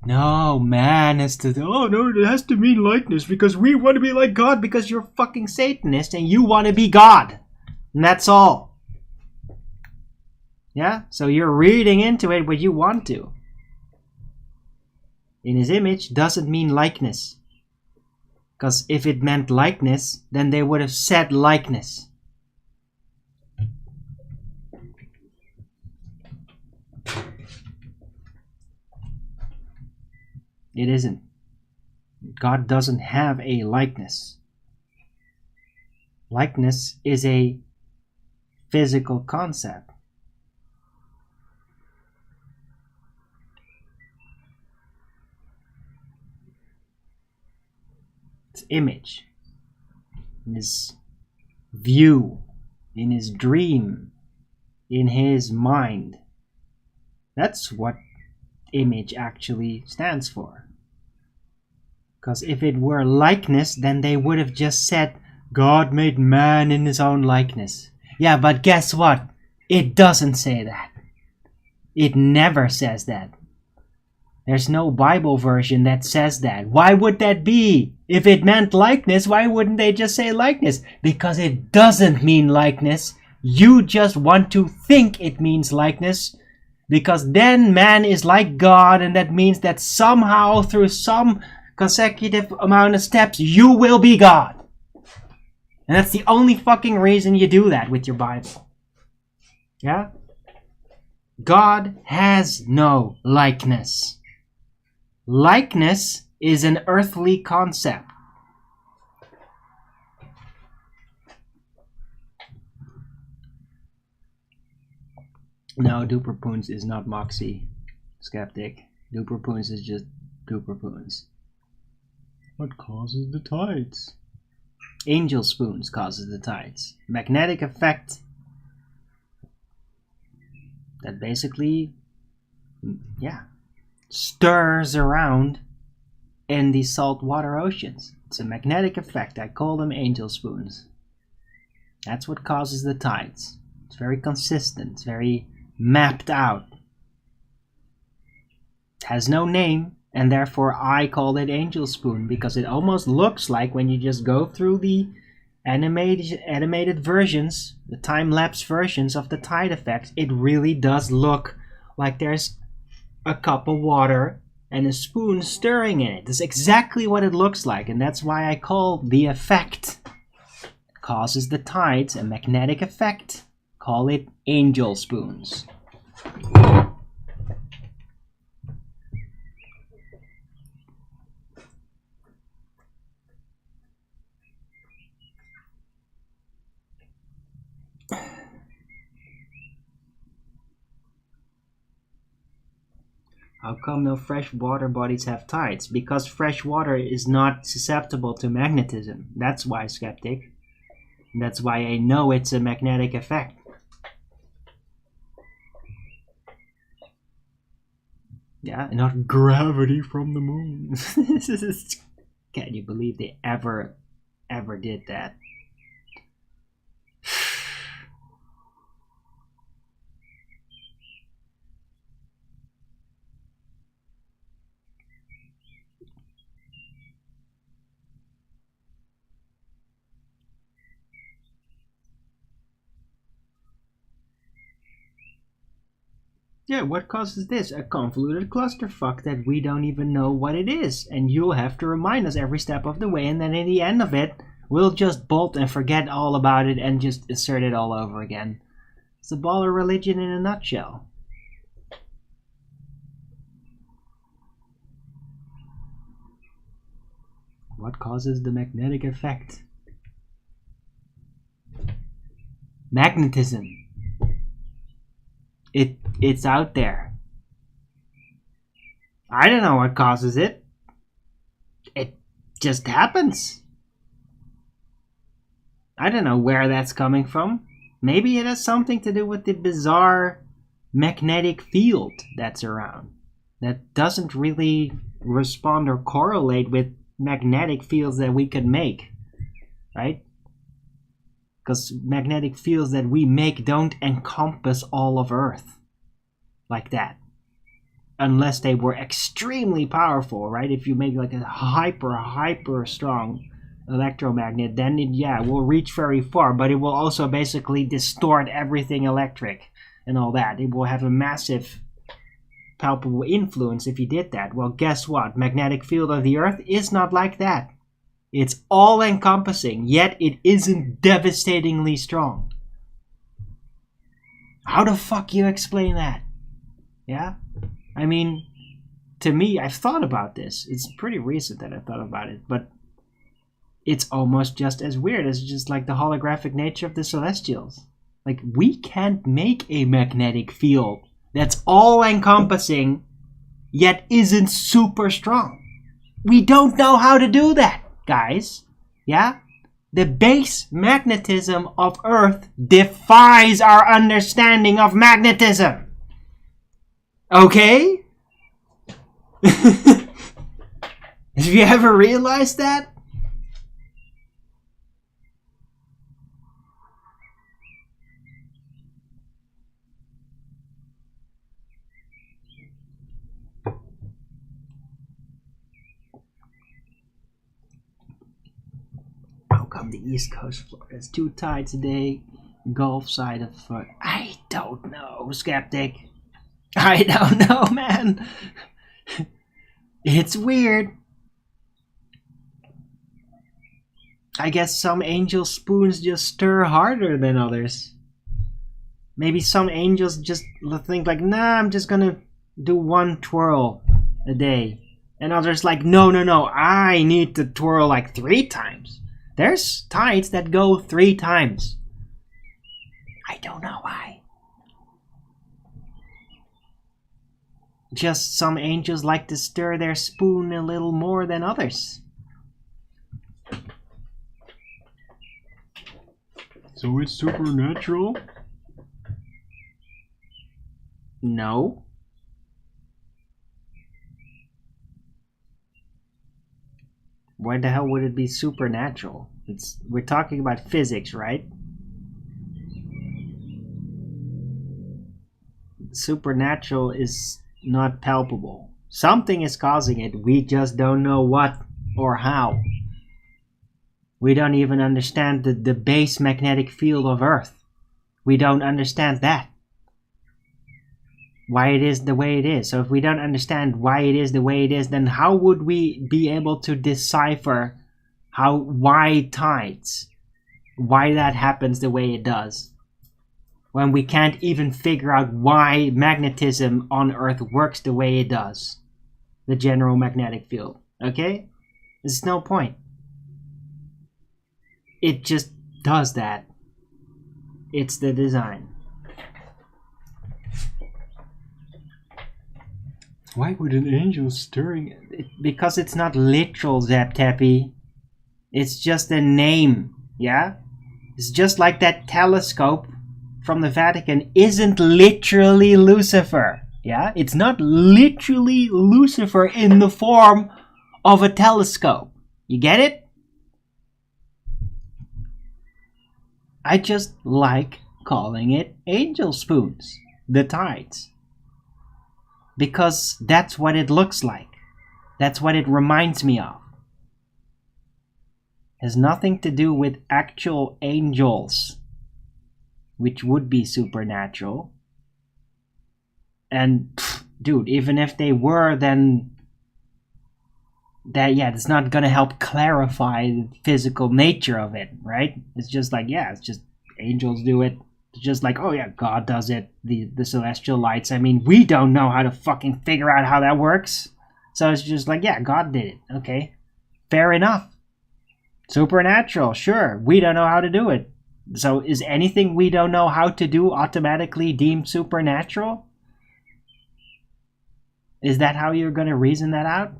No, man has to... Oh, no, it has to mean likeness because we want to be like God because you're a fucking Satanist and you want to be God. And that's all. Yeah? So you're reading into it what you want to. In his image doesn't mean likeness. Because if it meant likeness, then they would have said likeness. It isn't. God doesn't have a likeness. Likeness is a physical concept. It's image. In his view, in his dream, in his mind. That's what image actually stands for. Because if it were likeness, then they would have just said, God made man in his own likeness. Yeah, but guess what? It doesn't say that. It never says that. There's no Bible version that says that. Why would that be? If it meant likeness, why wouldn't they just say likeness? Because it doesn't mean likeness. You just want to think it means likeness. Because then man is like God, and that means that somehow through some consecutive amount of steps, you will be God. And that's the only fucking reason you do that with your Bible. Yeah? God has no likeness. Likeness is an earthly concept. No, Duperpoons is not Moxie, skeptic. Duperpoons is just Duperpoons. What causes the tides? Angel spoons causes the tides. Magnetic effect that basically, stirs around in the saltwater oceans. It's a magnetic effect. I call them angel spoons. That's what causes the tides. It's very consistent. It's very mapped out. It has no name, and therefore I call it angel spoon, because it almost looks like, when you just go through the animated versions, the time-lapse versions of the tide effect, it really does look like there's a cup of water and a spoon stirring in it. That's exactly what it looks like, and that's why I call the effect that causes the tides a magnetic effect. Call it angel spoons. How come no freshwater bodies have tides? Because fresh water is not susceptible to magnetism. That's why, skeptic. That's why I know it's a magnetic effect. Yeah, not gravity from the moon. Can you believe they ever did that? Yeah, what causes this? A convoluted clusterfuck that we don't even know what it is. And you'll have to remind us every step of the way, and then in the end of it, we'll just bolt and forget all about it and just assert it all over again. It's the baller religion in a nutshell. What causes the magnetic effect? Magnetism. It's out there. I don't know what causes it. It just happens. I don't know where that's coming from. Maybe it has something to do with the bizarre magnetic field that's around. That doesn't really respond or correlate with magnetic fields that we could make. Right? Because magnetic fields that we make don't encompass all of Earth like that. Unless they were extremely powerful, right? If you make like a hyper strong electromagnet, then it will reach very far, but it will also basically distort everything electric and all that. It will have a massive palpable influence if you did that. Well, guess what? Magnetic field of the Earth is not like that. It's all-encompassing, yet it isn't devastatingly strong. How the fuck you explain that? Yeah? I mean, to me, I've thought about this. It's pretty recent that I've thought about it, but it's almost just as weird as just like the holographic nature of the Celestials. Like, we can't make a magnetic field that's all-encompassing, yet isn't super strong. We don't know how to do that, guys. Yeah? The base magnetism of Earth defies our understanding of magnetism. Okay? Have you ever realized that? How come the East Coast Florida is too tight today? Gulf side of Florida. I don't know, skeptic. I don't know, man. It's weird. I guess some angel spoons just stir harder than others. Maybe some angels just think like, nah, I'm just gonna do one twirl a day. And others like, no, I need to twirl like 3 times. There's tides that go 3 times. I don't know why. Just some angels like to stir their spoon a little more than others. So it's supernatural? No. Why the hell would it be supernatural? We're talking about physics, right? Supernatural is not palpable. Something is causing it. We just don't know what or how. We don't even understand the base magnetic field of Earth. We don't understand that. Why it is the way it is. So if we don't understand why it is the way it is, then how would we be able to decipher why tides, why that happens the way it does? When we can't even figure out why magnetism on Earth works the way it does. The general magnetic field. Okay? There's no point. It just does that. It's the design. Why would an angel stirring it? Because it's not literal, Zap Tappy. It's just a name, yeah? It's just like that telescope from the Vatican isn't literally Lucifer, yeah? It's not literally Lucifer in the form of a telescope. You get it? I just like calling it angel spoons, the tides. Because that's what it looks like. That's what it reminds me of. It has nothing to do with actual angels, which would be supernatural. And, dude, even if they were, then it's not gonna help clarify the physical nature of it, right? It's just like, yeah, it's just angels do it. It's just like, oh yeah, God does it. The celestial lights. I mean, we don't know how to fucking figure out how that works. So it's just like, yeah, God did it. Okay, fair enough. Supernatural, sure. We don't know how to do it. So is anything we don't know how to do automatically deemed supernatural? Is that how you're gonna reason that out?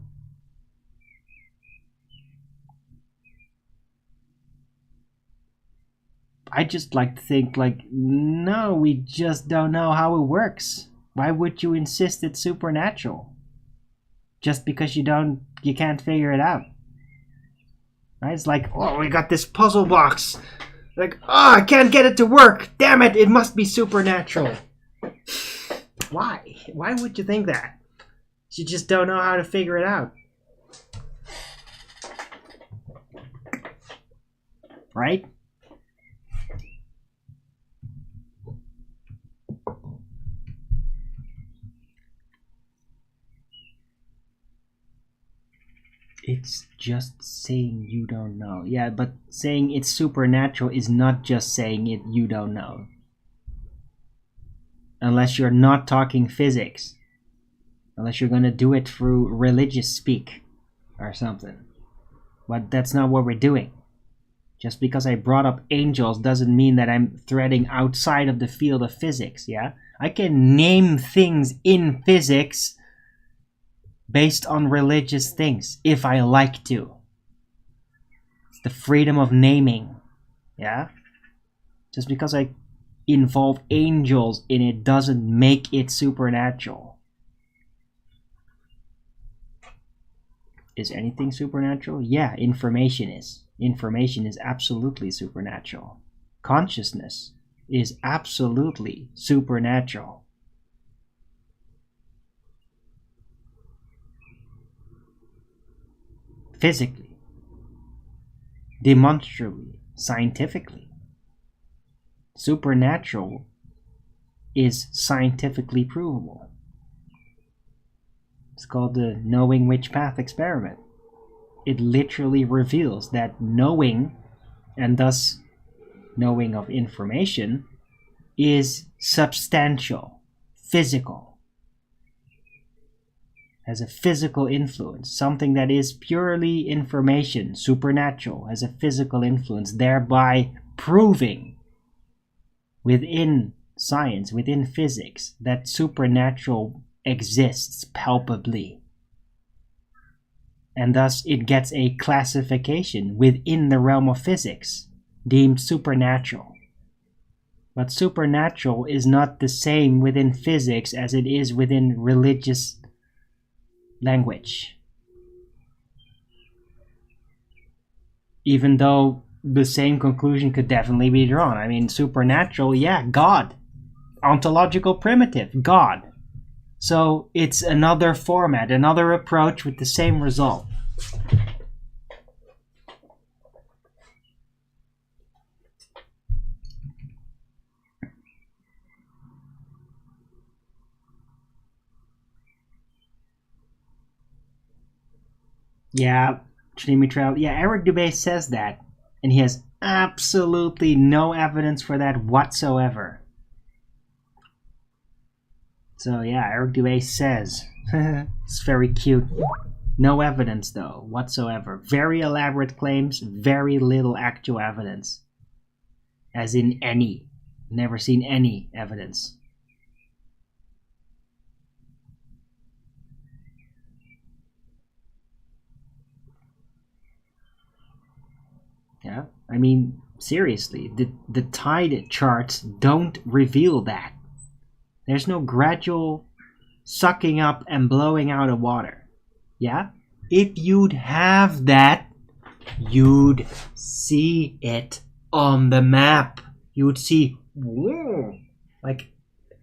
I just like to think like, no, we just don't know how it works. Why would you insist it's supernatural? Just because you can't figure it out. Right? It's like, oh, we got this puzzle box. Like, oh, I can't get it to work. Damn it, it must be supernatural. Why? Why would you think that? You just don't know how to figure it out. Right? It's just saying you don't know. Yeah, but saying it's supernatural is not just saying it you don't know. Unless you're not talking physics. Unless you're gonna do it through religious speak or something. But that's not what we're doing. Just because I brought up angels doesn't mean that I'm threading outside of the field of physics, yeah? I can name things in physics based on religious things, if I like to. It's the freedom of naming, yeah? Just because I involve angels in it doesn't make it supernatural. Is anything supernatural? Yeah, information is. Information is absolutely supernatural. Consciousness is absolutely supernatural. Physically, demonstrably, scientifically. Supernatural is scientifically provable. It's called the knowing which path experiment. It literally reveals that knowing, and thus knowing of information, is substantial, physical, has a physical influence. Something that is purely information, supernatural, has a physical influence, thereby proving within science, within physics, that supernatural exists palpably. And thus it gets a classification within the realm of physics, deemed supernatural. But supernatural is not the same within physics as it is within religious language. Even though the same conclusion could definitely be drawn. I mean, supernatural, yeah, God. Ontological primitive, God. So it's another format, another approach with the same result. Yeah, Dimitri. Yeah, Eric Dubé says that, and he has absolutely no evidence for that whatsoever. So yeah, Eric Dubé says. It's very cute. No evidence, though, whatsoever. Very elaborate claims, very little actual evidence. As in any. Never seen any evidence. Yeah, I mean, seriously, the tide charts don't reveal that. There's no gradual sucking up and blowing out of water. Yeah? If you'd have that, you'd see it on the map. You'd see, whoa, like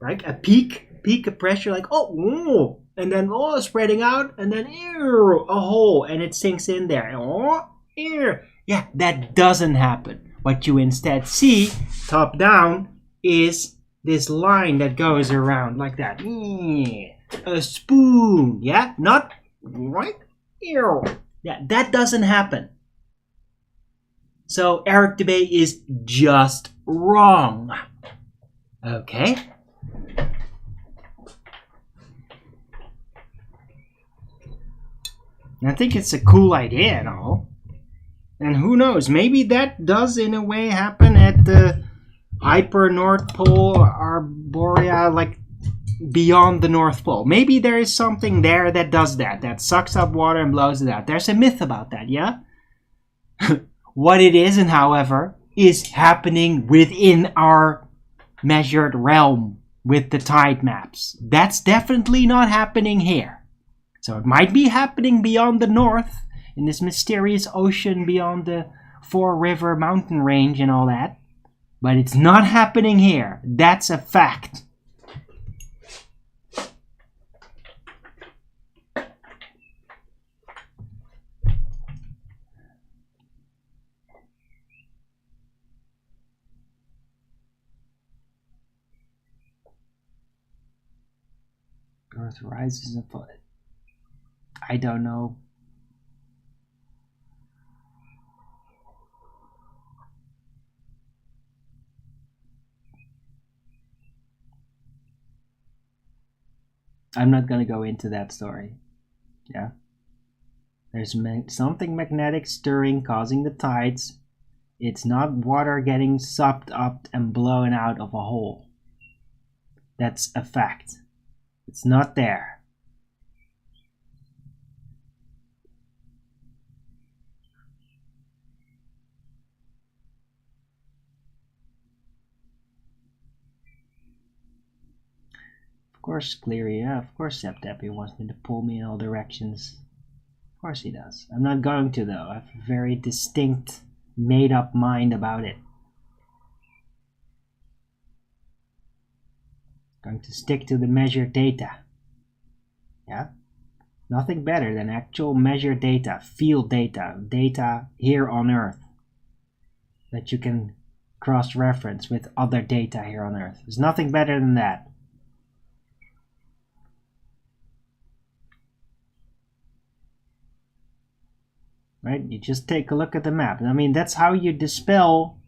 a peak of pressure, like, oh, whoa, and then, oh, spreading out, and then, ew, a hole, and it sinks in there. Oh, ew. Yeah, that doesn't happen. What you instead see, top down, is this line that goes around like that. A spoon, yeah? Not right? Ew. Yeah, that doesn't happen. So Eric Debay is just wrong. Okay? I think it's a cool idea and all. And who knows, maybe that does in a way happen at the hyper North Pole Arborea, like beyond the North Pole. Maybe there is something there that does that sucks up water and blows it out. There's a myth about that, yeah? What it isn't, however, is happening within our measured realm with the tide maps. That's definitely not happening here. So it might be happening beyond the north, in this mysterious ocean beyond the Four River mountain range and all that. But it's not happening here. That's a fact. Earth rises and falls. I don't know. I'm not going to go into that story. Yeah. There's something magnetic stirring, causing the tides. It's not water getting sucked up and blown out of a hole. That's a fact. It's not there. Of course, Cleary, yeah, of course Septepi wants me to pull me in all directions. Of course he does. I'm not going to, though. I have a very distinct, made-up mind about it. I'm going to stick to the measured data. Yeah? Nothing better than actual measured data, field data, data here on Earth that you can cross-reference with other data here on Earth. There's nothing better than that. Right? You just take a look at the map. I mean, that's how you dispel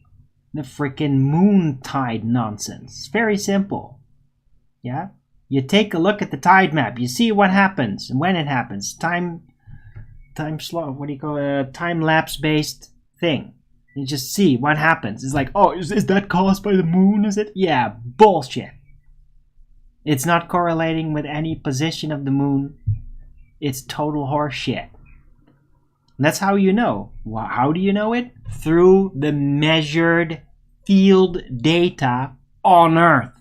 the freaking moon tide nonsense. It's very simple. Yeah? You take a look at the tide map. You see what happens and when it happens. Time slow. What do you call it? A time lapse based thing. You just see what happens. It's like, oh, is that caused by the moon? Is it? Yeah, bullshit. It's not correlating with any position of the moon. It's total horse shit. And that's how you know. Well, how do you know it? Through the measured field data on Earth.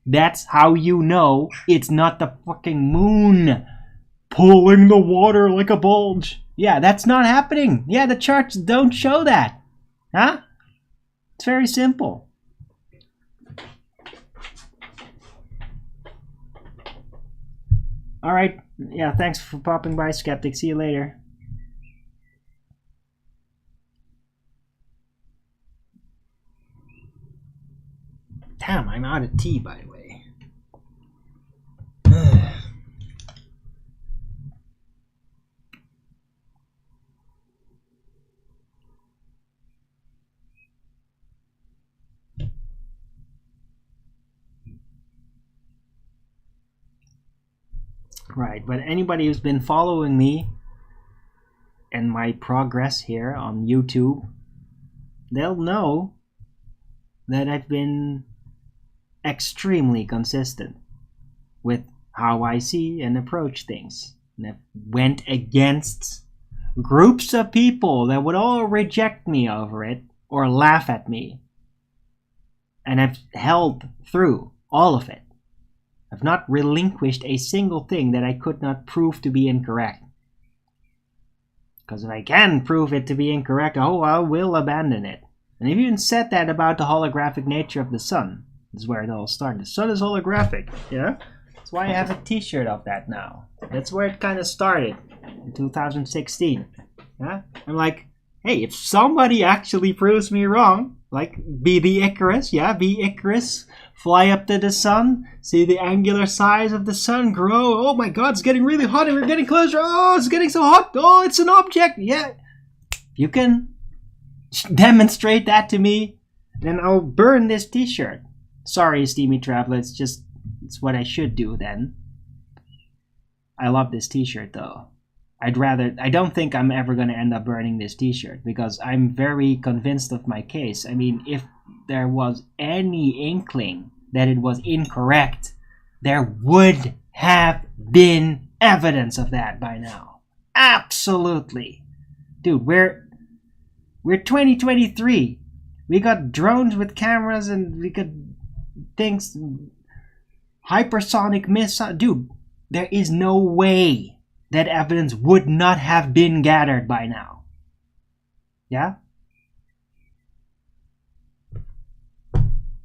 That's how you know it's not the fucking moon pulling the water like a bulge. Yeah, that's not happening. Yeah, the charts don't show that. Huh? It's very simple. Alright. Yeah, thanks for popping by, Skeptic. See you later. Damn, I'm out of tea, by the way. Right, but anybody who's been following me and my progress here on YouTube, they'll know that I've been extremely consistent with how I see and approach things. And I've went against groups of people that would all reject me over it or laugh at me. And I've held through all of it. I've not relinquished a single thing that I could not prove to be incorrect. Because if I can prove it to be incorrect, I will abandon it. And I've even said that about the holographic nature of the sun. This is where it all started. The sun is holographic, yeah? That's why I have a t-shirt of that now. That's where it kind of started, in 2016. Yeah? I'm like, hey, if somebody actually proves me wrong, like, be the Icarus, yeah? Be Icarus, fly up to the sun, see the angular size of the sun grow. Oh my god, it's getting really hot and we're getting closer. Oh, it's getting so hot. Oh, it's an object. Yeah. If you can demonstrate that to me, then I'll burn this t-shirt. Sorry, Steamy Traveler, it's what I should do then. I love this t-shirt though. I don't think I'm ever going to end up burning this t-shirt because I'm very convinced of my case. I mean, if there was any inkling that it was incorrect, there would have been evidence of that by now. Absolutely. Dude, we're 2023. We got drones with cameras and we got things, hypersonic missiles. Dude, there is no way that evidence would not have been gathered by now. Yeah?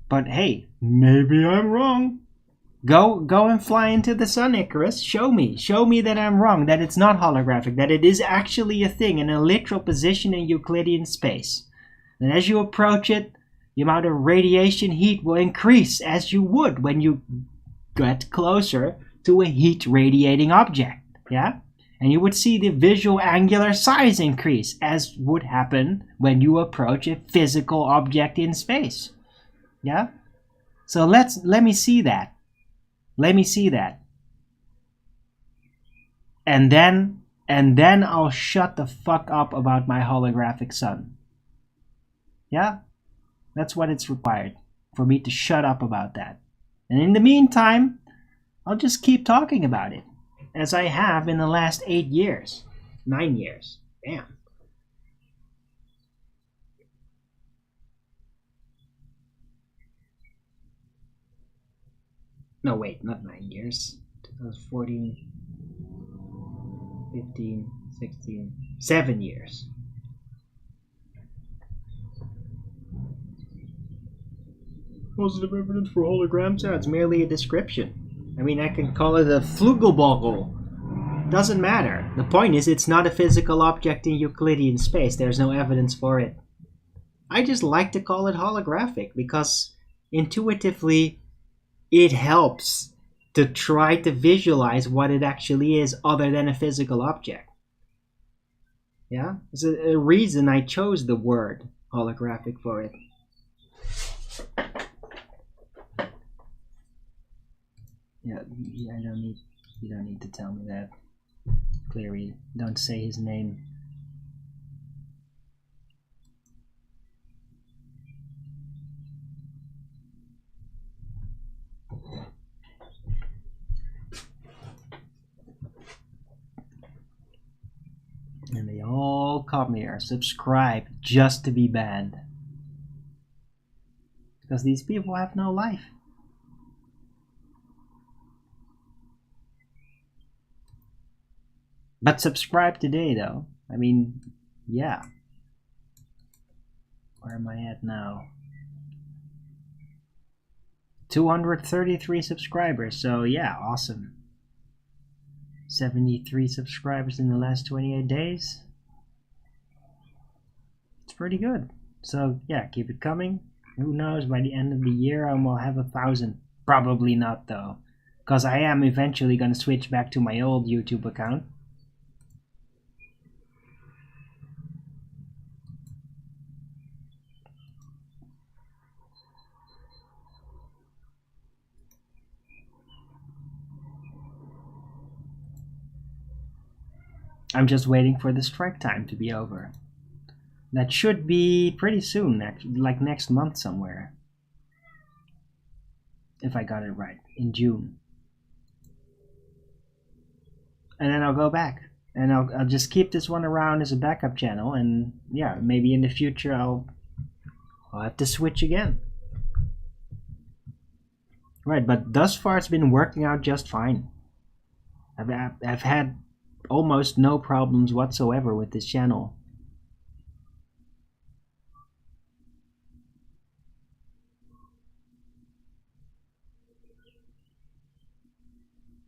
But hey, maybe I'm wrong. Go and fly into the sun, Icarus. Show me that I'm wrong, that it's not holographic, that it is actually a thing in a literal position in Euclidean space. And as you approach it, the amount of radiation heat will increase as you would when you get closer to a heat radiating object. Yeah? And you would see the visual angular size increase, as would happen when you approach a physical object in space. Yeah? So let me see that. Let me see that. And then I'll shut the fuck up about my holographic sun. Yeah? That's what it's required, for me to shut up about that. And in the meantime, I'll just keep talking about it, as I have in the last 8 years. 9 years. Damn. No, wait, not 9 years. 2014, 15, 16, 7 years. Positive evidence for holograms? Yeah, it's merely a description. I mean, I can call it a flugelboggle. Doesn't matter. The point is, it's not a physical object in Euclidean space. There's no evidence for it. I just like to call it holographic because intuitively it helps to try to visualize what it actually is other than a physical object. Yeah? There's a reason I chose the word holographic for it. Yeah, you don't need to tell me that. Clearly, don't say his name. And they all come here, subscribe just to be banned. Because these people have no life. But subscribe today, though. I mean, yeah. Where am I at now? 233 subscribers, so yeah, awesome. 73 subscribers in the last 28 days. It's pretty good. So yeah, keep it coming. Who knows, by the end of the year I will have 1,000. Probably not though. Because I am eventually going to switch back to my old YouTube account. I'm just waiting for the strike time to be over. That should be pretty soon, like next month somewhere. If I got it right, in June. And then I'll go back. And I'll just keep this one around as a backup channel, and yeah, maybe in the future I'll have to switch again. Right, but thus far it's been working out just fine. I've had almost no problems whatsoever with this channel.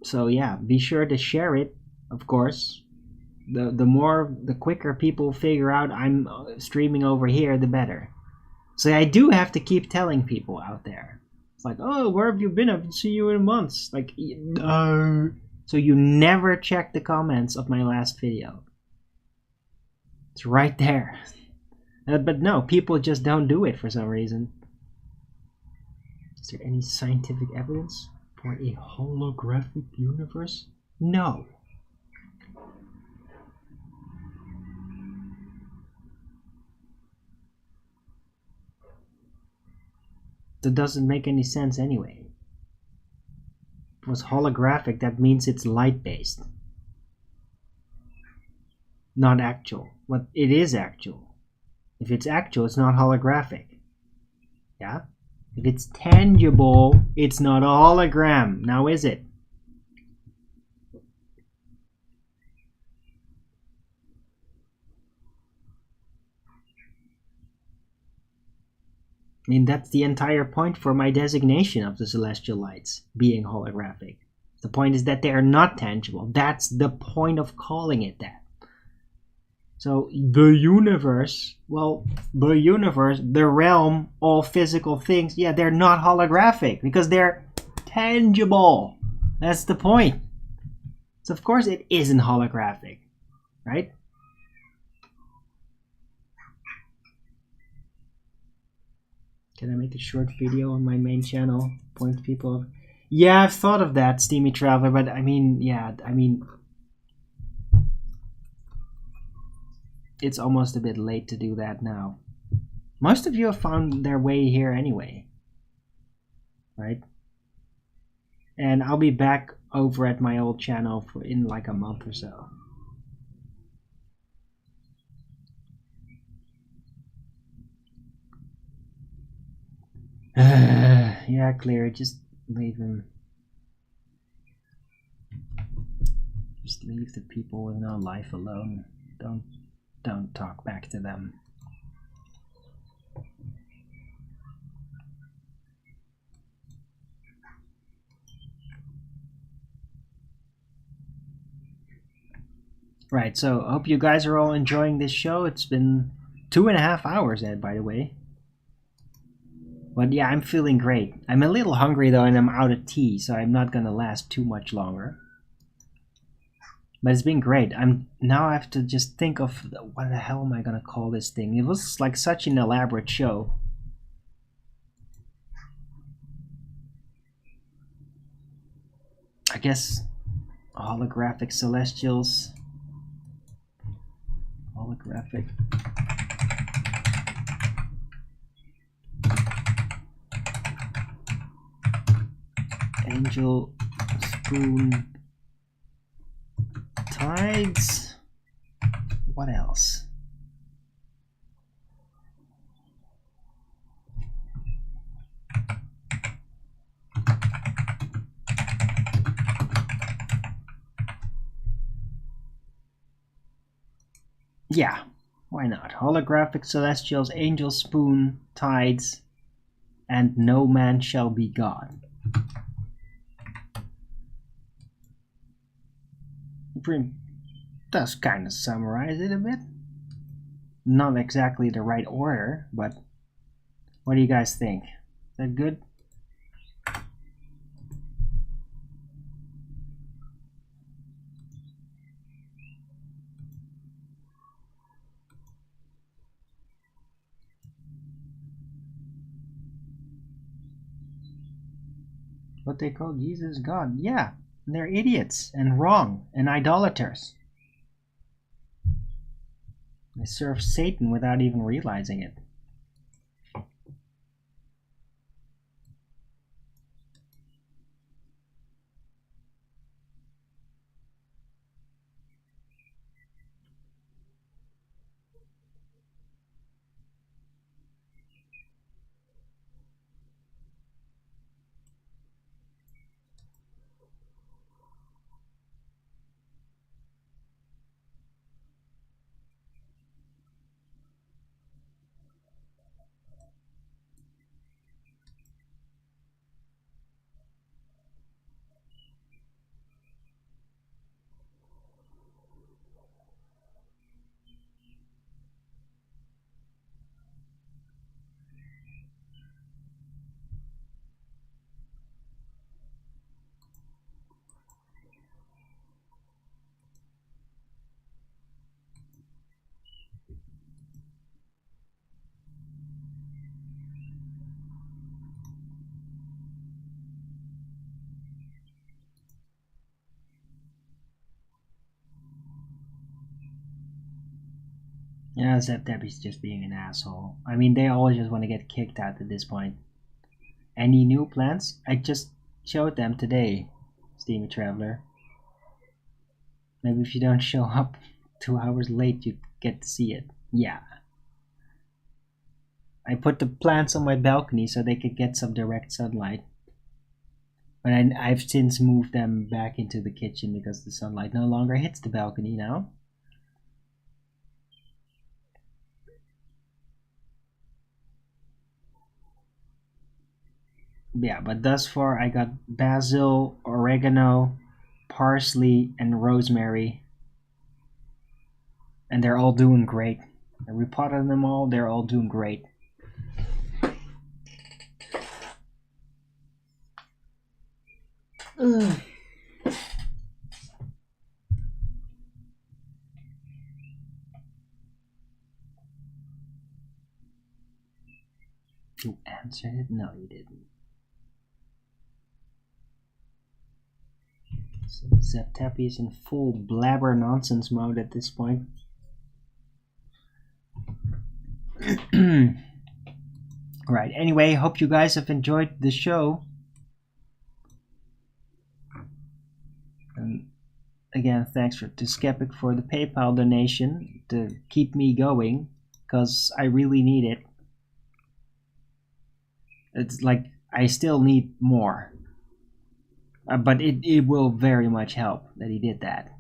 So yeah, be sure to share it, of course. The quicker people figure out I'm streaming over here, the better. So I do have to keep telling people out there. It's like, oh, where have you been? I haven't seen you in months. Like, no. So you never check the comments of my last video. It's right there. But no, people just don't do it for some reason. Is there any scientific evidence for a holographic universe? No. That doesn't make any sense anyway. If it was holographic, that means it's light-based. Not actual. But it is actual. If it's actual, it's not holographic. Yeah? If it's tangible, it's not a hologram. Now is it? I mean, that's the entire point for my designation of the celestial lights being holographic. The point is that they are not tangible. That's the point of calling it that. So the universe, well, the universe, the realm, all physical things, yeah, they're not holographic because they're tangible. That's the point. So of course it isn't holographic, right? Can I make a short video on my main channel? Point people. Yeah, I've thought of that, Steamy Traveler, but I mean, yeah, I mean, it's almost a bit late to do that now. Most of you have found their way here anyway, right? And I'll be back over at my old channel in like a month or so. Yeah, clear. Just leave him. Just leave the people with no life alone. Don't talk back to them. Right, so I hope you guys are all enjoying this show. It's been 2.5 hours, Ed, by the way. But yeah, I'm feeling great. I'm a little hungry though, and I'm out of tea, so I'm not gonna last too much longer. But it's been great. Now I have to just think of what the hell am I gonna call this thing. It was like such an elaborate show. I guess holographic celestials. Holographic. Angel spoon tides. What else? Yeah, why not? Holographic celestials, angel spoon tides, and no man shall be God. Does kind of summarize it a bit. Not exactly the right order, but what do you guys think? Is that good? What they call Jesus God. Yeah, they're idiots and wrong and idolaters. They serve Satan without even realizing it. Yeah, Zeptepi's just being an asshole. I mean, they always just want to get kicked out at this point. Any new plans? I just showed them today, Steamy Traveler. Maybe if you don't show up 2 hours late, you get to see it. Yeah. I put the plants on my balcony so they could get some direct sunlight. But I've since moved them back into the kitchen because the sunlight no longer hits the balcony now. Yeah, but thus far I got basil, oregano, parsley, and rosemary. And they're all doing great. I repotted them all, they're all doing great. Ugh. You answered it? No, you didn't. So Zeptepi is in full blabber nonsense mode at this point. Right, anyway, hope you guys have enjoyed the show. And again, thanks to Skeptic for the PayPal donation to keep me going, because I really need it. It's like I still need more. But it will very much help that he did that.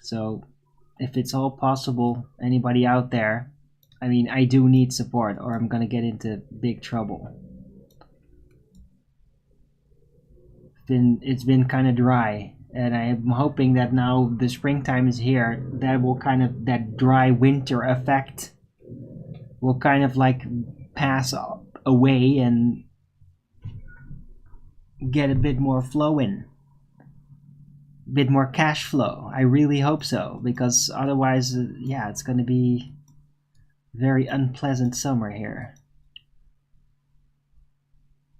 So if it's all possible, anybody out there, I mean, I do need support or I'm gonna get into big trouble. It's been kind of dry, and I'm hoping that now the springtime is here, that will kind of, that dry winter effect will kind of like pass away and get a bit more flow in, a bit more cash flow. I really hope so, because otherwise, yeah, it's gonna be very unpleasant summer here.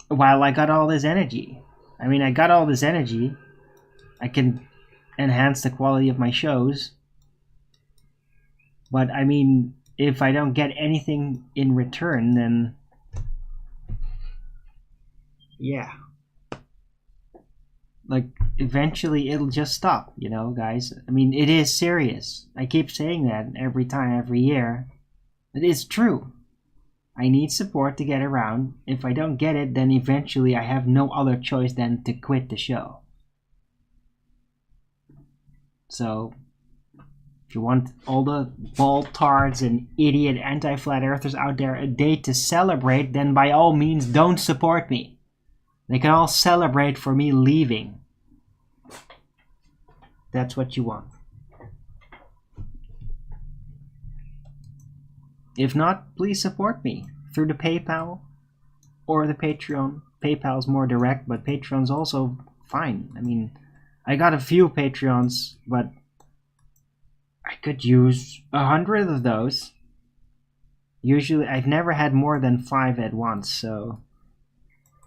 While I got all this energy, I mean, I got all this energy, I can enhance the quality of my shows, but I mean, if I don't get anything in return, then yeah, like eventually it'll just stop, you know, guys. I mean, it is serious. I keep saying that every time, every year. It is true. I need support to get around. If I don't get it, then eventually I have no other choice than to quit the show. So, if you want all the ball-tards and idiot anti-flat earthers out there a day to celebrate, then by all means don't support me. They can all celebrate for me leaving. That's what you want. If not, please support me through the PayPal or the Patreon. PayPal's more direct, but Patreon's also fine. I mean, I got a few Patreons, but I could use 100 of those. Usually, I've never had more than 5 at once, so...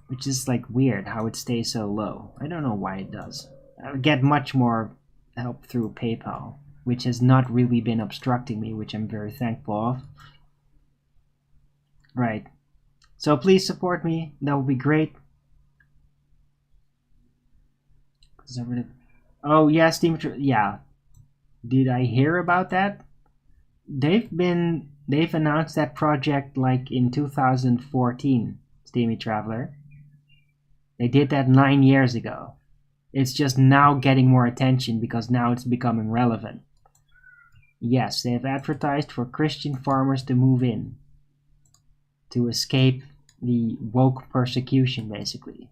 which is like weird how it stays so low. I don't know why it does. I get much more help through PayPal, which has not really been obstructing me, which I'm very thankful of. Right. So please support me. That would be great. Oh yeah, Steam. Yeah. Did I hear about that? They've announced that project like in 2014, Steamy Traveler. They did that 9 years ago. It's just now getting more attention because now it's becoming relevant. Yes, they have advertised for Christian farmers to move in. To escape the woke persecution, basically.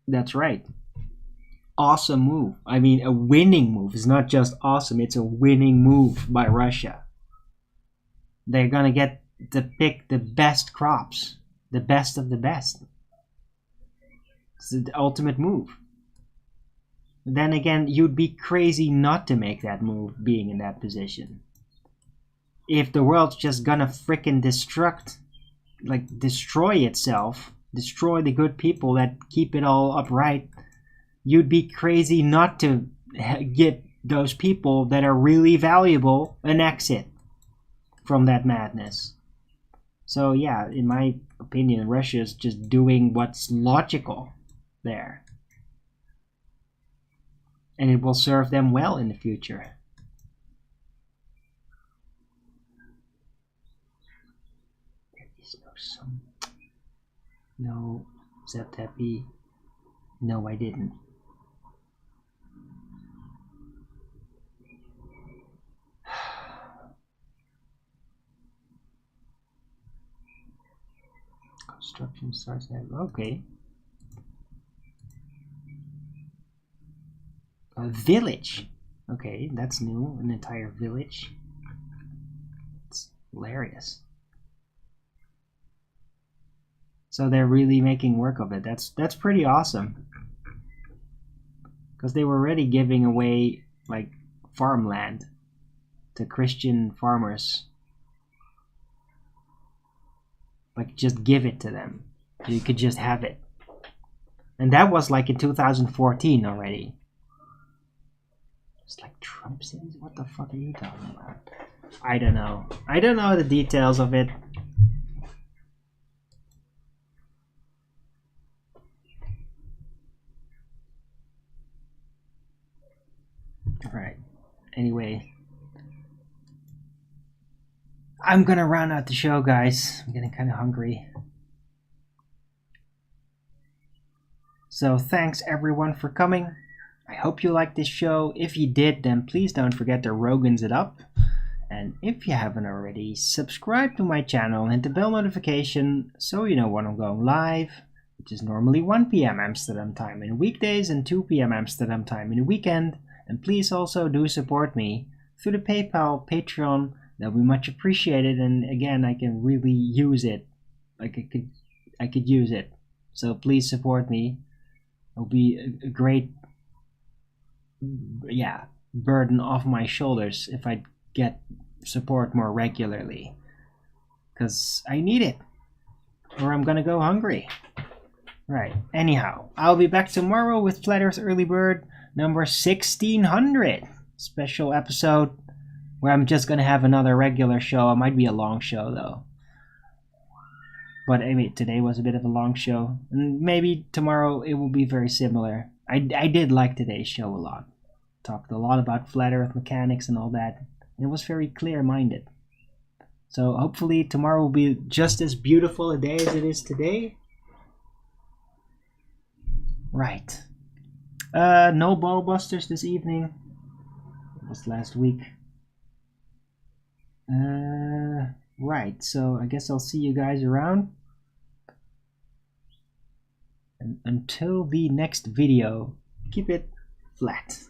That's right. Awesome move. I mean, a winning move. It's not just awesome, it's a winning move by Russia. They're gonna get to pick the best crops. The best of the best. It's the ultimate move. Then again, you'd be crazy not to make that move being in that position. If the world's just gonna frickin' destroy itself, destroy the good people that keep it all upright, you'd be crazy not to get those people that are really valuable an exit from that madness. So yeah, in my opinion, Russia is just doing what's logical there. And it will serve them well in the future. There is no sum. No, Zeptepi. No, I didn't. Construction starts now. Okay. A village. Okay, that's new. An entire village. It's hilarious. So they're really making work of it. That's pretty awesome. Because they were already giving away like farmland to Christian farmers. Like just give it to them. So you could just have it. And that was like in 2014 already. It's like Trump cities? What the fuck are you talking about? I don't know. I don't know the details of it. Alright. Anyway. I'm gonna round out the show, guys. I'm getting kind of hungry. So thanks everyone for coming. I hope you liked this show. If you did, then please don't forget to Rogan's it up. And if you haven't already, subscribe to my channel and hit the bell notification so you know when I'm going live, which is normally 1 p.m. Amsterdam time in weekdays and 2 p.m. Amsterdam time in the weekend. And please also do support me through the PayPal, Patreon. That'll be much appreciated. And again, I can really use it. Like I could use it. So please support me. It'll be a great, burden off my shoulders if I get support more regularly. Because I need it. Or I'm gonna go hungry. Right. Anyhow, I'll be back tomorrow with Flat Earth Early Bird number 1600. Special episode where I'm just gonna have another regular show. It might be a long show though. But I mean, today was a bit of a long show. And maybe tomorrow it will be very similar. I did like today's show a lot. Talked a lot about flat earth mechanics and all that. And it was very clear-minded. So hopefully tomorrow will be just as beautiful a day as it is today. Right. No ball busters this evening. It was last week. Right, so I guess I'll see you guys around. And until the next video, keep it flat.